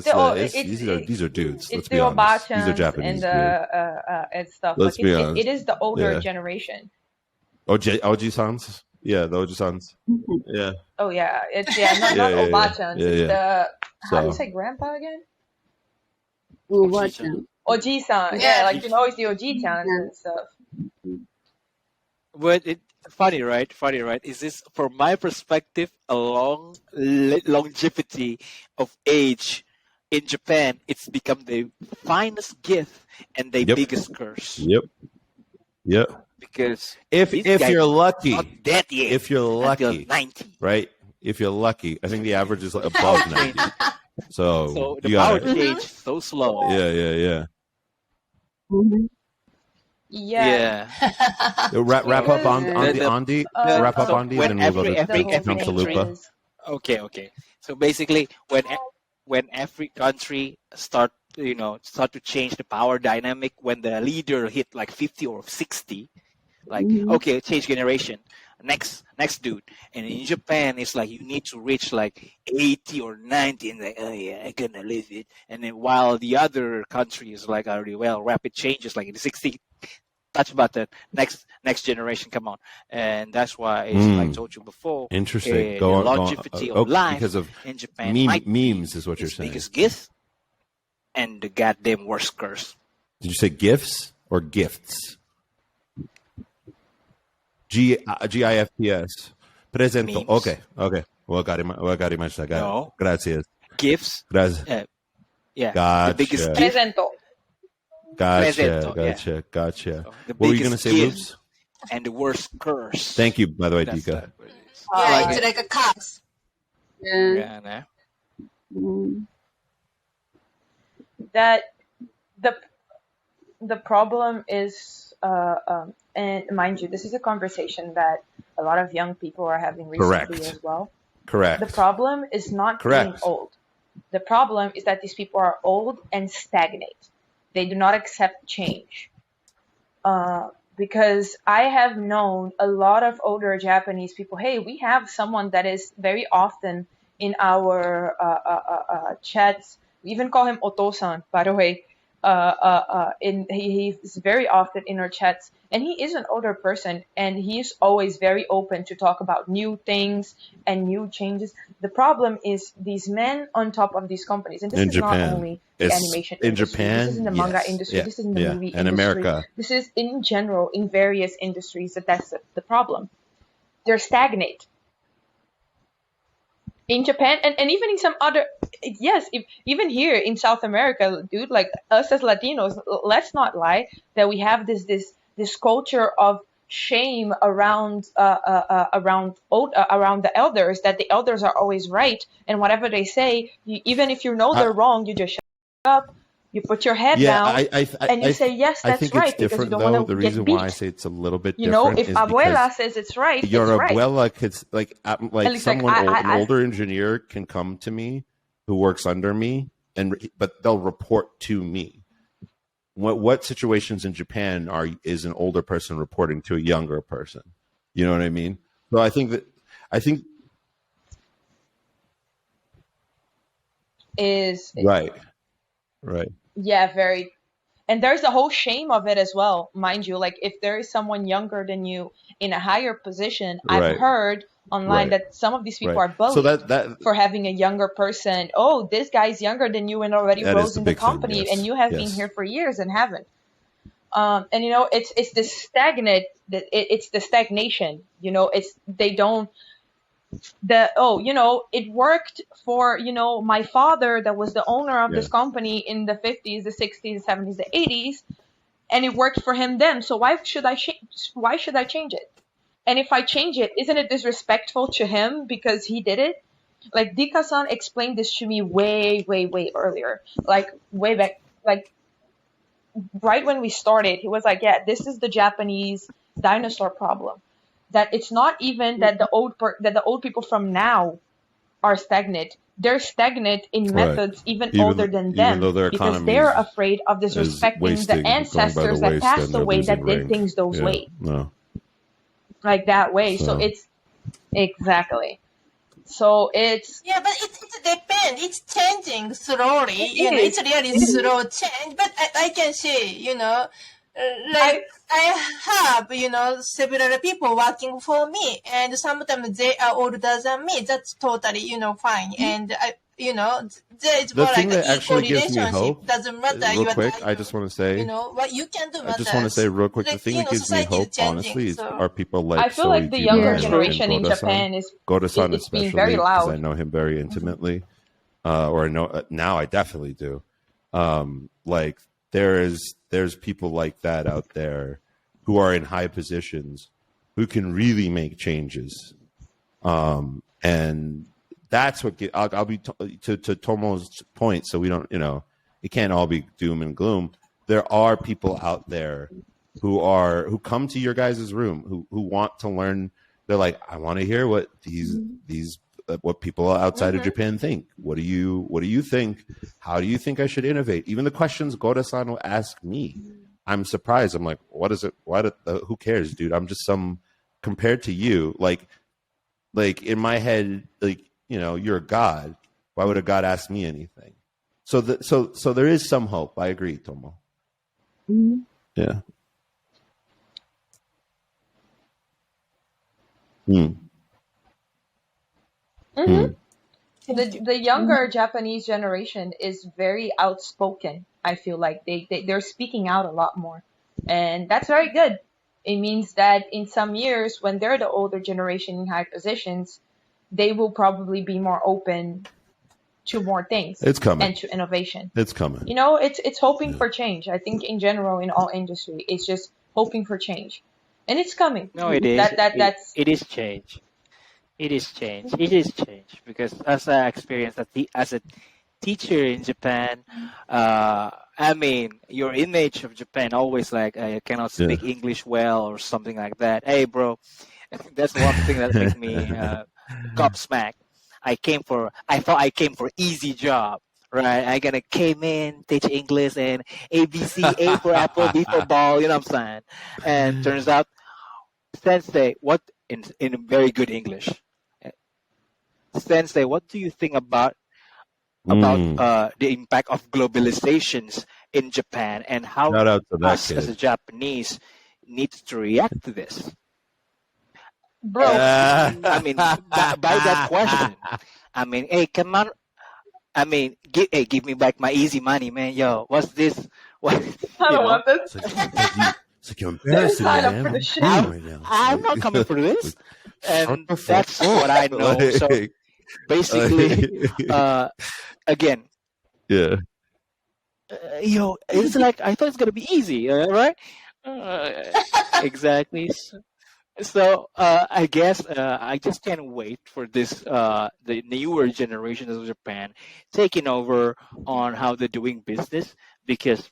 These are dudes. Let's be honest. These are Japanese and stuff. Let's be honest. It is the older generation. Oji-sans? Yeah, the Oji-sans. Yeah. Oh yeah, it's not obachans. It's the how do you say grandpa again? Oji-san. Yeah, like you know, it's the Oji-chans and stuff. But it's funny, right? Is this, from my perspective, a long longevity of age in Japan? It's become the finest gift and the biggest curse. Yep. Because if you're lucky, not dead yet, if you're lucky, 90, right? If you're lucky, I think the average is above 90. So the power change so slow. Yeah. Yeah. Wrap up on Andy. Wrap up Andy, and then we'll go to Lupa. Okay. So basically, when every country start to change the power dynamic, when the leader hit like 50 or 60, like okay, change generation. Next dude. And in Japan, it's like you need to reach like 80 or 90, and like, oh yeah, I gonna live it. And then while the other country is like already rapid changes, like in the 60, touch button, next generation, come on. And that's why, it's like I told you before, interesting. The longevity of life because of in Japan memes is what you're saying. Biggest gift and the goddamn worst curse. Did you say gifts or gifts? GIFTS. Presento. Memes. Okay. Wakarimashita. No. Gracias. Gifts. Gracias. Yeah. Gotcha. The biggest gift. Presento. Gotcha. So the What were you going to biggest say, gift Loops? and the worst curse. Thank you, by the way, That's Dika. what it is. Yeah, it's like a curse. Yeah, no. That the problem is, and mind you, this is a conversation that a lot of young people are having recently as well. Correct. The problem is not being old. The problem is that these people are old and stagnate. They do not accept change. Because I have known a lot of older Japanese people, hey, we have someone that is very often in our chats. We even call him Otosan, by the way. He's very often in our chats, and he is an older person, and he's always very open to talk about new things and new changes. The problem is these men on top of these companies, and this is Japan. not only the animation in industry. Japan, this is in the manga industry, this is in the movie industry, America. This is in general in various industries that's the problem. They're stagnate. In Japan and even in some other, even here in South America, dude, like us as Latinos, let's not lie that we have this culture of shame around the elders, that the elders are always right, and whatever they say, even if you know they're wrong, you just shut up. You put your head down and you say, yes, that's I think right, it's different, because you don't want though. to The get reason beat. why I say it's a little bit You different know, if is abuela says it's right, your it's right. abuela could, like someone an older engineer can come to me who works under me, but they'll report to me. What situations in Japan is an older person reporting to a younger person? You know what I mean? So I think is right. Yeah, very. And there's the whole shame of it as well, mind you. Like, if there is someone younger than you in a higher position, I've heard online that some of these people are bullied for having a younger person. Oh, this guy's younger than you and already rose in the company, thing, yes. and you have been here for years and haven't. And you know, it's the stagnant. It's the stagnation. You know, it worked for, my father that was the owner of this company in the 50s, the 60s, the 70s, the 80s, and it worked for him then. So why should I change it? And if I change it, isn't it disrespectful to him because he did it? Like, Dika-san explained this to me way, way, way earlier. Like, way back, like, right when we started, he was like, yeah, this is the Japanese dinosaur problem. That it's not even that the old people from now are stagnant. They're stagnant in methods even older than them, because they're afraid of disrespecting the ancestors that passed away that did things those ways. No. Like that way. So it's exactly. So it's but it depends. It's changing slowly. It's really slow change. But I can say, like I have, several people working for me, and sometimes they are older than me. That's totally, fine. And there's more like an equal relationship. Doesn't matter. Real quick, I just want to say, what you can do matters. I just want to say real quick, the thing that gives me hope, honestly, are people like I feel like the younger generation in Japan is Goda-san, it's being especially very loud. because I know him very intimately, or now I definitely do. Like there's people like that out there who are in high positions who can really make changes, and that's what I'll be to Tomo's point. So we don't, it can't all be doom and gloom. There are people out there who come to your guys' room who want to learn. They're like, I want to hear what these what people outside of Japan think. What do you think? How do you think I should innovate? Even the questions Goda-san will ask me, I'm surprised. I'm like, what is it? Who cares, dude? I'm just compared to you. Like in my head, like, you're a god. Why would a god ask me anything? So there is some hope. I agree, Tomo. Mm-hmm. Yeah. The younger Japanese generation is very outspoken. I feel like they're speaking out a lot more, and that's very good. It means that in some years, when they're the older generation in high positions, they will probably be more open to more things. It's coming. And to innovation. It's coming. You know, it's hoping for change. I think in general, in all industry, it's just hoping for change. And it's coming. No, it is. It is change. It is change. It is change. Because as I experienced as a teacher in Japan, I mean, your image of Japan always like you cannot speak English well or something like that. Hey, bro, that's one thing that makes me gobsmack. I thought I came for easy job, right? I came in, teach English and ABC, A for apple, B for ball, you know what I'm saying? And turns out, Sensei, what in very good English, Sensei, what do you think about the impact of globalizations in Japan and how us as a Japanese needs to react to this? Bro, I mean, by that question, I mean, hey, come on. I mean, give me back my easy money, man. Yo, what's this? What? I don't want this. It's like you're embarrassing me, man. I'm not coming for this. And that's what I know. So basically, again. Yeah. Yo, it's like, I thought it's going to be easy, right? Exactly. So I guess I just can't wait for this the newer generations of Japan taking over on how they're doing business, because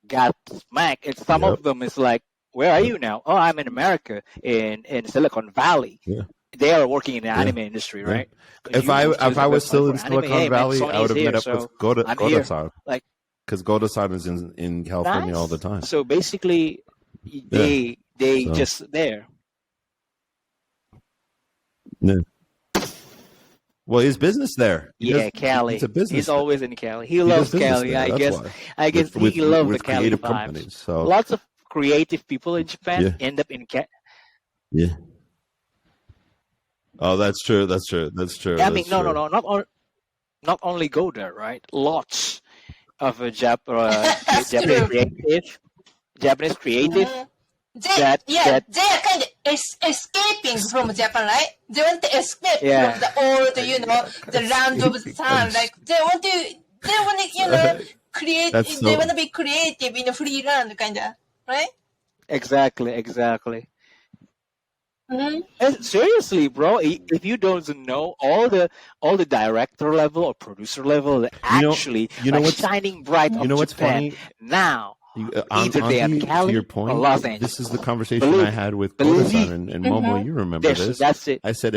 God smack, and some of them is like, where are you now? Oh, I'm in America in Silicon Valley. Yeah. They are working in the anime industry, right? If I was still in Silicon Valley, I would have met up with Goda-san. Like, because Goda-san is in California all the time. So basically, they just there. Yeah. Well, his business there. Cali. It's a business. He's always in Cali. He loves Cali. There, I guess he loves the Cali vibes. So lots of creative people in Japan end up in Cali. Yeah. Oh, that's true. That's true. I mean, no. Not only go there, right? Lots of Japanese creative. They are kind of escaping from Japan, right? They want to escape from the old, the land of the sun. Like they want to, create. They want to be creative in a free land, kind of, right? Exactly. Mm-hmm. Seriously, bro, if you don't know all the director level or producer level that actually shining bright of what's Japan funny? Now, either they are Cali to your point, or Los Angeles. This is the conversation I had with Goda-san and Momo. You remember this? That's it. I said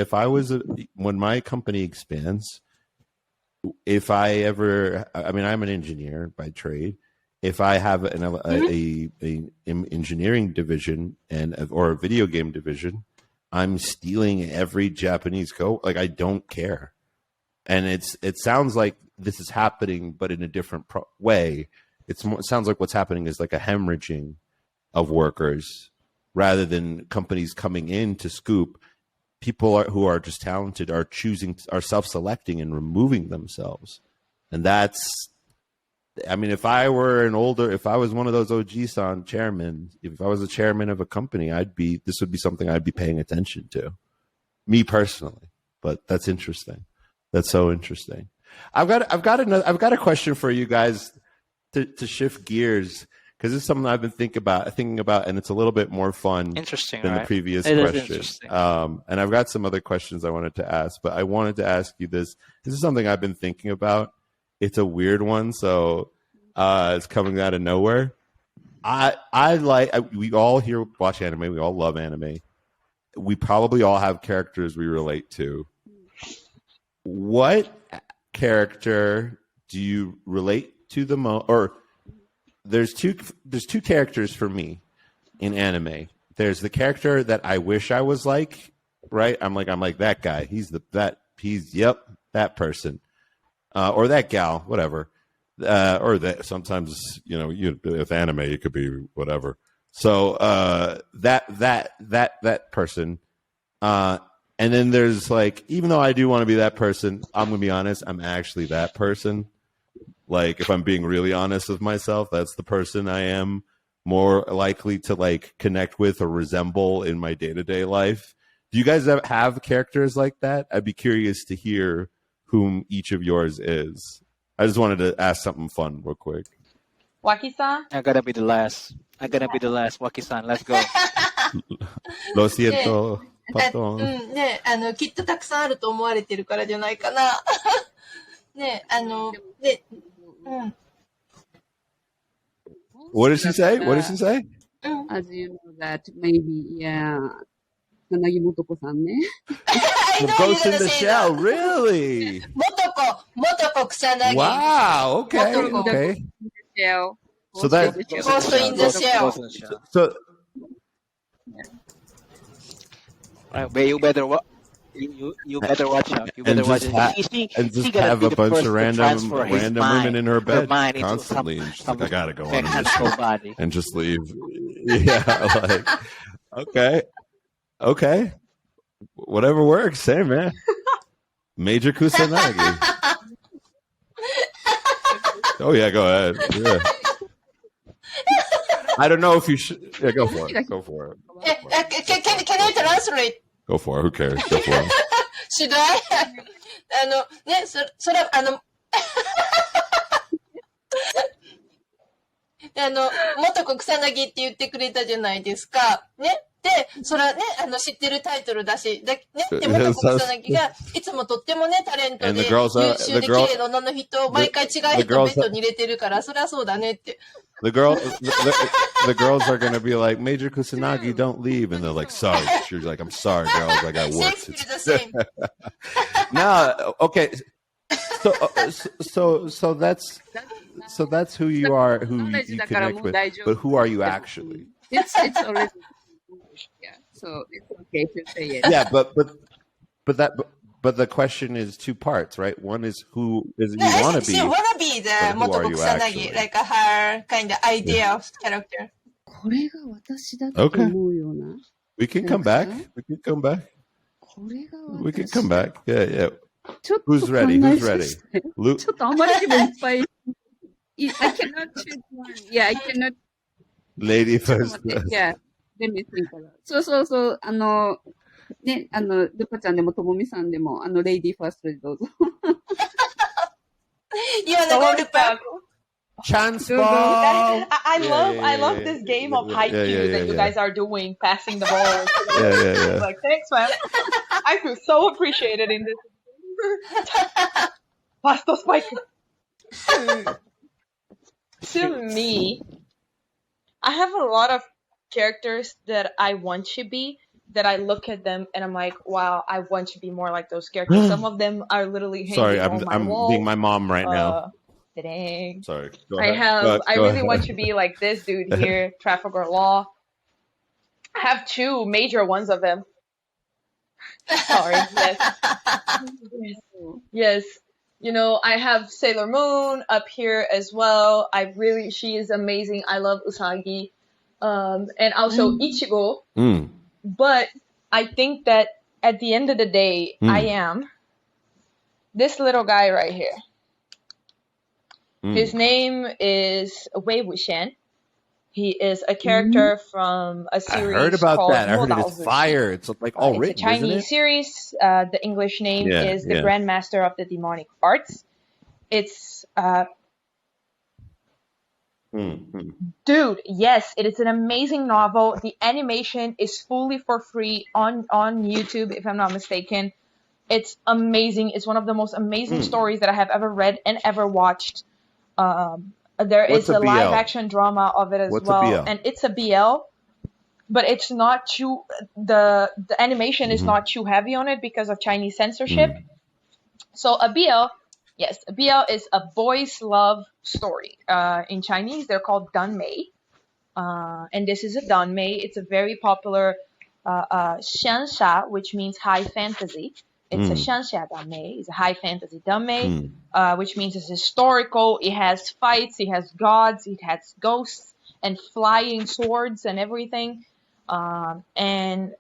when my company expands, if I ever, I'm an engineer by trade. If I have an engineering division or a video game division, I'm stealing every Japanese code. Like, I don't care. And it sounds like this is happening, but in a different way. It sounds like what's happening is like a hemorrhaging of workers rather than companies coming in to scoop. People who are just talented are self-selecting and removing themselves. And if I was one of those OG-san chairmen, if I was a chairman of a company, this would be something I'd be paying attention to, me personally. But that's interesting. That's so interesting. I've got a question for you guys to shift gears, because it's something I've been thinking about, and it's a little bit more fun than the previous question. And I've got some other questions I wanted to ask, but I wanted to ask you this. This is something I've been thinking about. It's a weird one, so it's coming out of nowhere. We all here watch anime. We all love anime. We probably all have characters we relate to. What character do you relate to the most? Or there's two characters for me in anime. There's the character that I wish I was like, right? I'm like that guy. He's that person. Or that gal, whatever, or that sometimes with anime it could be whatever. So that person, and then there's like, even though I do want to be that person, I'm gonna be honest, I'm actually that person. Like, if I'm being really honest with myself, that's the person I am more likely to like connect with or resemble in my day-to-day life. Do you guys have characters like that? I'd be curious to hear whom each of yours is. I just wanted to ask something fun real quick. Waki-san? I'm gonna be the last. Waki-san, let's go. Lo siento, patón. ね、きっとたくさんあると思われてるからじゃないかな。ね、で、うん。What did she say? What did she say? As you know that maybe, yeah, 柳本子さんね。Ghost in the Shell, really? 元子草薙。Wow, okay, okay. So that Ghost in the Shell. So but you better you better watch out. You better watch out. And just have a bunch of random women in her bed constantly. And she's like, I gotta go on a mission and just leave. Yeah, like okay, whatever works. Hey, man, Major Kusanagi. Oh yeah, go ahead. Yeah. I don't know if you should. Yeah, go for it. Go for it. Can I translate? Go for it. Who cares? Go for it. Should I? ね、それ、元子草薙って言ってくれたじゃないですか。ね。で、それはね、知ってるタイトルだし、で、元子草薙が、いつもとってもね、タレントで、優秀で綺麗な女の人を毎回違う人をベッドに入れてるから、それはそうだねって。The girls are going to be like, Major Kusanagi, don't leave. And they're like, sorry. She's like, I'm sorry, girls. I got work to do. No, okay. So that's who you are, who you connect with. But who are you actually? It's already, yeah. So it's okay to say it. Yeah, but the question is two parts, right? One is who is you want to be. She want to be the Motoko Kusanagi, like her kind of idea of character. Okay. We can come back. Yeah. Who's ready? Luke? I cannot choose one. Yeah, I cannot. Lady first. Yeah. Let me think about it. So, ね、ルパちゃんでもともみさんでも、レイディーファーストでどうぞ。You wanna go, Lupa? Chance ball. I love this game of haiku that you guys are doing, passing the ball. Yeah. Like, thanks, man. I feel so appreciated in this. Pasto spike. To me, I have a lot of characters that I want to be, that I look at them and I'm like, wow, I want to be more like those characters. Some of them are literally hanging on my wall. I'm being my mom right now. Dang. Sorry. I really want to be like this dude here, Trafalgar Law. I have two major ones of them. Sorry. Yes. You know, I have Sailor Moon up here as well. She is amazing. I love Usagi. And also Ichigo. But I think that at the end of the day, I am this little guy right here. His name is Wei Wuxian. He is a character from a series I heard about called that. I heard it's fire. It's like all written, it's a Chinese series. The English name is The Grandmaster of the Demonic Arts. It's Dude, yes, it is an amazing novel. The animation is fully for free on YouTube, if I'm not mistaken. It's amazing. It's one of the most amazing stories that I have ever read and ever watched. There is a live action drama of it as well, and it's a BL, but it's not too. The animation is not too heavy on it because of Chinese censorship. So a BL. Yes, a BL is a boys' love story. In Chinese, they're called danmei. And this is a danmei. It's a very popular xiansha, which means high fantasy. It's a xiansha danmei. It's a high fantasy danmei, which means it's historical. It has fights. It has gods. It has ghosts and flying swords and everything. And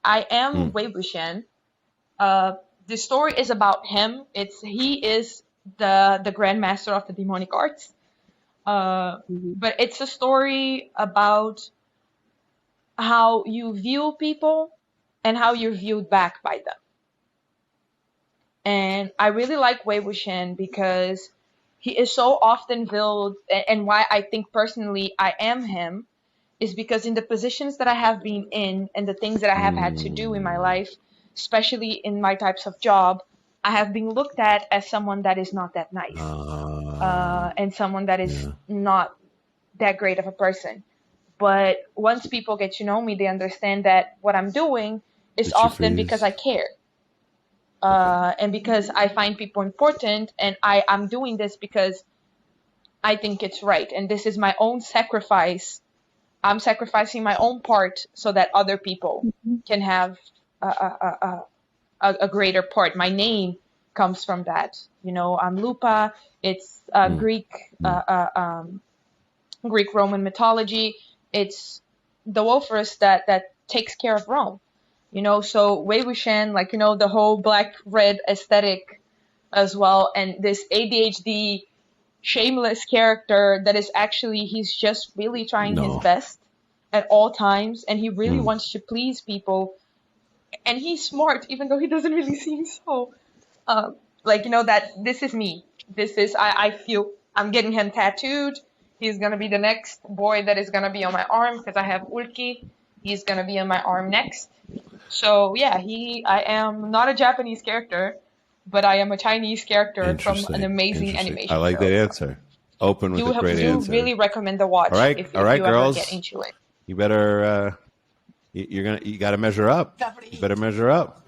I am Wei Wuxian. The story is about him. He is the Grandmaster of the Demonic Arts. But it's a story about how you view people and how you're viewed back by them. And I really like Wei Wuxian because he is so often viewed, and why I think personally I am him is because in the positions that I have been in and the things that I have had to do in my life, especially in my types of job, I have been looked at as someone that is not that nice, and someone that is not that great of a person. But once people get to know me, they understand that what I'm doing is often because I care. And because I find people important, and I'm doing this because I think it's right. And this is my own sacrifice. I'm sacrificing my own part so that other people can have a greater part. My name comes from that. You know, I'm Lupa. It's Greek Roman mythology. It's the Wolfers that takes care of Rome. You know, so Wei Wuxian, like, you know, the whole black-red aesthetic as well, and this ADHD shameless character that is actually, he's just really trying his best at all times, and he really wants to please people, and he's smart, even though he doesn't really seem so. Like, you know, that this is me. This is, I feel, I'm getting him tattooed. He's going to be the next boy that is going to be on my arm, because I have Ulki. He's going to be on my arm next. So yeah, I am not a Japanese character, but I am a Chinese character from an amazing animation. I like that answer. Open with a great answer. You really recommend the watch. All right, if all right, you girls. Ever get into it. You better. You got to measure up. You better measure up.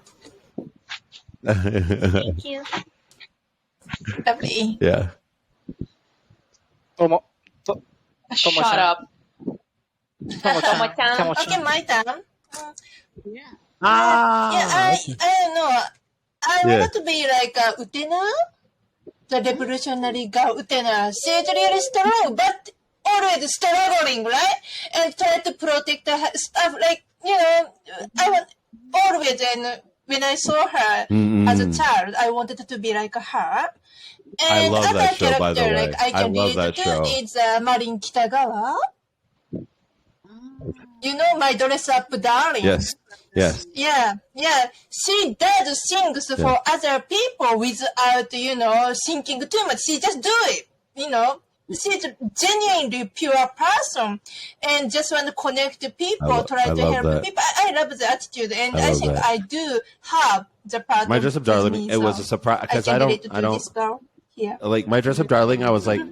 Thank you. Lovely. Yeah. Shut up. Okay, my turn. Yeah. I don't know. I want to be like Utena, the revolutionary girl Utena. She's really strong, but always struggling, right? And try to protect her stuff. Like, you know, I want always, and when I saw her as a child, I wanted to be like her. And I love that show, by the way. Like, I love that show. It's Marin Kitagawa. You know, my dress-up darling. Yes. Yes. Yeah. She does things for other people without, you know, thinking too much. She just do it, you know. She's a genuinely pure person and just want to connect to people, try to help people. I love the attitude, and I think I do have the part. My dress-up darling, it was a surprise because I don't. Yeah. Like my dress-up darling, I was like,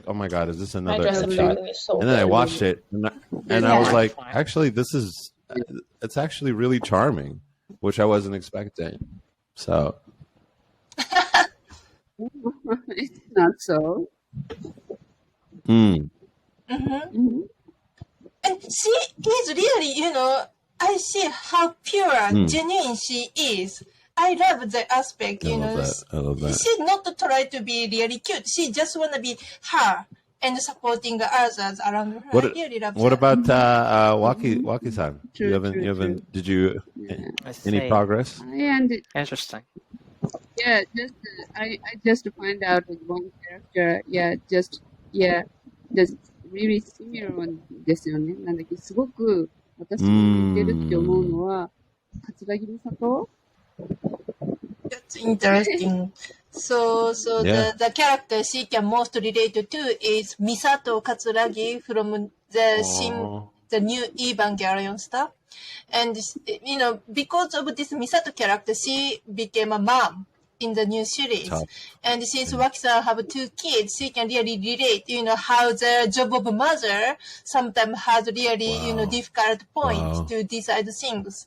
oh my god, is this another episode? And then I watched it, and I was like, actually, it's actually really charming, which I wasn't expecting. So it's not so. And she is really, you know, I see how pure, genuine she is. I love the aspect, you know. I love that. She's not try to be really cute. She just want to be her and supporting others around her. I really love what that. about Waki-san? You haven't. Did you any progress? Interesting. Yeah, I just find out one character. Just really similar ですよね。なんだっけ、すごく私に似てるって思うのは桂木美里。That's interesting. So the character she can most relate to is Misato Katsuragi from the new Evangelion stuff. And, you know, because of this Misato character, she became a mom in the new series. And since Waki-san have 2 kids, she can really relate, you know, how the job of mother sometimes has really, you know, difficult points to decide things.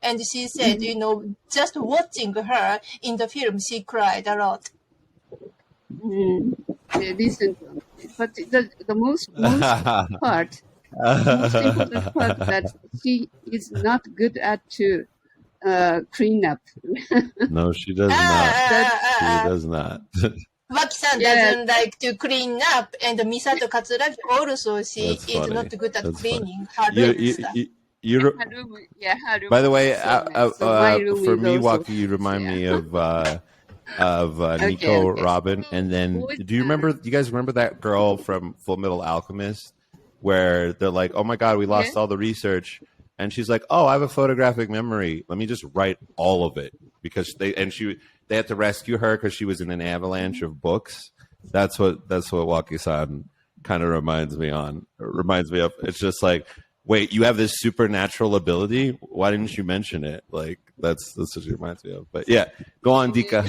And she said, you know, just watching her in the film, she cried a lot. Decent. But the most part, most important part that she is not good at to clean up. No, she does not. She does not. Waki-san doesn't like to clean up, and Misato Katsuragi also, she is not good at cleaning her room stuff. By the way, for me, Waki, you remind me of of Nico Robin, and then do you guys remember that girl from Full Metal Alchemist, where they're like, "Oh my God, we lost all the research," and she's like, "Oh, I have a photographic memory. Let me just write all of it," because they had to rescue her because she was in an avalanche of books. That's what Waki-san kind of reminds me of. It's just like, wait, you have this supernatural ability? Why didn't you mention it? Like that's what it reminds me of. But yeah, go on, Dika.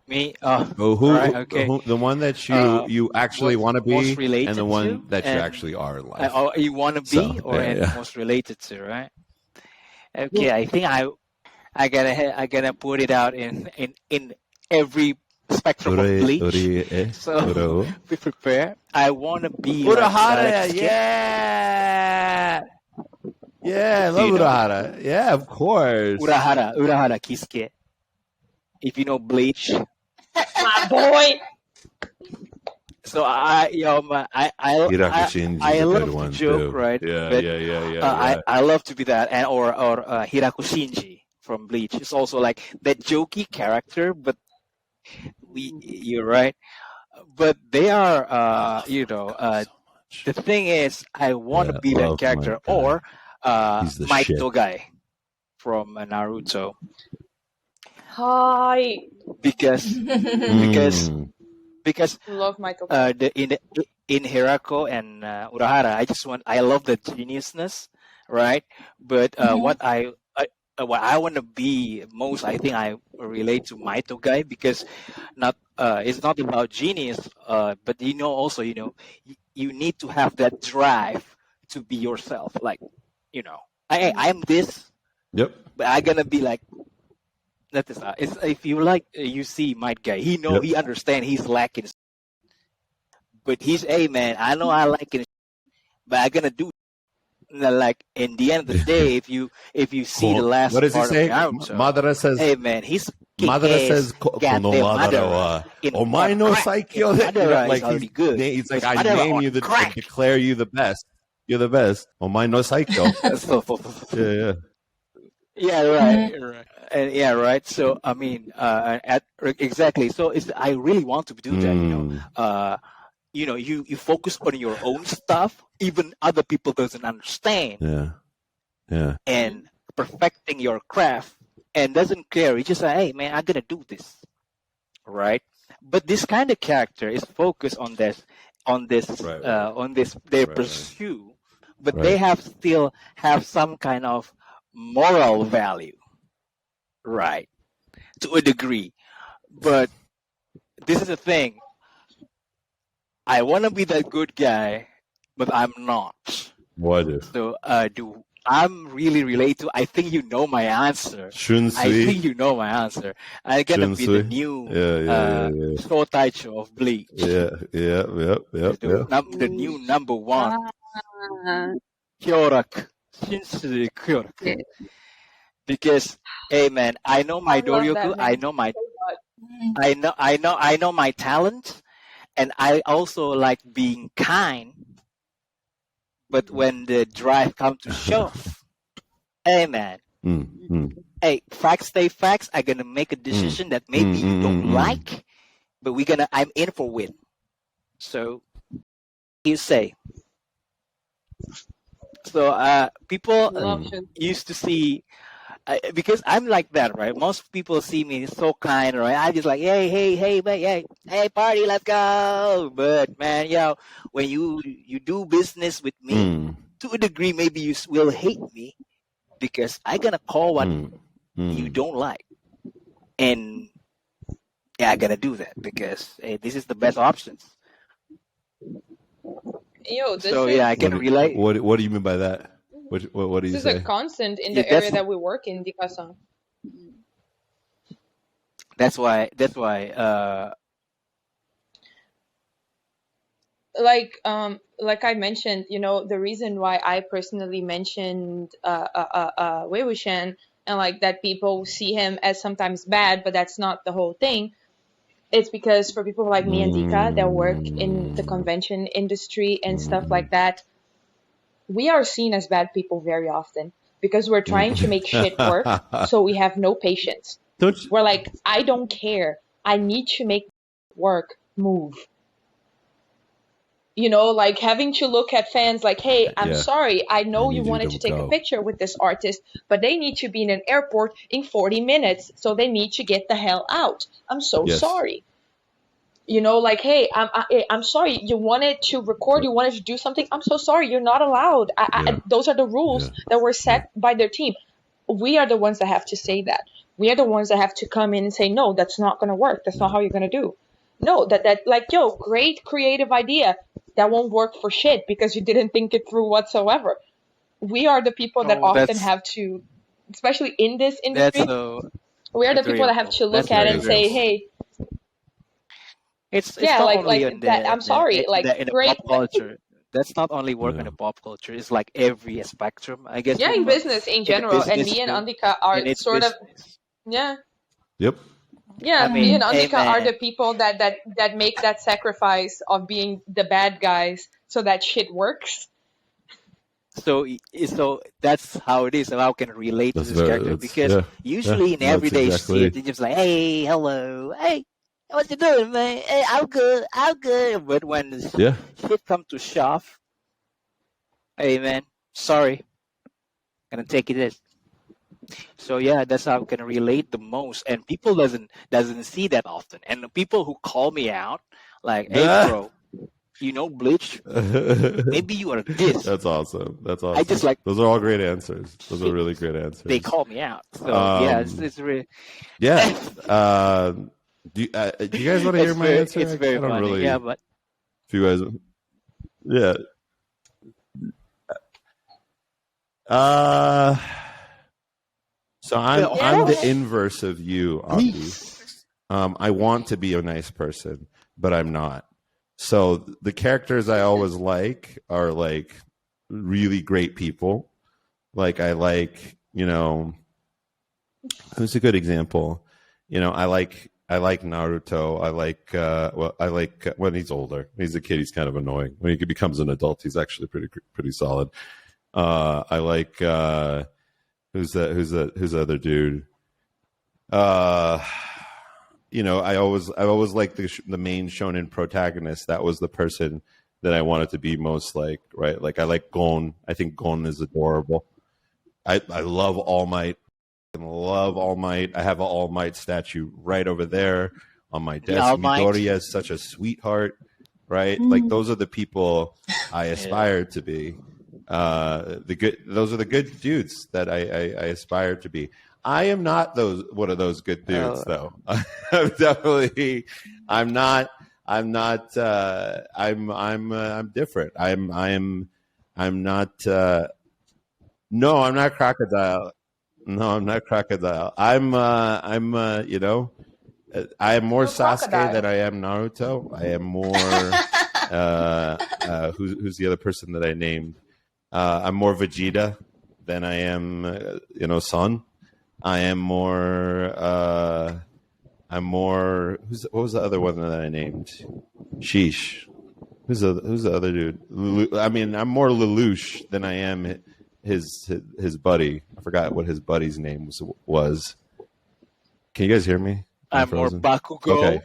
Me? Who, the one that you actually want to be, and the one that you actually are in life. You want to be, most related to, right? Okay, I think I gotta put it out in every spectrum of Bleach. So be prepared. I want to be Urahara. Yeah, I love Urahara. Yeah, of course. Urahara Kisuke. If you know Bleach, my boy. So I love the joke, too. right? Yeah. I love to be that, and or Hirako Shinji from Bleach. It's also like that jokey character, but you're right. But they are, the thing is, I want to be that character, or Maito guy from Naruto. Hi. Because love Michael. In Hirako and Urahara, I love the geniusness, right? But what I want to be most, I think I relate to Maito guy, because it's not about genius, but also you need to have that drive to be yourself. Like, I'm this. Yep. But I'm gonna be like. That is, if you like, you see Might guy. He understand he's lacking, but he's man. I know I like it, but I'm gonna do. Like in the end of the day, if you see the last what does part he say? of Naruto, Madara says, "Hey man, he's Madara says, Madara omae no saikyo." Like he's like, I name you I declare you the best. You're the best. Omae no saikyo. Yeah. Yeah, right. And right. So I mean, exactly. So I really want to do that. You focus on your own stuff, even other people doesn't understand. Yeah. And perfecting your craft, and doesn't care. You just say, "Hey, man, I'm gonna do this," right? But this kind of character is focused on this, their pursuit, but they still have some kind of moral value. Right, to a degree, but this is the thing. I want to be that good guy, but I'm not. What is? So, I'm really related to? I think you know my answer. Shunsui. I think you know my answer. I'm gonna be the new Shotaicho of Bleach. Yeah. The new number one. Kyoraku. Shinsui Kyoraku. Because, hey man, I know my Doryoku, I know my talent, and I also like being kind. But when the drive comes to shove, hey man, hey, facts stay facts. I'm gonna make a decision that maybe you don't like, but I'm in for win. So you say. So people used to see. Because I'm like that, right? Most people see me so kind, right? I just like, hey, party, let's go. But man, when you do business with me, to a degree, maybe you will hate me because I'm gonna call what you don't like, and I'm gonna do that because this is the best options. I can relate. What do you mean by that? What do you say? This is a constant in the area that we work in, Dika-san. That's why. Like I mentioned, the reason why I personally mentioned Wei Wuxian, and like that people see him as sometimes bad, but that's not the whole thing. It's because for people like me and Dika that work in the convention industry and stuff like that, we are seen as bad people very often. because we're trying to make shit work. So we have no patience. We're like, I don't care. I need to make work move. You know, like having to look at fans like, hey, I'm sorry. I know you wanted to take a picture with this artist, but they need to be in an airport in 40 minutes. So they need to get the hell out. I'm so sorry. You know, like, hey, I'm sorry. You wanted to record. You wanted to do something. I'm so sorry. You're not allowed. Those are the rules that were set by their team. We are the ones that have to say that. We are the ones that have to come in and say, no, that's not going to work. That's not how you're going to do. No, that like, yo, great creative idea. That won't work for shit because you didn't think it through whatsoever. We are the people that often have to, especially in this industry, we are the people that have to look at it and say, hey, it's not only in that. I'm sorry, like in the pop culture. That's not only work in the pop culture. It's like every spectrum, I guess. Yeah, in business in general. And me and Andika are sort of, Yep. Yeah, me and Andika are the people that make that sacrifice of being the bad guys so that shit works. So that's how it is. And how can relate to this character because usually in everyday shit, it's just like, hey, hello, hey, what you doing, man? Hey, I'm good. But when shit come to shove, hey, man, sorry, gonna take it in. So yeah, that's how I can relate the most, and people doesn't see that often. And the people who call me out, like, hey, bro, you know Bleach? Maybe you are this. That's awesome. I just like those are all great answers. Those are really great answers. They call me out. So yeah, it's really Do you guys want to hear my answer? It's very funny. Really, but if you guys, So I'm the inverse of you, Andi. I want to be a nice person, but I'm not. So the characters I always like are like really great people. Like I like, who's a good example? I like Naruto. I like when he's older. He's a kid. He's kind of annoying. When he becomes an adult, he's actually pretty solid. I like who's the other dude? I always liked the main shonen protagonist. That was the person that I wanted to be most like, right? Like I like Gon. I think Gon is adorable. I love All Might. I love All Might. I have an All Might statue right over there on my desk. Midoriya is such a sweetheart, right? Like those are the people I aspire to be. Those are the good dudes that I aspire to be. I am not one of those good dudes though. I'm definitely I'm different. I'm not no, I'm not Crocodile. No, I'm not Crocodile. I am more Sasuke than I am Naruto. I am more who's the other person that I named? I'm more Vegeta than I am, Son. I am more. What was the other one that I named? Sheesh. Who's the other dude? I'm more Lelouch than I am his buddy. I forgot what his buddy's name was. Can you guys hear me? I'm more Bakugo. Okay.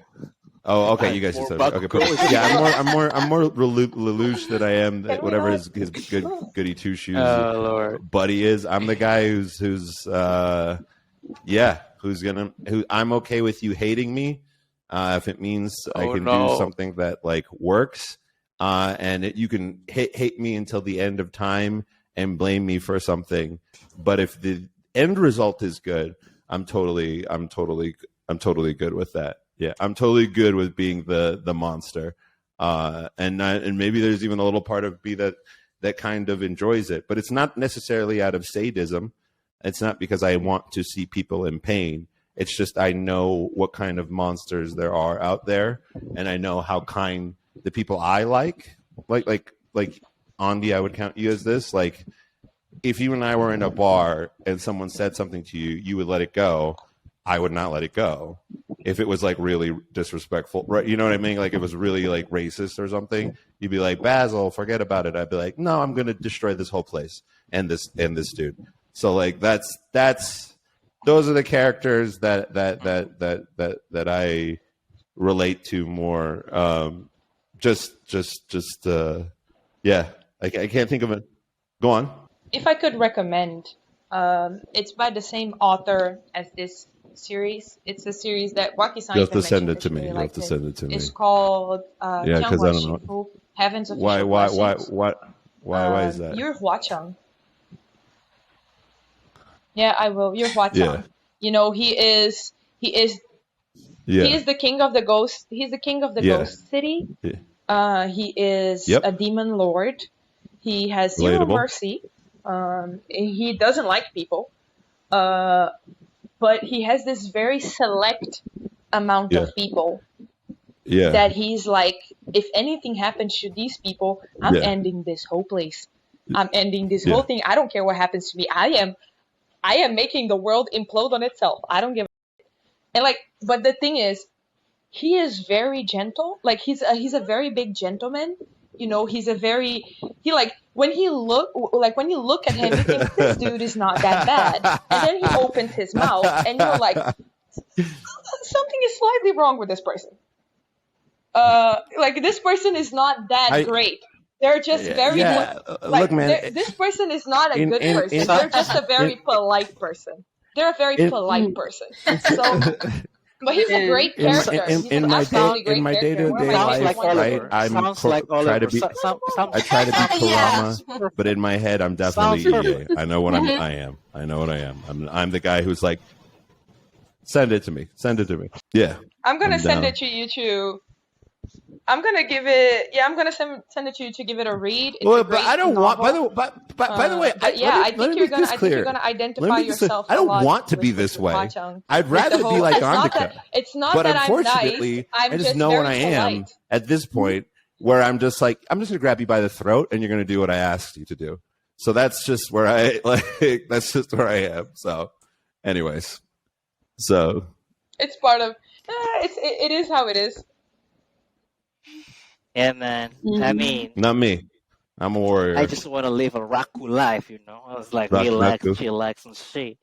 Oh, okay. You guys said okay. I'm more Lelouch than I am whatever his goody two shoes buddy is. I'm the guy who I'm okay with you hating me if it means I can do something that like works, and you can hate me until the end of time and blame me for something. But if the end result is good, I'm totally good with that. Yeah, I'm totally good with being the monster, and maybe there's even a little part of me that kind of enjoys it, but it's not necessarily out of sadism. It's not because I want to see people in pain. It's just I know what kind of monsters there are out there, and I know how kind the people I like Andi, I would count you as this. Like, if you and I were in a bar and someone said something to you, you would let it go. I would not let it go. If it was like really disrespectful, right? You know what I mean? Like it was really like racist or something. You'd be like, Basil, forget about it. I'd be like, no, I'm going to destroy this whole place and this dude. So like that's those are the characters that I relate to more. Yeah. I can't think of it. Go on. If I could recommend, it's by the same author as this series. It's a series that Waki-san You have to mentioned send it that to she me. really You have liked to it. send it to me. It's called Yeah, because I don't know. Shifu, Heaven's Official Blessings. Why is that? You're Hua-chang. Yeah, I will. You're Hua-chang. Yeah. You know, he is the king of the ghost. He's the king of the ghost city. Yeah. He is Yep. a demon lord. He has zero Relatable. mercy. He doesn't like people. But he has this very select amount Yeah. of people Yeah. that he's like, if anything happens to these people, I'm Yeah. ending this whole place. I'm ending this Yeah. whole thing. I don't care what happens to me. I am making the world implode on itself. I don't give a and like, but the thing is, he is very gentle. Like he's a very big gentleman. You know, he like when you look at him, you think this dude is not that bad. And then he opens his mouth and you're like, something is slightly wrong with this person. Like this person is not that great. They're just very look, man. This person is not a good person. They're just a very polite person. They're a very polite person. So, but he's a great character. In my day-to-day life, right? I try to be Kurama, but in my head, I'm definitely EA. I know what I am. I know what I am. I'm the guy who's like, send it to me. Send it to me. Yeah. I'm gonna send it to you too. I'm gonna give it. Yeah, I'm gonna send it to you to give it a read. It's but I don't want. By the way, I think you're gonna identify yourself. I don't want to be this way. I'd rather be like Andika. It's not but that unfortunately, I'm nice. I just know what I am at this point, where I'm just like, I'm just gonna grab you by the throat, and you're gonna do what I asked you to do. So that's just where I like. That's just where I am. So, anyways, so it's part of. It is how it is. Yeah, man. I mean, not me. I'm a warrior. I just want to live a Raku life, you know. I was like, relax, chillax, and shit.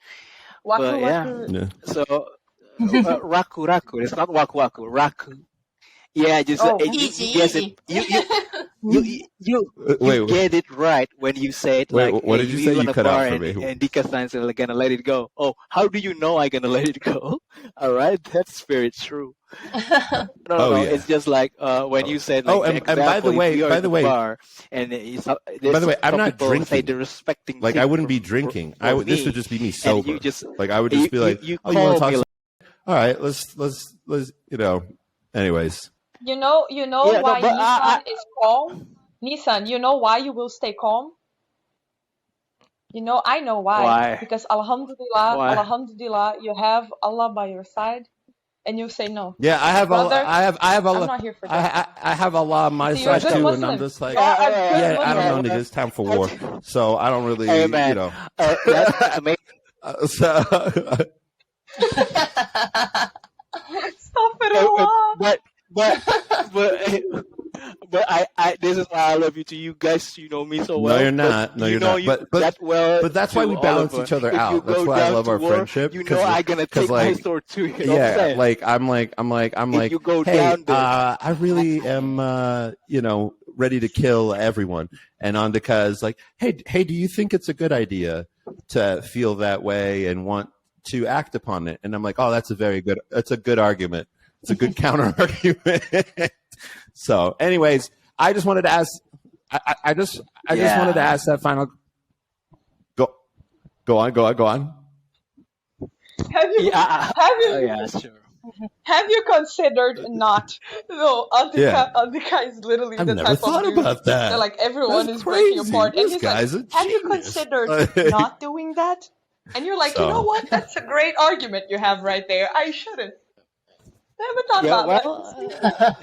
But yeah. So Raku. It's not Waku Waku. Raku. Yeah, just easy. You get it right when you say it. Wait, like, what did you say? You cut out for me. And Dika signs are gonna let it go. Oh, how do you know I'm gonna let it go? All right, that's very true. No. Yeah. It's just like when you said. Like, and by the way, bar, and by the way, I'm not drinking. Say they're respecting. Like I wouldn't be drinking. This would just be me sober. Like I would just be like, you want to talk? All right, let's you know. Anyways. You know why Nissan is calm? Nissan, you know why you will stay calm? You know, I know why. Why? Because Alhamdulillah, you have Allah by your side, and you say no. Yeah, I have Allah. I have Allah. I'm not here for that. I have Allah on my side too, Muslim. and I'm just like, I don't know, nigga. It's time for war, so I don't really, you know. Stop it, but I this is why I love you. To you guys, you know me so well. No, you're not. No, you're not. But that's why we balance each other out. That's why I love our friendship. You know, I'm gonna take my sword too. You know what I'm saying? Like I'm like. You go hey, down there. I really am. Ready to kill everyone. And Andika is like, hey, do you think it's a good idea to feel that way and want to act upon it? And I'm like, oh, that's a good argument. It's a good counter argument. So, anyways, I just wanted to ask. I just wanted to ask that final. Go on. Have you considered not? No, Andika is literally the type of dude about that. Like everyone is breaking apart, and he's like, "Have you considered not doing that?" And you're like, you know what? That's a great argument you have right there. I shouldn't. I haven't thought about that.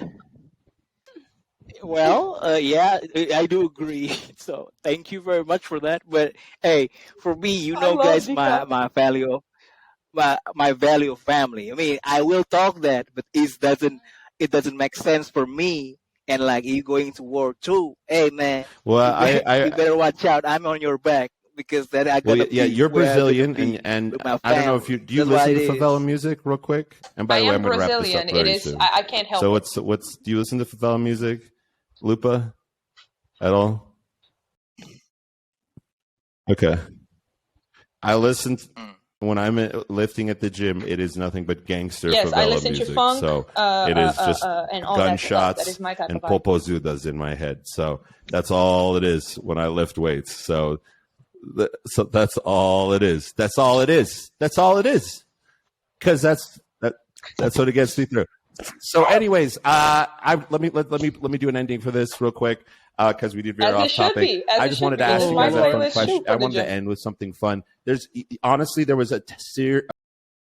Well, I do agree. So thank you very much for that. But hey, for me, you know, guys, my value of family. I mean, I will talk that, but it doesn't make sense for me. And like you going to war too. Hey man, well, you better watch out. I'm on your back. because then I got you're Brazilian, and I don't know if do you listen to favela music real quick? And by the way, I'm going to wrap this up very soon. I can't help it. So do you listen to favela music, Lupa, at all? Okay. I listen when I'm lifting at the gym. It is nothing but gangster favela I listen music. To funk, so it is just and gunshots that is and popozudas in my head. So that's all it is when I lift weights. So that's all it is. That's all it is. That's all it is. Because that's what it gets me through. So, anyways, let me do an ending for this real quick because we did veer off topic. I just wanted to ask you guys a fun question. I wanted to end with something fun. There was a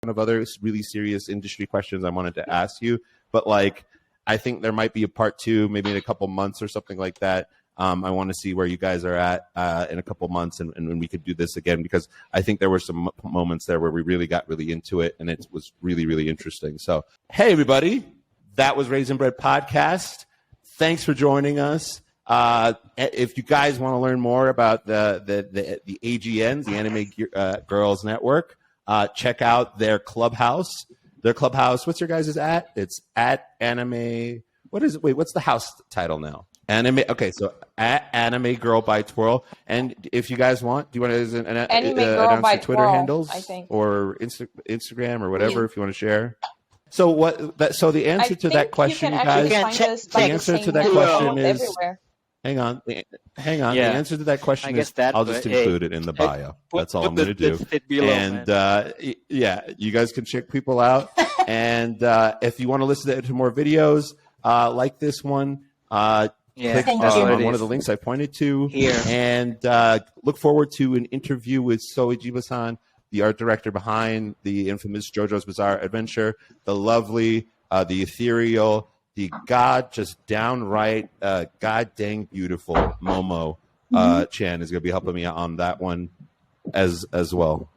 one of other really serious industry questions I wanted to ask you, but like I think there might be a part 2, maybe in a couple months or something like that. I want to see where you guys are at in a couple months and when we could do this again, because I think there were some moments there where we really got really into it and it was really, really interesting. So, hey, everybody, that was Raisin Bread Podcast. Thanks for joining us. If you guys want to learn more about the AGNs, the Anime Girls Network, check out their Clubhouse. What's your guys' at? It's at Anime. What is it? Wait, what's the house title now? Anime. Okay, so at Anime Girl by TWAL. And if you guys want, do you want to announce the Twitter handles, I think, or Instagram or whatever if you want to share? So So the answer to that question, you guys. The answer to that question is. Everywhere. Hang on. The answer to that question is I'll just include it in the bio. That's all I'm going to do. And you guys can check people out. And if you want to listen to more videos like this one, click on one of the links I pointed to here. And look forward to an interview with Soijiba-san, the art director behind the infamous JoJo's Bizarre Adventure, the lovely, the ethereal, the just downright god dang beautiful Momo Chan is going to be helping me out on that one as well.